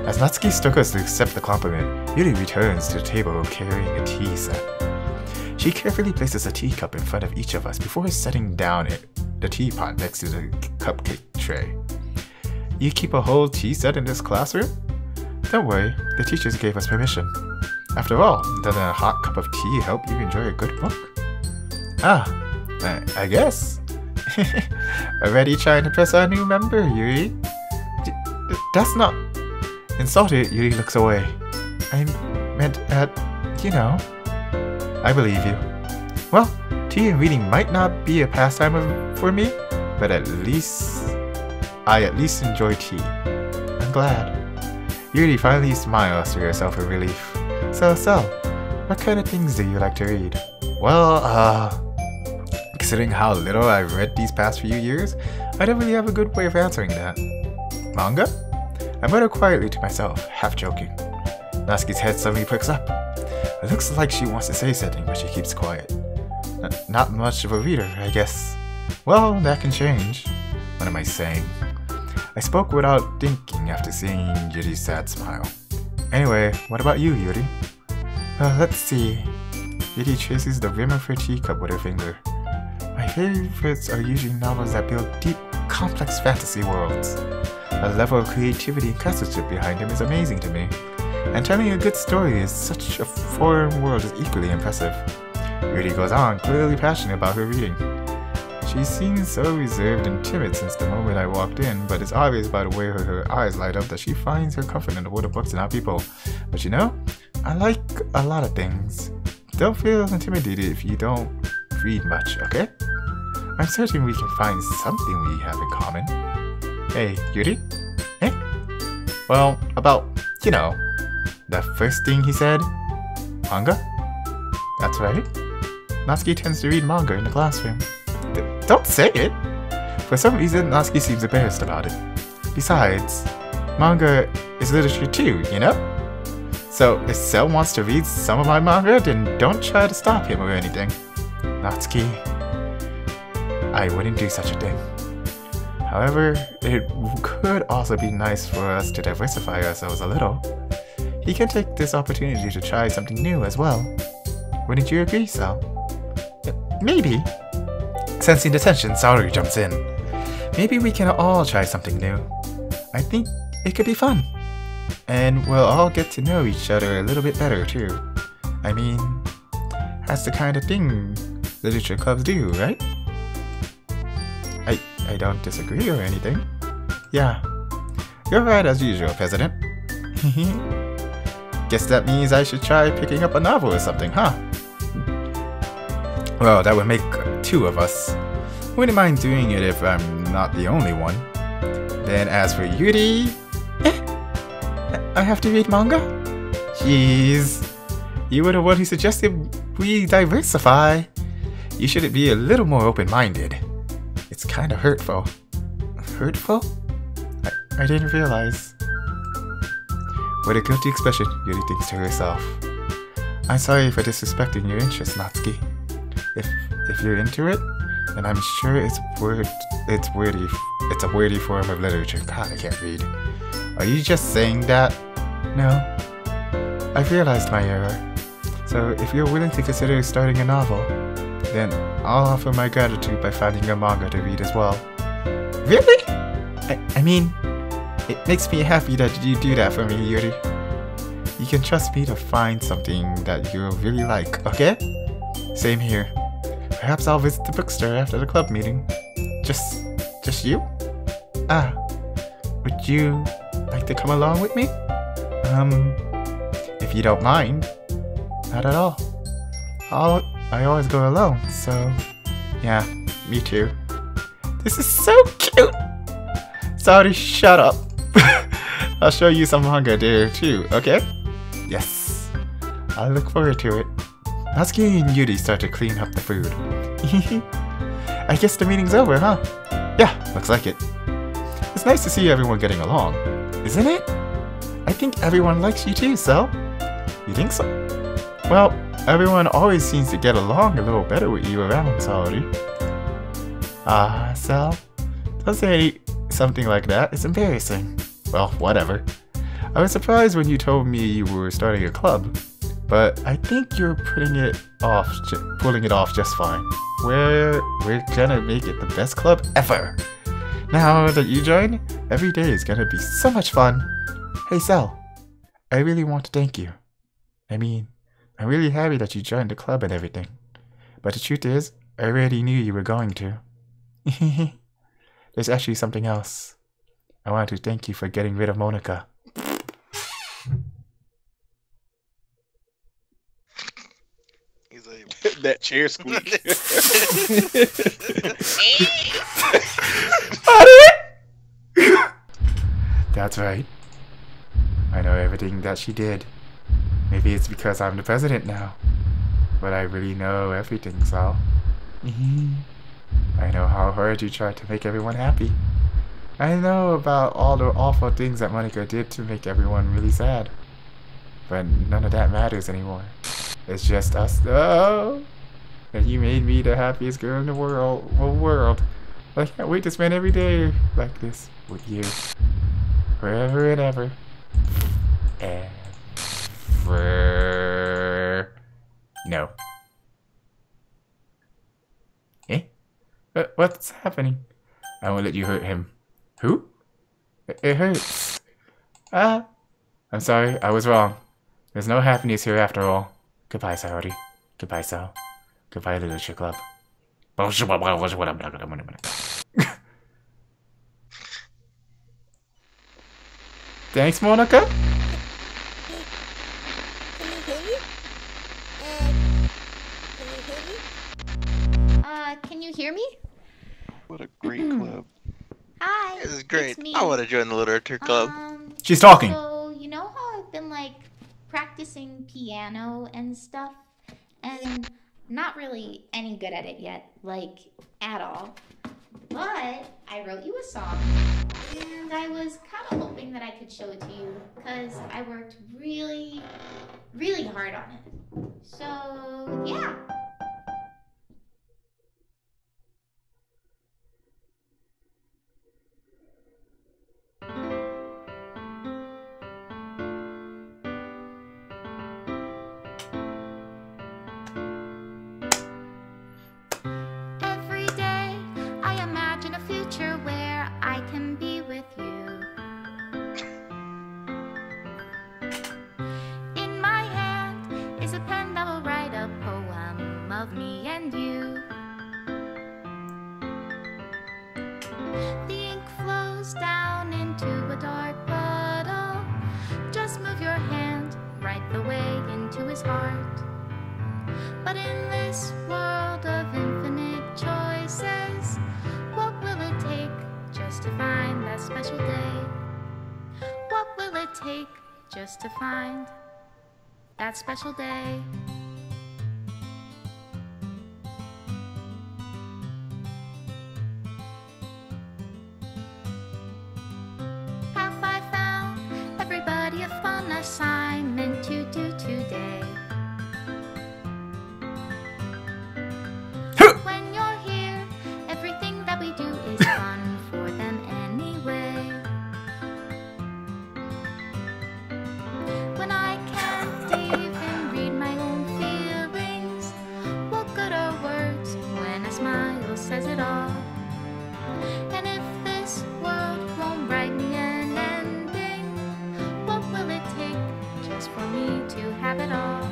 As Natsuki struggles to accept the compliment, Yuri returns to the table carrying a tea set. She carefully places a teacup in front of each of us before setting down the teapot next to the cupcake tray. You keep a whole tea set in this classroom? Don't worry, the teachers gave us permission. After all, doesn't a hot cup of tea help you enjoy a good book? Ah, I guess. Already trying to impress our new member, Yuri? That's not... Insulted, Yuri looks away. I meant you know. I believe you. Well, tea and reading might not be a pastime for me, but I at least enjoy tea. I'm glad. Yuri finally smiles to herself in relief. So, what kind of things do you like to read? Well, considering how little I've read these past few years, I don't really have a good way of answering that. Manga? I mutter quietly to myself, half joking. Natsuki's head suddenly pricks up. It looks like she wants to say something, but she keeps quiet. Not much of a reader, I guess. Well, that can change. What am I saying? I spoke without thinking after seeing Yuri's sad smile. Anyway, what about you, Yuri? Let's see. Yuri traces the rim of her teacup with her finger. My favorites are usually novels that build deep, complex fantasy worlds. The level of creativity and craftsmanship behind them is amazing to me. And telling a good story in such a foreign world is equally impressive. Yuri goes on, clearly passionate about her reading. She seems so reserved and timid since the moment I walked in, but it's obvious by the way her eyes light up that she finds her comfort in the world of books and not people. But you know, I like a lot of things. Don't feel intimidated if you don't read much, okay? I'm certain we can find something we have in common. Hey, Yuri? Eh? Well, about, you know, the first thing he said? Manga? That's right. Natsuki tends to read manga in the classroom. Don't say it! For some reason, Natsuki seems embarrassed about it. Besides, manga is literature too, you know? So, if Cell wants to read some of my manga, then don't try to stop him or anything. Natsuki, I wouldn't do such a thing. However, it could also be nice for us to diversify ourselves a little. He can take this opportunity to try something new as well. Wouldn't you agree, Sal? Maybe. Sensing the tension, Saori jumps in. Maybe we can all try something new. I think it could be fun. And we'll all get to know each other a little bit better, too. I mean, that's the kind of thing literature clubs do, right? I don't disagree or anything. Yeah. You're right as usual, President. Guess that means I should try picking up a novel or something, huh? Well, that would make 2 of us. Wouldn't mind doing it if I'm not the only one. Then as for Yuri... I have to read manga? Jeez. You were the one who suggested we diversify. You should be a little more open-minded. It's kind of hurtful. Hurtful? I didn't realize. With a guilty expression, Yuri thinks to herself. I'm sorry for disrespecting your interest, Natsuki. If you're into it, then I'm sure it's a worthy form of literature. God, I can't read. Are you just saying that? No. I've realized my error. So if you're willing to consider starting a novel, then I'll offer my gratitude by finding a manga to read as well. Really? I mean, it makes me happy that you do that for me, Yuri. You can trust me to find something that you'll really like, okay? Same here. Perhaps I'll visit the bookstore after the club meeting. Just you? Ah, would you like to come along with me? If you don't mind. Not at all. I always go alone, so yeah, me too. This is so cute! Sorry, shut up. I'll show you some manga there too, okay? Yes. I look forward to it. Natsuki and Yuri start to clean up the food. I guess the meeting's over, huh? Yeah, looks like it. It's nice to see everyone getting along, isn't it? I think everyone likes you too, Sel. You think so? Well, everyone always seems to get along a little better with you around, Saori. Ah, Sel. Don't say something like that. It's embarrassing. Well, whatever. I was surprised when you told me you were starting a club, but I think you're pulling it off just fine. We're gonna make it the best club ever. Now that you joined, every day is gonna be so much fun. Hey Sel, I really want to thank you. I mean, I'm really happy that you joined the club and everything. But the truth is, I already knew you were going to. There's actually something else. I want to thank you for getting rid of Monica. He's like, That chair squeak. That's right. I know everything that she did. Maybe it's because I'm the president now. But I really know everything, Sal. I know how hard you tried to make everyone happy. I know about all the awful things that Monica did to make everyone really sad. But none of that matters anymore. It's just us. Oh! And you made me the happiest girl in the whole world. I can't wait to spend every day like this with you. Forever and ever. Ever. No. Eh? What's happening? I won't let you hurt him. Who? It hurts. Ah. I'm sorry, I was wrong. There's no happiness here after all. Goodbye, Saori. Goodbye, Sal. Goodbye, Literature Club. Thanks, Monica. Can you hear me? What a great club. Hi. this is great. It's me. I want to join the literature club. She's talking. So, you know how I've been like practicing piano and stuff? And not really any good at it yet, like at all. But I wrote you a song and I was kind of hoping that I could show it to you because I worked really, really hard on it. So, yeah. Every day I imagine a future where I can be with you. In my hand is a pen that will write a poem of me and you. The ink flows down into a a dark puddle. Just move your hand right the way into his heart. But in this world of infinite choices, what will it take just to find that special day? What will it take just to find that special day? Have I found everybody a fun assignment to do today? When you're here, everything that we do is fun for them anyway. When I can't even read my own feelings, what good are words when a smile says it all? And if this world won't write me an ending, what will it take just for me to have it all?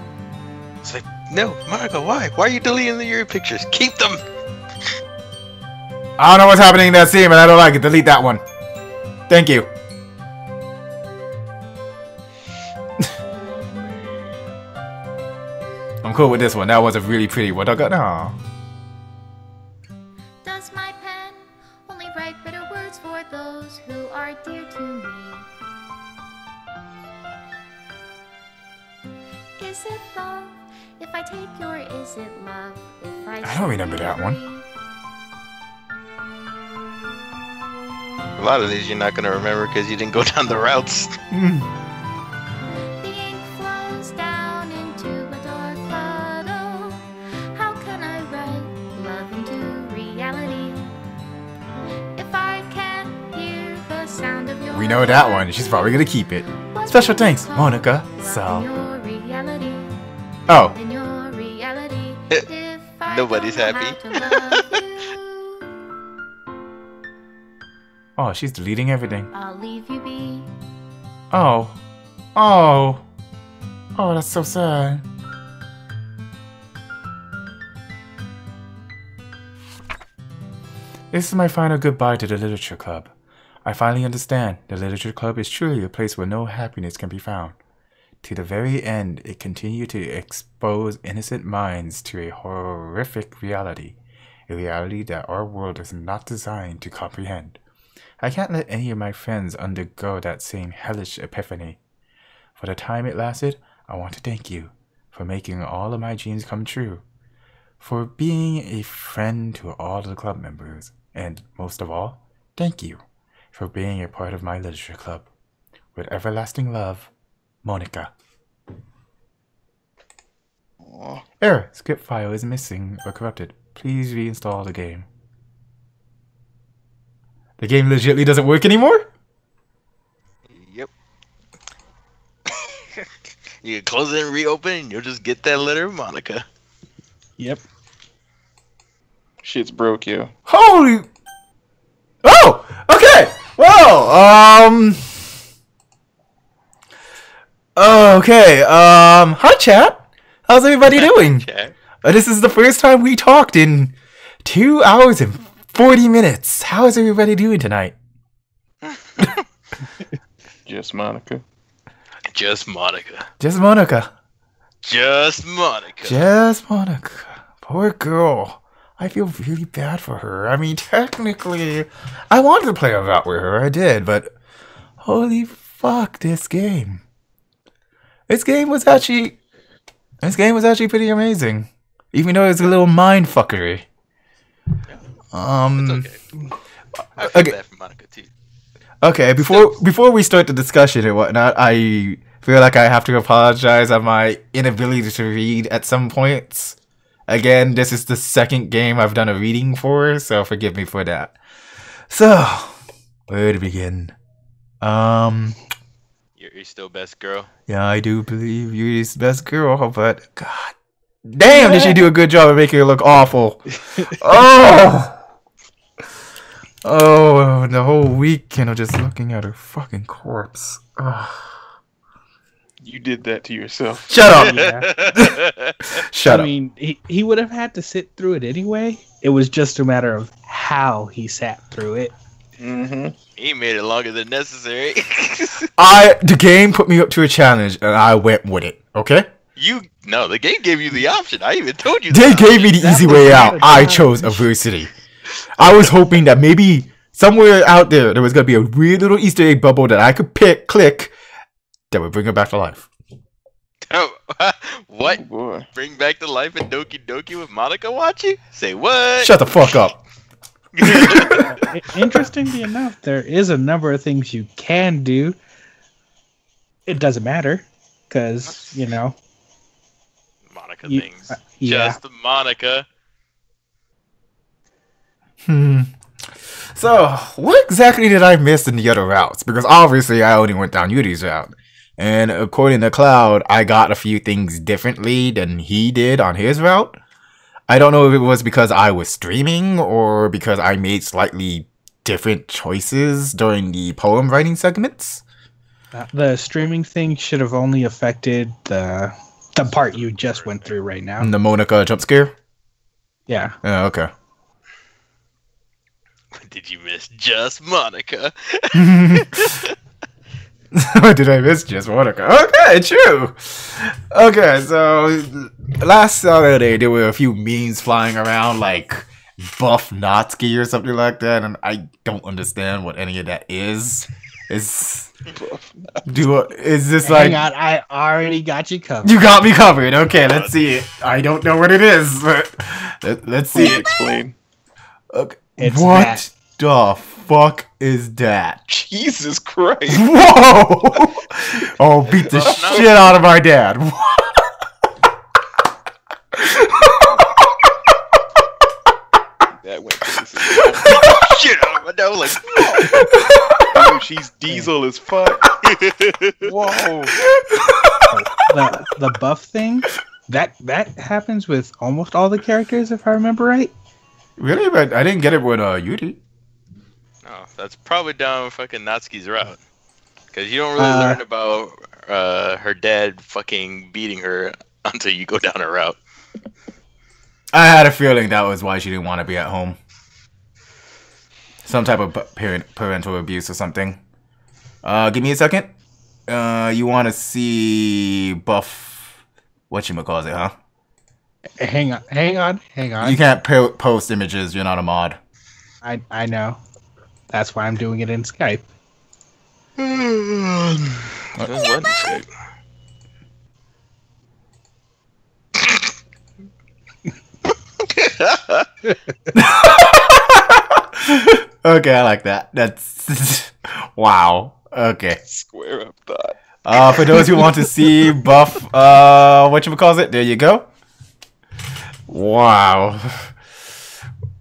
It's like, no, Monica, why? Why are you deleting the Yuri pictures? Keep them! I don't know what's happening in that scene, but I don't like it. Delete that one. Thank you. I'm cool with this one. That was a really pretty one. I got no. Does my pen only write bitter words for those who are dear to me? Is it love if I take you, or is it love if I I don't remember that one. agree? A lot of these you're not gonna remember because you didn't go down the routes. The ink flows down into a dark puddle. How can I write love into reality? If I can't hear the sound of your We know that one. She's probably gonna keep it. What Special will thanks, you call Monica. love in So. your reality? Oh. In your reality, if I Nobody's don't know happy. how to love you, Oh, she's deleting everything. I'll leave you be. Oh. Oh. Oh, that's so sad. This is my final goodbye to the Literature Club. I finally understand the Literature Club is truly a place where no happiness can be found. To the very end, it continued to expose innocent minds to a horrific reality, a reality that our world is not designed to comprehend. I can't let any of my friends undergo that same hellish epiphany. For the time it lasted, I want to thank you for making all of my dreams come true, for being a friend to all of the club members, and most of all, thank you for being a part of my literature club. With everlasting love, Monica. Aw. Error. Script file is missing or corrupted. Please reinstall the game. The game legitimately doesn't work anymore? Yep. You can close it and reopen, and you'll just get that letter of Monica. Yep. Shit's broke, yo. Holy... Oh! Okay! Well, Okay, hi chat! How's everybody doing? Chat. This is the first time we talked in 2 hours and 40 minutes. How is everybody doing tonight? Just Monica. Just Monica. Just Monica. Just Monica. Just Monica. Poor girl. I feel really bad for her. I mean, technically, I wanted to play a route with her. I did, but holy fuck, this game. This game was actually pretty amazing. Even though it's a little mind fuckery. It's okay. I feel okay. bad for Monica too. Okay, before we start the discussion and whatnot, I feel like I have to apologize on my inability to read at some points. Again, this is the second game I've done a reading for, so forgive me for that. So, where to begin? You're still best girl. Yeah, I do believe Yuri's best girl, but god damn, did she do a good job of making her look awful? Oh! Oh, the whole weekend of just looking at her fucking corpse. Ugh. You did that to yourself. Shut up! Yeah. Shut I up. mean, he would have had to sit through it anyway. It was just a matter of how he sat through it. He made it longer than necessary. The game put me up to a challenge, and I went with it. Okay. No, the game gave you the option. I even told you. They that gave me the easy way out. I challenge. chose adversity. I was hoping that maybe somewhere out there was gonna be a weird little Easter egg bubble that I could click, that would bring her back to life. Oh, what? Oh boy. Bring back to life in Doki Doki with Monica watching? Say what? Shut the fuck up. Interestingly enough, there is a number of things you can do. It doesn't matter, because, you know. Monica You- things. yeah. Just Monica. So, what exactly did I miss in the other routes? Because obviously I only went down Yuri's route. And according to Cloud, I got a few things differently than he did on his route. I don't know if it was because I was streaming or because I made slightly different choices during the poem writing segments. The streaming thing should have only affected the part you just went through right now. And the Monica jump scare? Yeah. Oh, okay. Did you miss just Monica? Did I miss just Monica? Okay, true. Okay, so last Saturday there were a few memes flying around like Buff Natsuki or something like that, and I don't understand what any of that is. Is this like? Hang on, I already got you covered. You got me covered. Okay, let's see it. I don't know what it is, but let's see Please it. explain. Okay. It's what that. the fuck is that? Jesus Christ. Whoa! Oh, beat the shit out of my dad. That went places. Shit out of my dad. I was like, Oh, she's diesel as fuck. Whoa. The buff thing, that happens with almost all the characters, if I remember right. Really? But I didn't get it with Yuri. no, that's probably down fucking Natsuki's route. Because you don't really learn about her dad fucking beating her until you go down her route. I had a feeling that was why she didn't want to be at home. Some type of parental abuse or something. Give me a second. You want to see Buff? Whatchamacallit, huh? Hang on. You can't post images. You're not a mod. I know. That's why I'm doing it in Skype. What Escape? Okay, I like that. That's wow. Okay. Square up thought. For those who want to see Buff, whatchamacallit, there you go. Wow.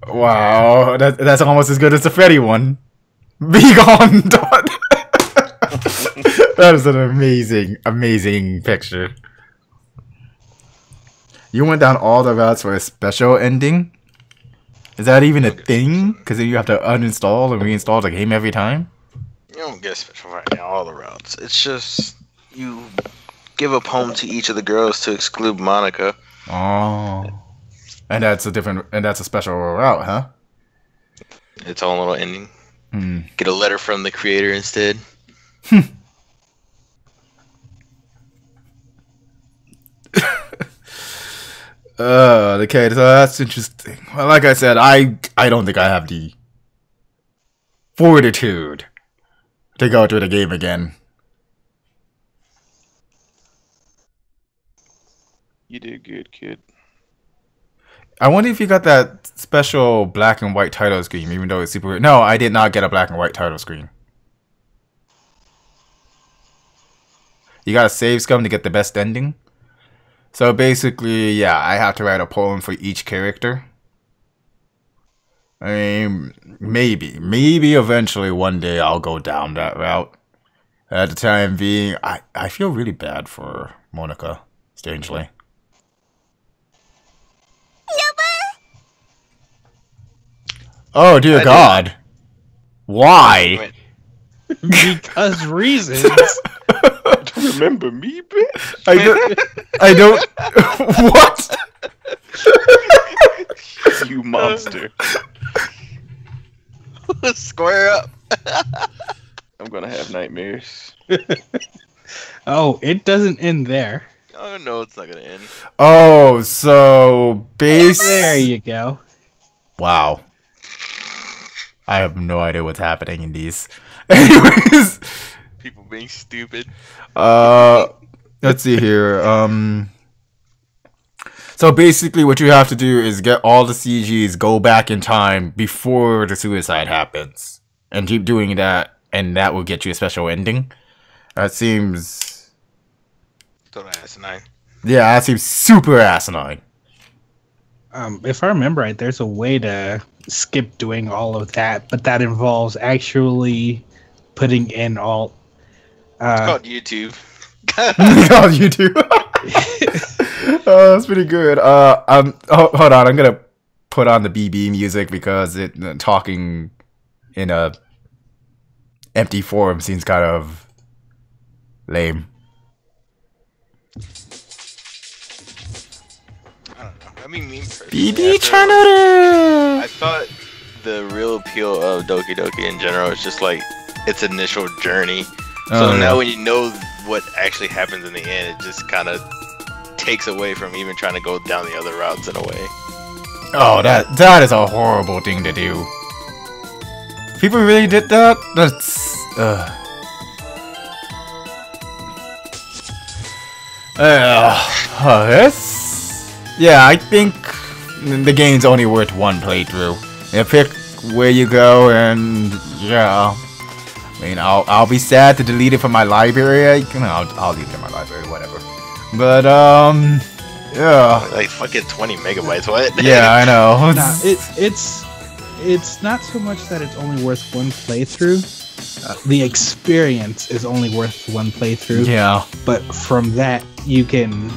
Wow. That's almost as good as the Freddy one. Be gone, Dot. That is an amazing picture. You went down all the routes for a special ending? Is that even a thing? Because then you have to uninstall and reinstall the game every time? You don't get special right now, all the routes. It's just you give a poem to each of the girls to exclude Monica. Oh. And that's a special route, huh? Its own little ending. Hmm. Get a letter from the creator instead. Okay, so that's interesting. Well, like I said, I don't think I have the fortitude to go through the game again. You did good, kid. I wonder if you got that special black and white title screen, even though it's super. No, I did not get a black and white title screen. You gotta save scum to get the best ending. So basically, yeah, I have to write a poem for each character. I mean, maybe eventually one day I'll go down that route. At the time being, I feel really bad for Monica, strangely. Oh dear God! Why? Because reasons. Don't remember me, bitch? I don't. What? You monster. Square up. I'm gonna have nightmares. Oh, it doesn't end there. Oh no, it's not gonna end. Oh, so There you go. Wow. I have no idea what's happening in these. Anyways, People being stupid. let's see here. So basically what you have to do is get all the CGs, go back in time before the suicide happens. And keep doing that, and that will get you a special ending. That seems... Total asinine. Yeah, that seems super asinine. If I remember right, there's a way to skip doing all of that, but that involves actually putting in all. It's called YouTube. Oh, you do. Oh, that's pretty good. Hold on. I'm gonna put on the BB music because talking in a empty forum seems kind of lame. I don't know. I mean, me personally, BB after- channel. I thought the real appeal of Doki Doki in general is just like its initial journey. So now when you know what actually happens in the end, it just kind of takes away from even trying to go down the other routes in a way. Oh, that is a horrible thing to do. People really did that? That's this? Yeah, I think the game's only worth one playthrough. You pick where you go, and yeah. I mean, I'll be sad to delete it from my library. I'll leave it in my library, whatever. But yeah. Like fucking 20 megabytes. What? Yeah, I know. Nah, it's not so much that it's only worth one playthrough. The experience is only worth one playthrough. Yeah. But from that, you can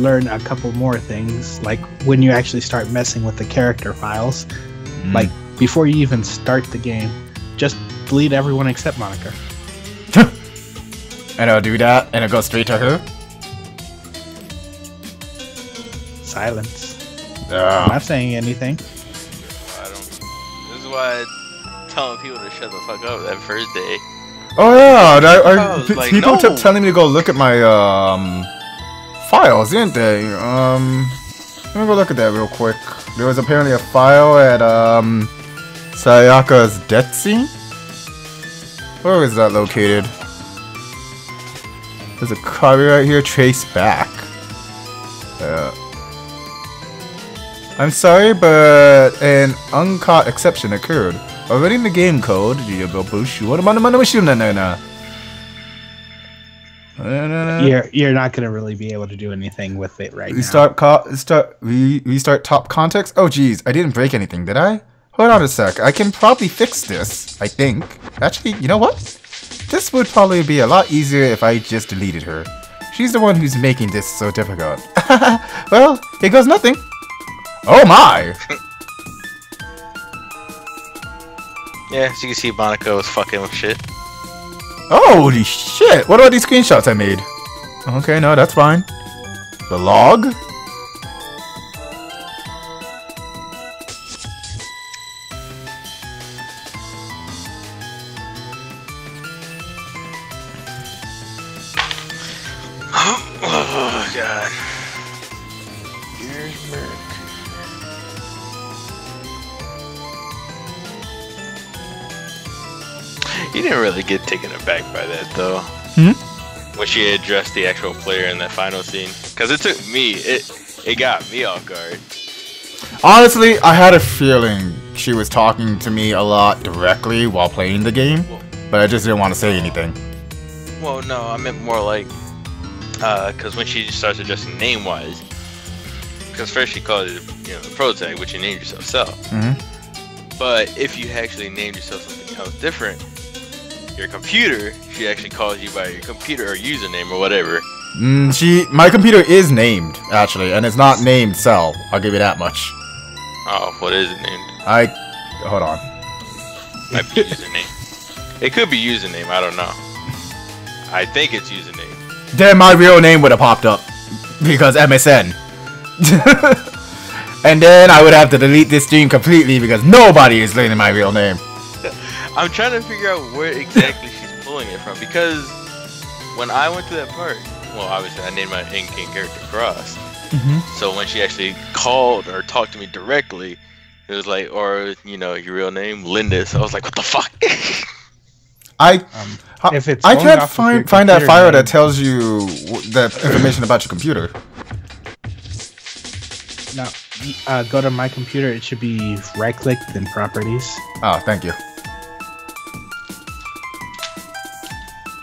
learn a couple more things, like when you actually start messing with the character files. Like before you even start the game, just delete everyone except Monica. And I'll do that, and I'll go straight to her. Silence. I'm not saying anything. This is why I'm telling people to shut the fuck up that first day. Oh yeah, I was like, people no. kept telling me to go look at my files, didn't they? Let me go look at that real quick. There was apparently a file at Sayaka's death scene. Where is that located? There's a copy right here. Trace back. I'm sorry, but an uncaught exception occurred. Already in the game code, you're not gonna really be able to do anything with it right now. Restart top context. Oh geez, I didn't break anything, did I? Hold on a sec. I can probably fix this. I think. Actually, you know what? This would probably be a lot easier if I just deleted her. She's the one who's making this so difficult. Well, here goes nothing. Oh my! Yeah, as you can see, Monica was fucking with shit. Holy shit! What are these screenshots I made? Okay, no, that's fine. The log? Oh god. Here's Merc. You didn't really get taken aback by that though. When she addressed the actual player in that final scene, because it took me, it got me off guard. Honestly, I had a feeling she was talking to me a lot directly while playing the game, but I just didn't want to say anything. Well, no, I meant more like, because when she starts addressing name-wise, because first she called it, the pro tag, which you named yourself Cell. But if you actually named yourself something else different, your computer, she actually calls you by your computer or username or whatever. My computer is named, actually, and it's not named Cell. I'll give you that much. Oh, what is it named? Hold on. Might be username. It could be username, I don't know. I think it's username. Then my real name would have popped up, because MSN. And then I would have to delete this stream completely because nobody is learning my real name. I'm trying to figure out where exactly she's pulling it from, because when I went to that part, well, obviously I named my in-game character Cross. So when she actually called or talked to me directly, it was like, or you know, your real name, Lindis. I was like, what the fuck? If it's I going can't off of your find that computer file name- that tells you the information about your computer. No, go to my computer. It should be right-click, then properties. Oh, thank you.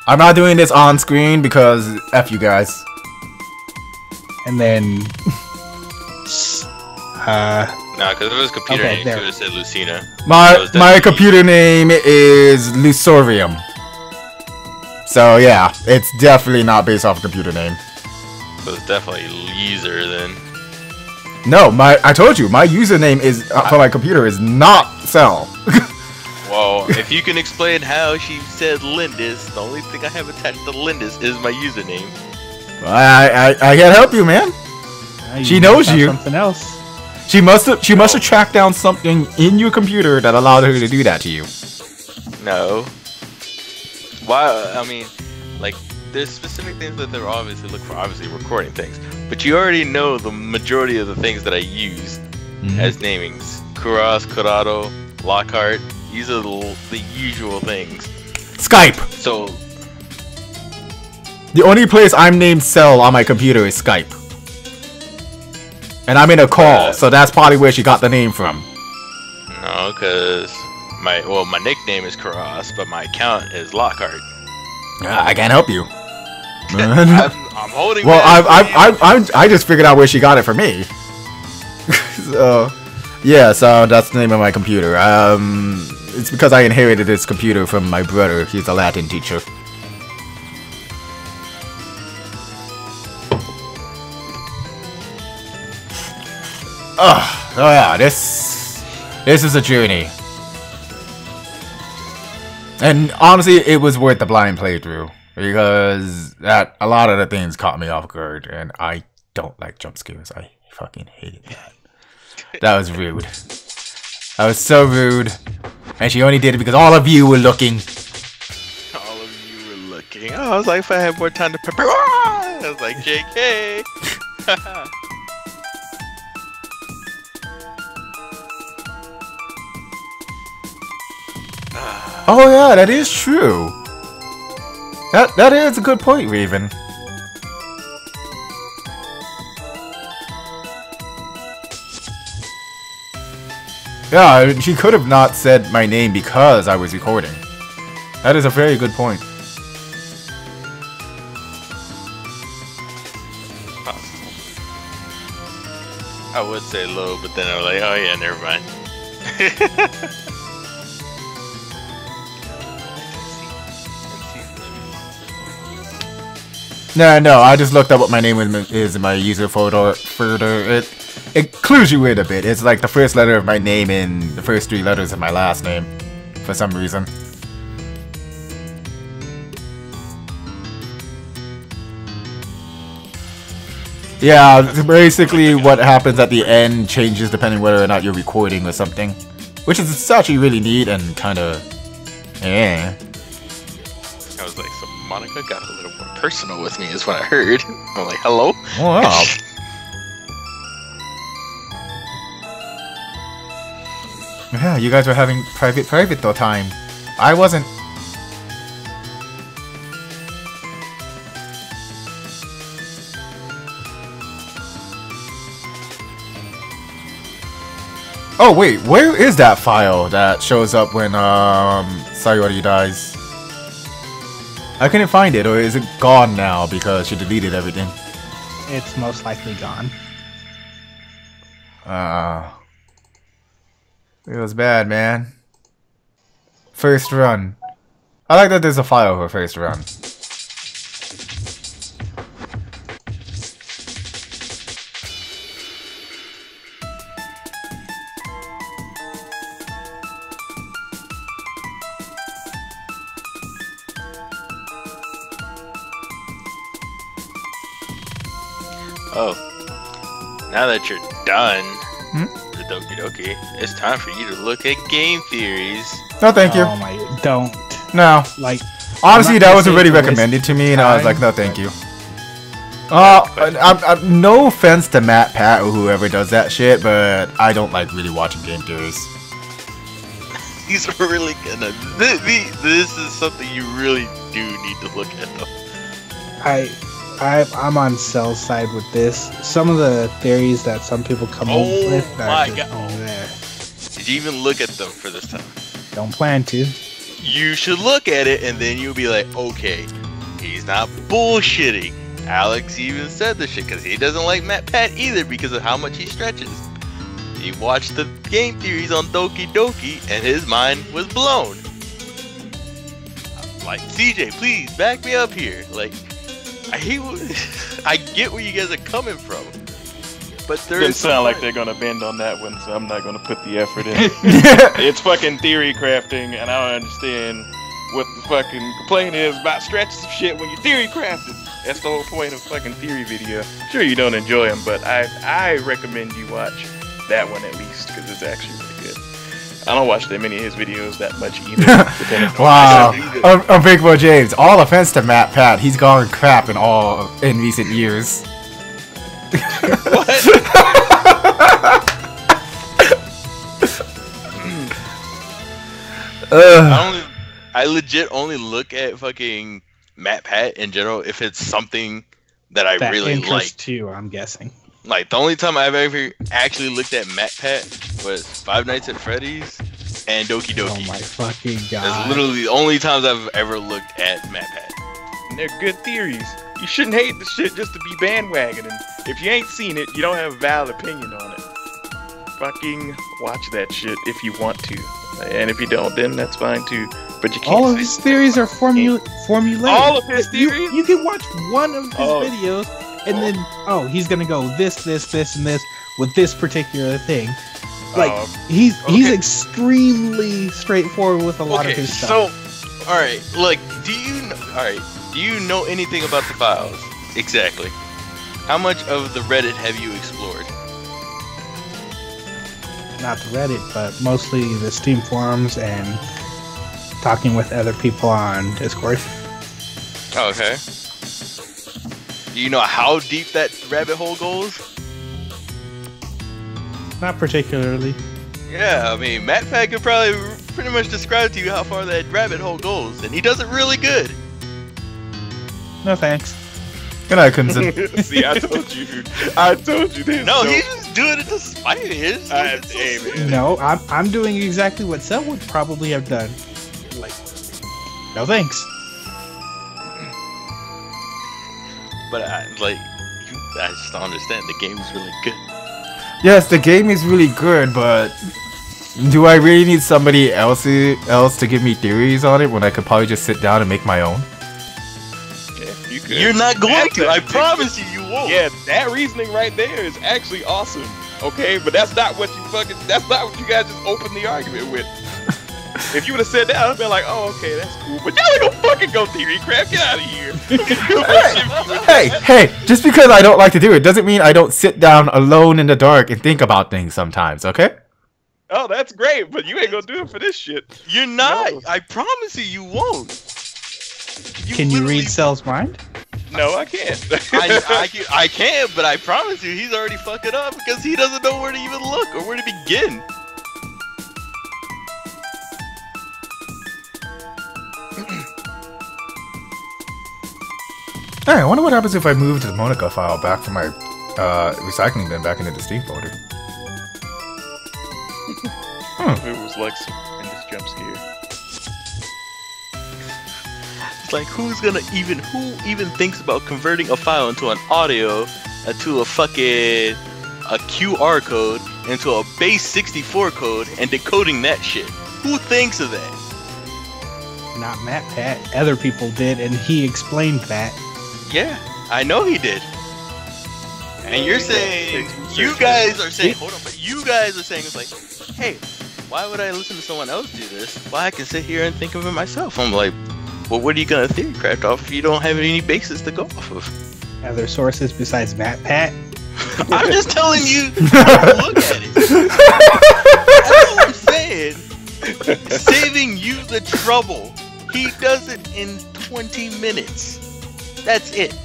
I'm not doing this on screen because F you guys. And then... Nah, because if it was computer Okay, name, there. she would have said Lucina. My That was computer name is Lusorium. So yeah, it's definitely not based off a computer name. So it's definitely user then. No, I told you, my username is for my computer is not Cell. Well, if you can explain how she said Lindis, the only thing I have attached to Lindis is my username. I can't help you, man. She knows you. Something else. She must have tracked down something in your computer that allowed her to do that to you. No. Why? I mean, like, there's specific things that they're obviously look for, obviously recording things. But you already know the majority of the things that I use as namings. Kuras, Kurado, Lockhart. These are the usual things. Skype. So, The only place I'm named Cell on my computer is Skype. And I'm in a call, so that's probably where she got the name from. no, because my nickname is Kuras, but my account is Lockhart. I can't help you. I'm holding. Well, that I just figured out where she got it from me. So, yeah, so that's the name of my computer. It's because I inherited this computer from my brother. He's a Latin teacher. Oh yeah, this is a journey. And honestly, it was worth the blind playthrough. Because a lot of the things caught me off guard, and I don't like jump scares. I fucking hated that. That was rude. That was so rude. And she only did it because all of you were looking. all of you were looking. Oh, I was like, if I had more time to prepare. I was like, JK. Oh yeah, that is true. That is a good point, Raven. Yeah, she could have not said my name because I was recording. That is a very good point. I would say low, but then I was like, oh yeah, never mind. No, I just looked up what my name is in my user folder. It clues you in a bit. It's like the first letter of my name and the first 3 letters of my last name, for some reason. Yeah, basically what happens at the end changes depending whether or not you're recording or something. Which is actually really neat and kind of... yeah. I was like, so Monica got a little more personal with me is what I heard. I'm like, hello? Wow. Yeah, you guys were having private though time. I wasn't. Oh wait, where is that file that shows up when Sayori dies? I couldn't find it, or is it gone now because she deleted everything? It's most likely gone. It was bad, man. First run. I like that there's a file for first run. Oh. Now that you're done, Hmm? the Doki Doki, it's time for you to look at game theories. No, thank you. Oh my! Don't. No. Like, Honestly, I'm not that gonna was say already it's a waste recommended to me, and of I was like, time, no, thank but- you. No offense to Matt Pat or whoever does that shit, but I don't like really watching game theories. He's really gonna. This is something you really do need to look at, though. I'm on Cell's side with this. Some of the theories that some people come up with my are just God. there. Did you even look at them for this time? Don't plan to. You should look at it, and then you'll be like, okay, he's not bullshitting. Alex even said this shit because he doesn't like Matt Pat either because of how much he stretches. He watched the game theories on Doki Doki, and his mind was blown. Like, CJ, please back me up here. Like, I get where you guys are coming from, but there Doesn't is sound like they're gonna bend on that one, so I'm not gonna put the effort in. Yeah. It's fucking theory crafting, and I don't understand what the fucking complaint is about stretches of shit when you're theory crafting. That's the whole point of fucking theory video. Sure, you don't enjoy them, but I recommend you watch that one at least, because it's actually really good. I don't watch that many of his videos that much either. depending on Wow. Big Boy James, all offense to Matt Pat, he's gone crap in recent years. I legit only look at fucking Matt Pat in general if it's something that I That really like. interests you, I'm guessing. Like, the only time I've ever actually looked at Matt Pat was Five Nights at Freddy's and Doki Oh Doki. my fucking That's god. literally the only times I've ever looked at Matt Pat. And they're good theories. You shouldn't hate the shit just to be bandwagoning. If you ain't seen it, you don't have a valid opinion on it. Fucking watch that shit if you want to. And if you don't, then that's fine too. But you can't All of say- his theories are formulated. All of his theories? You can watch one of his Oh. videos and then, he's gonna go this, and this with this particular thing. Like, he's okay. extremely straightforward with a lot of his stuff. So, alright, like, do you know anything about the files? Exactly. How much of the Reddit have you explored? Not the Reddit, but mostly the Steam forums and talking with other people on Discord. Okay. Do you know how deep that rabbit hole goes? Not particularly. Yeah, I mean, Matt Pat could probably pretty much describe to you how far that rabbit hole goes, and he does it really good. No thanks. Good night, Kunzen. See, I told you. I told you this. No, he's just doing it to spite his. Hey, man. No, I'm doing exactly what Cell would probably have done. Like, no thanks. But I just don't understand. The game is really good. Yes, the game is really good, but do I really need somebody else to give me theories on it when I could probably just sit down and make my own? Yeah, you could. You're not going That's to. I actually- promise you, you won't. Yeah, that reasoning right there is actually awesome. Okay, but that's not what you guys just opened the argument with. If you would have said that, I'd have been like, oh, okay, that's cool. But y'all ain't gonna fucking go theory crap. Get out of here. Hey, just because I don't like to do it doesn't mean I don't sit down alone in the dark and think about things sometimes, okay? Oh, that's great, but you ain't gonna do it for this shit. You're not. No. I promise you, you won't. Can you literally- read Cell's mind? No, I can't. I can't, but I promise you, he's already fucked it up because he doesn't know where to even look or where to begin. Hey, I wonder what happens if I move the Monica file back from my recycling bin back into the Steam folder. It was like some horrendous jump scare. It's like, who even thinks about converting a file into an audio, to a QR code, into a base 64 code, and decoding that shit? Who thinks of that? Not Matt Pat. Other people did, and he explained that. Yeah, I know he did. And you're saying, you guys are saying, hold on, but you guys are saying, it's like, hey, why would I listen to someone else do this? Why I can sit here and think of it myself? I'm like, well, what are you gonna theory craft off if you don't have any basis to go off of? Other sources besides Matt Pat. I'm just telling you how to look at it. That's all I'm saying. Saving you the trouble. He does it in 20 minutes. That's it.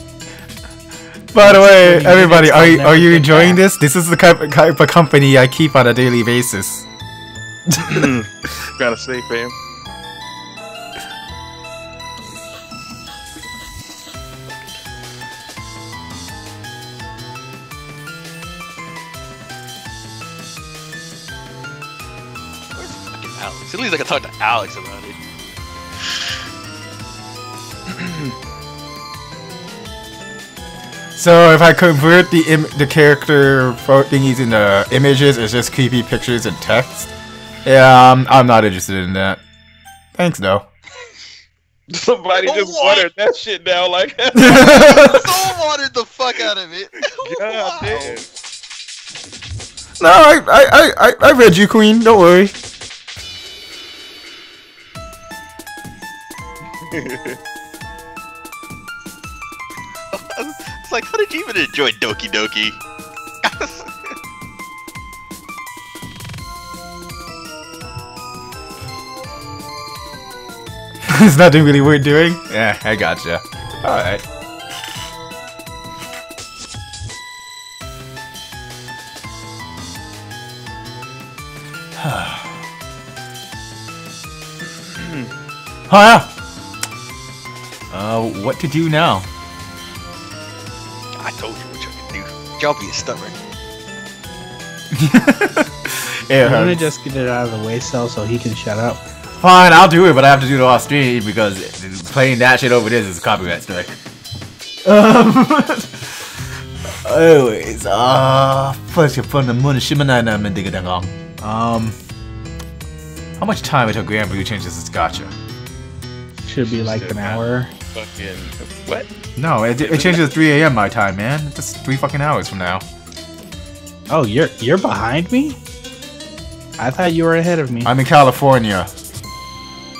By the way, 20 everybody, minutes, I'll are you never enjoying get this? This is the type of company I keep on a daily basis. Trying to say, fam. Where's fucking Alex? At least I can talk to Alex about it. So if I convert the character thingies into images, it's just creepy pictures and text. Yeah, I'm not interested in that. Thanks, though. Somebody just What? watered that shit down like that. So wanted the fuck out of it. God damn. No, I read you, Queen. Don't worry. It's like, how did you even enjoy Doki Doki? It's nothing really worth doing. Yeah, I gotcha. All right. Oh yeah. What to do now? I told you what y'all could do. Y'all being stubborn. Yeah, I'm gonna just get it out of the way, so he can shut up. fine, I'll do it, but I have to do it off stream because playing that shit over this is a copyright strike. Anyways, first you fun the moon shimanai na mendiga dangong. How much time until Grand Blue changes its gotcha? Should be like an hour. Fucking what? No, it changes at 3 a.m. my time, man. That's 3 fucking hours from now. Oh, you're behind me? I thought you were ahead of me. I'm in California.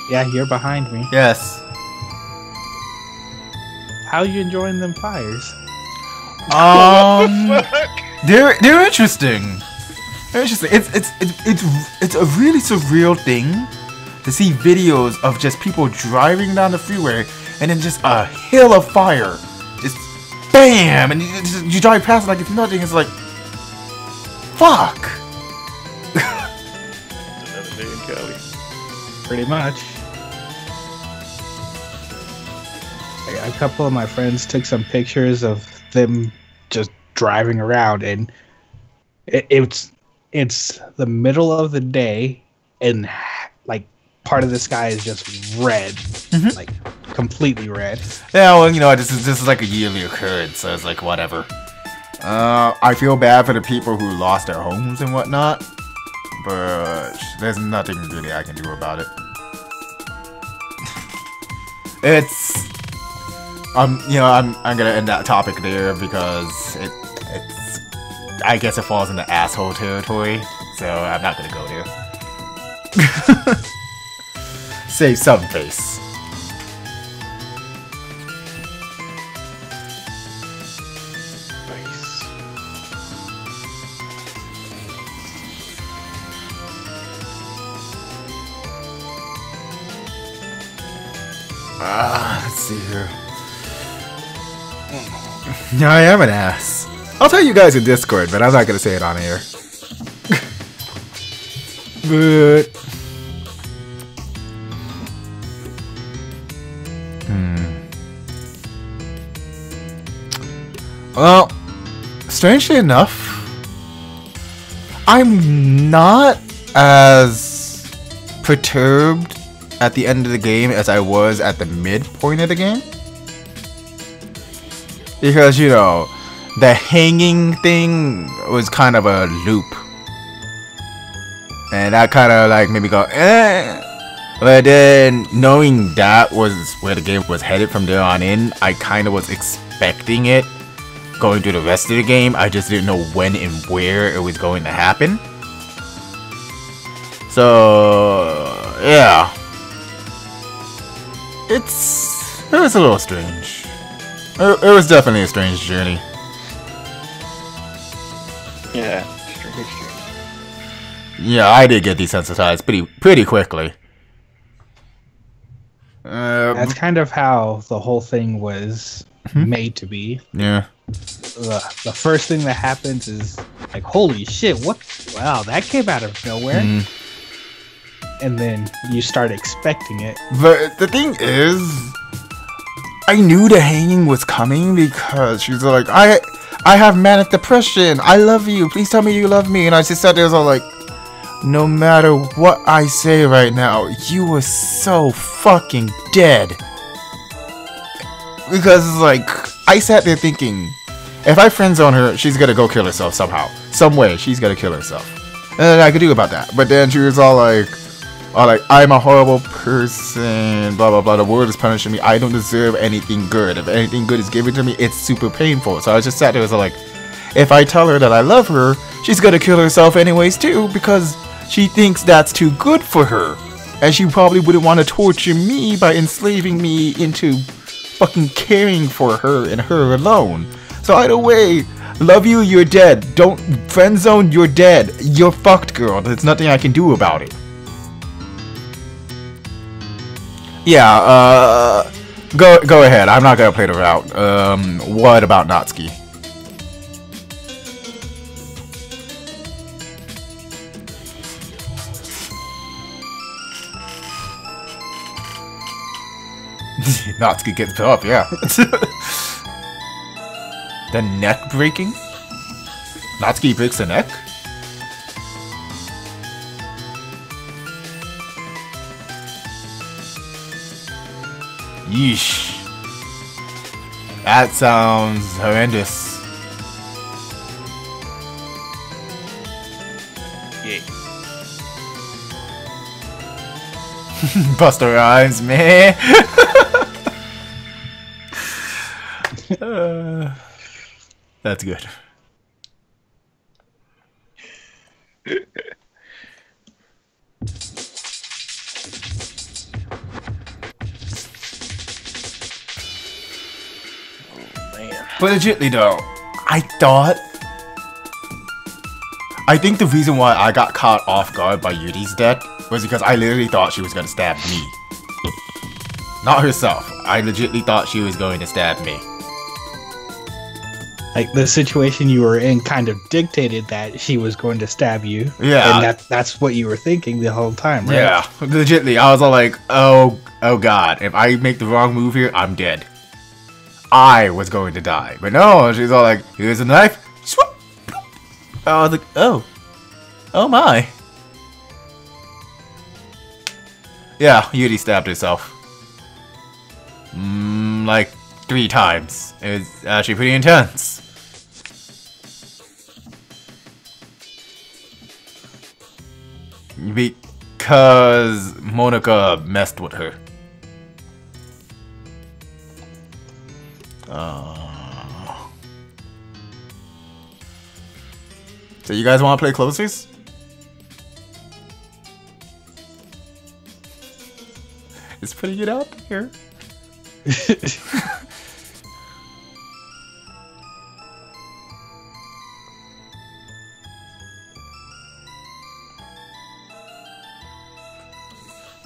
Yeah, you're behind me. Yes. How you enjoying them fires? They're interesting. They're interesting. It's a really surreal thing to see videos of just people driving down the freeway and then just a hill of fire, just bam, and you drive past it like it's nothing. It's like, fuck. Another day in Cali. Pretty much. A couple of my friends took some pictures of them just driving around, and it's the middle of the day, and like part of the sky is just red, like completely red. Yeah, well, you know, this is like a yearly occurrence, so it's like whatever. I feel bad for the people who lost their homes and whatnot, but there's nothing really I can do about it. It's you know, I'm gonna end that topic there because it's I guess it falls into asshole territory, so I'm not gonna go there. Save some face. Nice. Let's see here. I am an ass. I'll tell you guys in Discord, but I'm not gonna say it on air. But well, strangely enough, I'm not as perturbed at the end of the game as I was at the midpoint of the game. Because, you know, the hanging thing was kind of a loop. And that kind of like made me go, eh. But then, knowing that was where the game was headed from there on in, I kind of was expecting it going through the rest of the game. I just didn't know when and where it was going to happen. So, yeah. It was a little strange. It was definitely a strange journey. Yeah. Strange. Yeah, I did get desensitized pretty quickly. That's kind of how the whole thing was made to be. Yeah. The first thing that happens is like, holy shit, what? Wow, that came out of nowhere. And then you start expecting it. But the thing is, I knew the hanging was coming because she's like, I have manic depression. I love you. Please tell me you love me. And I just sat there, all like, no matter what I say right now, you were so fucking dead. Because like, I sat there thinking, if I friend zone her, she's gonna go kill herself somehow, some way. She's gonna kill herself. And then I could do about that. But then she was all like, I'm a horrible person, blah blah blah, the world is punishing me, I don't deserve anything good, if anything good is given to me, it's super painful. So I just sat there and was like, if I tell her that I love her, she's gonna kill herself anyways too, because she thinks that's too good for her, and she probably wouldn't want to torture me by enslaving me into fucking caring for her and her alone. So either way, love you, you're dead. Don't friend zone, you're dead. You're fucked, girl. There's nothing I can do about it. Yeah, go ahead. I'm not gonna play the route. What about Natsuki? Natsuki gets put up, yeah. The neck breaking? Natsuki breaks the neck? Yeesh. That sounds horrendous. Yeah. Buster Rhymes, man. That's good. But legitly though, I think the reason why I got caught off guard by Yuri's death was because I literally thought she was gonna stab me. Not herself. I legitly thought she was going to stab me. Like, the situation you were in kind of dictated that she was going to stab you. Yeah. And that's what you were thinking the whole time, right? Yeah, legitly. I was all like, oh god, if I make the wrong move here, I'm dead. I was going to die. But no, she's all like, here's a knife. Swoop. I was like, oh my. Yeah, Yuri stabbed herself. Like 3 times. It was actually pretty intense. Because Monica messed with her. So you guys want to play closers? It's putting it out there.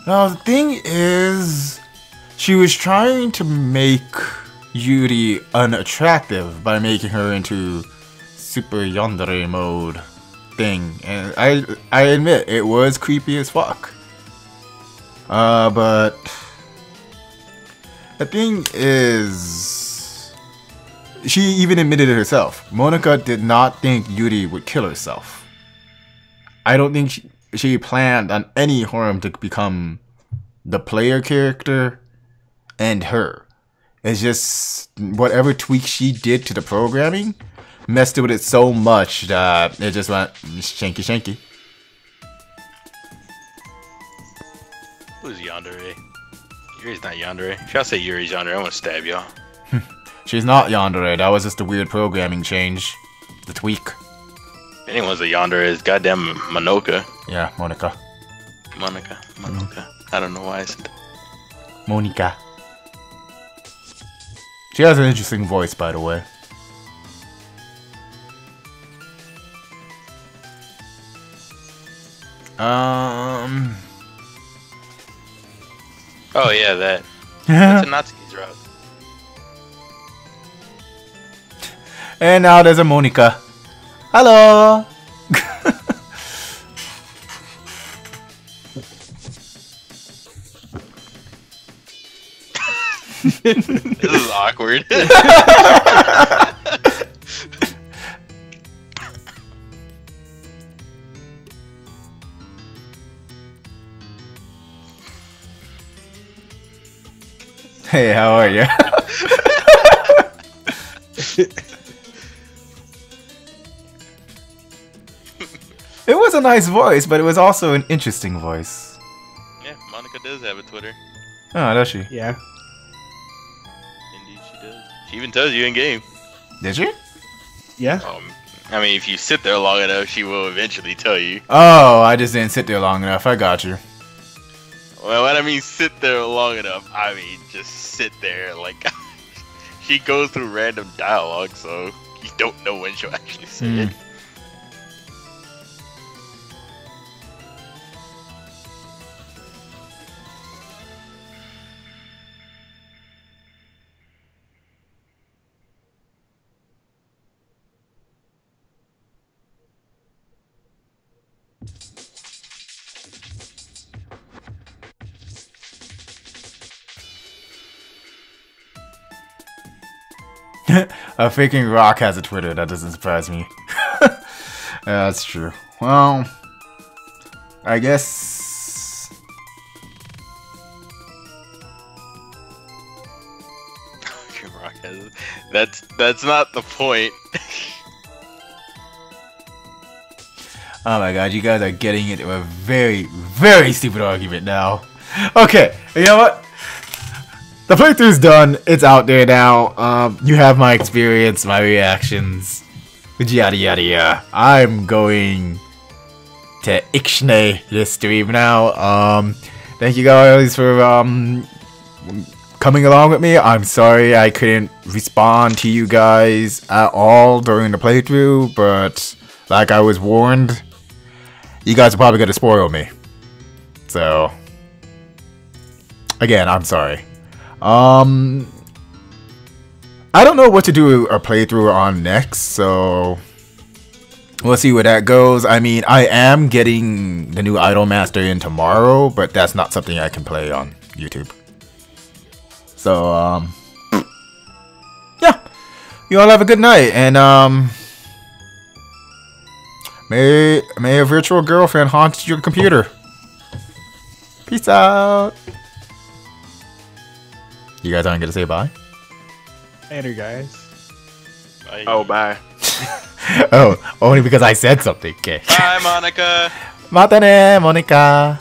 Now the thing is, she was trying to make Yuri unattractive by making her into super yandere mode thing, and I admit it was creepy as fuck. But the thing is, she even admitted it herself. Monica did not think Yuri would kill herself. I don't think she planned on any harm to become the player character and her. It's just whatever tweak she did to the programming messed with it so much that it just went shanky. Who's Yandere? Yuri's not Yandere. If y'all say Yuri's Yandere, I want to stab y'all. She's not Yandere. That was just a weird programming change. The tweak. If anyone's a Yandere, it's goddamn Monoka. Yeah, Monica. Monica. I don't know why I said that. Monica. She has an interesting voice, by the way. Oh yeah, that. That's a Natsuki's route. And now there's a Monica. Hello. This is awkward. Hey, how are you? It was a nice voice, but it was also an interesting voice. Yeah, Monica does have a Twitter. Oh, does she? Yeah. Indeed, she does. She even tells you in game. Did she? Yeah. I mean, if you sit there long enough, she will eventually tell you. Oh, I just didn't sit there long enough. I got you. Well, when I mean sit there long enough, I mean just sit there. Like, she goes through random dialogue, so you don't know when she'll actually say it. A faking rock has a Twitter. That doesn't surprise me. Yeah, that's true. Well, I guess. Rock has it. That's not the point. Oh my god, you guys are getting into a very, very stupid argument now. Okay, you know what? The playthrough's done. It's out there now. You have my experience, my reactions, yada yada yada. I'm going to Ixnay this stream now. Thank you guys for coming along with me. I'm sorry I couldn't respond to you guys at all during the playthrough, but like I was warned, you guys are probably gonna spoil me. So again, I'm sorry. I don't know what to do a playthrough on next, so we'll see where that goes. I mean, I am getting the new Idolmaster in tomorrow, but that's not something I can play on YouTube. So, yeah. You all have a good night, and, may a virtual girlfriend haunt your computer. Peace out. You guys aren't gonna say bye? Later, guys. Bye. Oh, bye. Oh, only because I said something. Okay. Bye, Monica. Mata ne, Monica.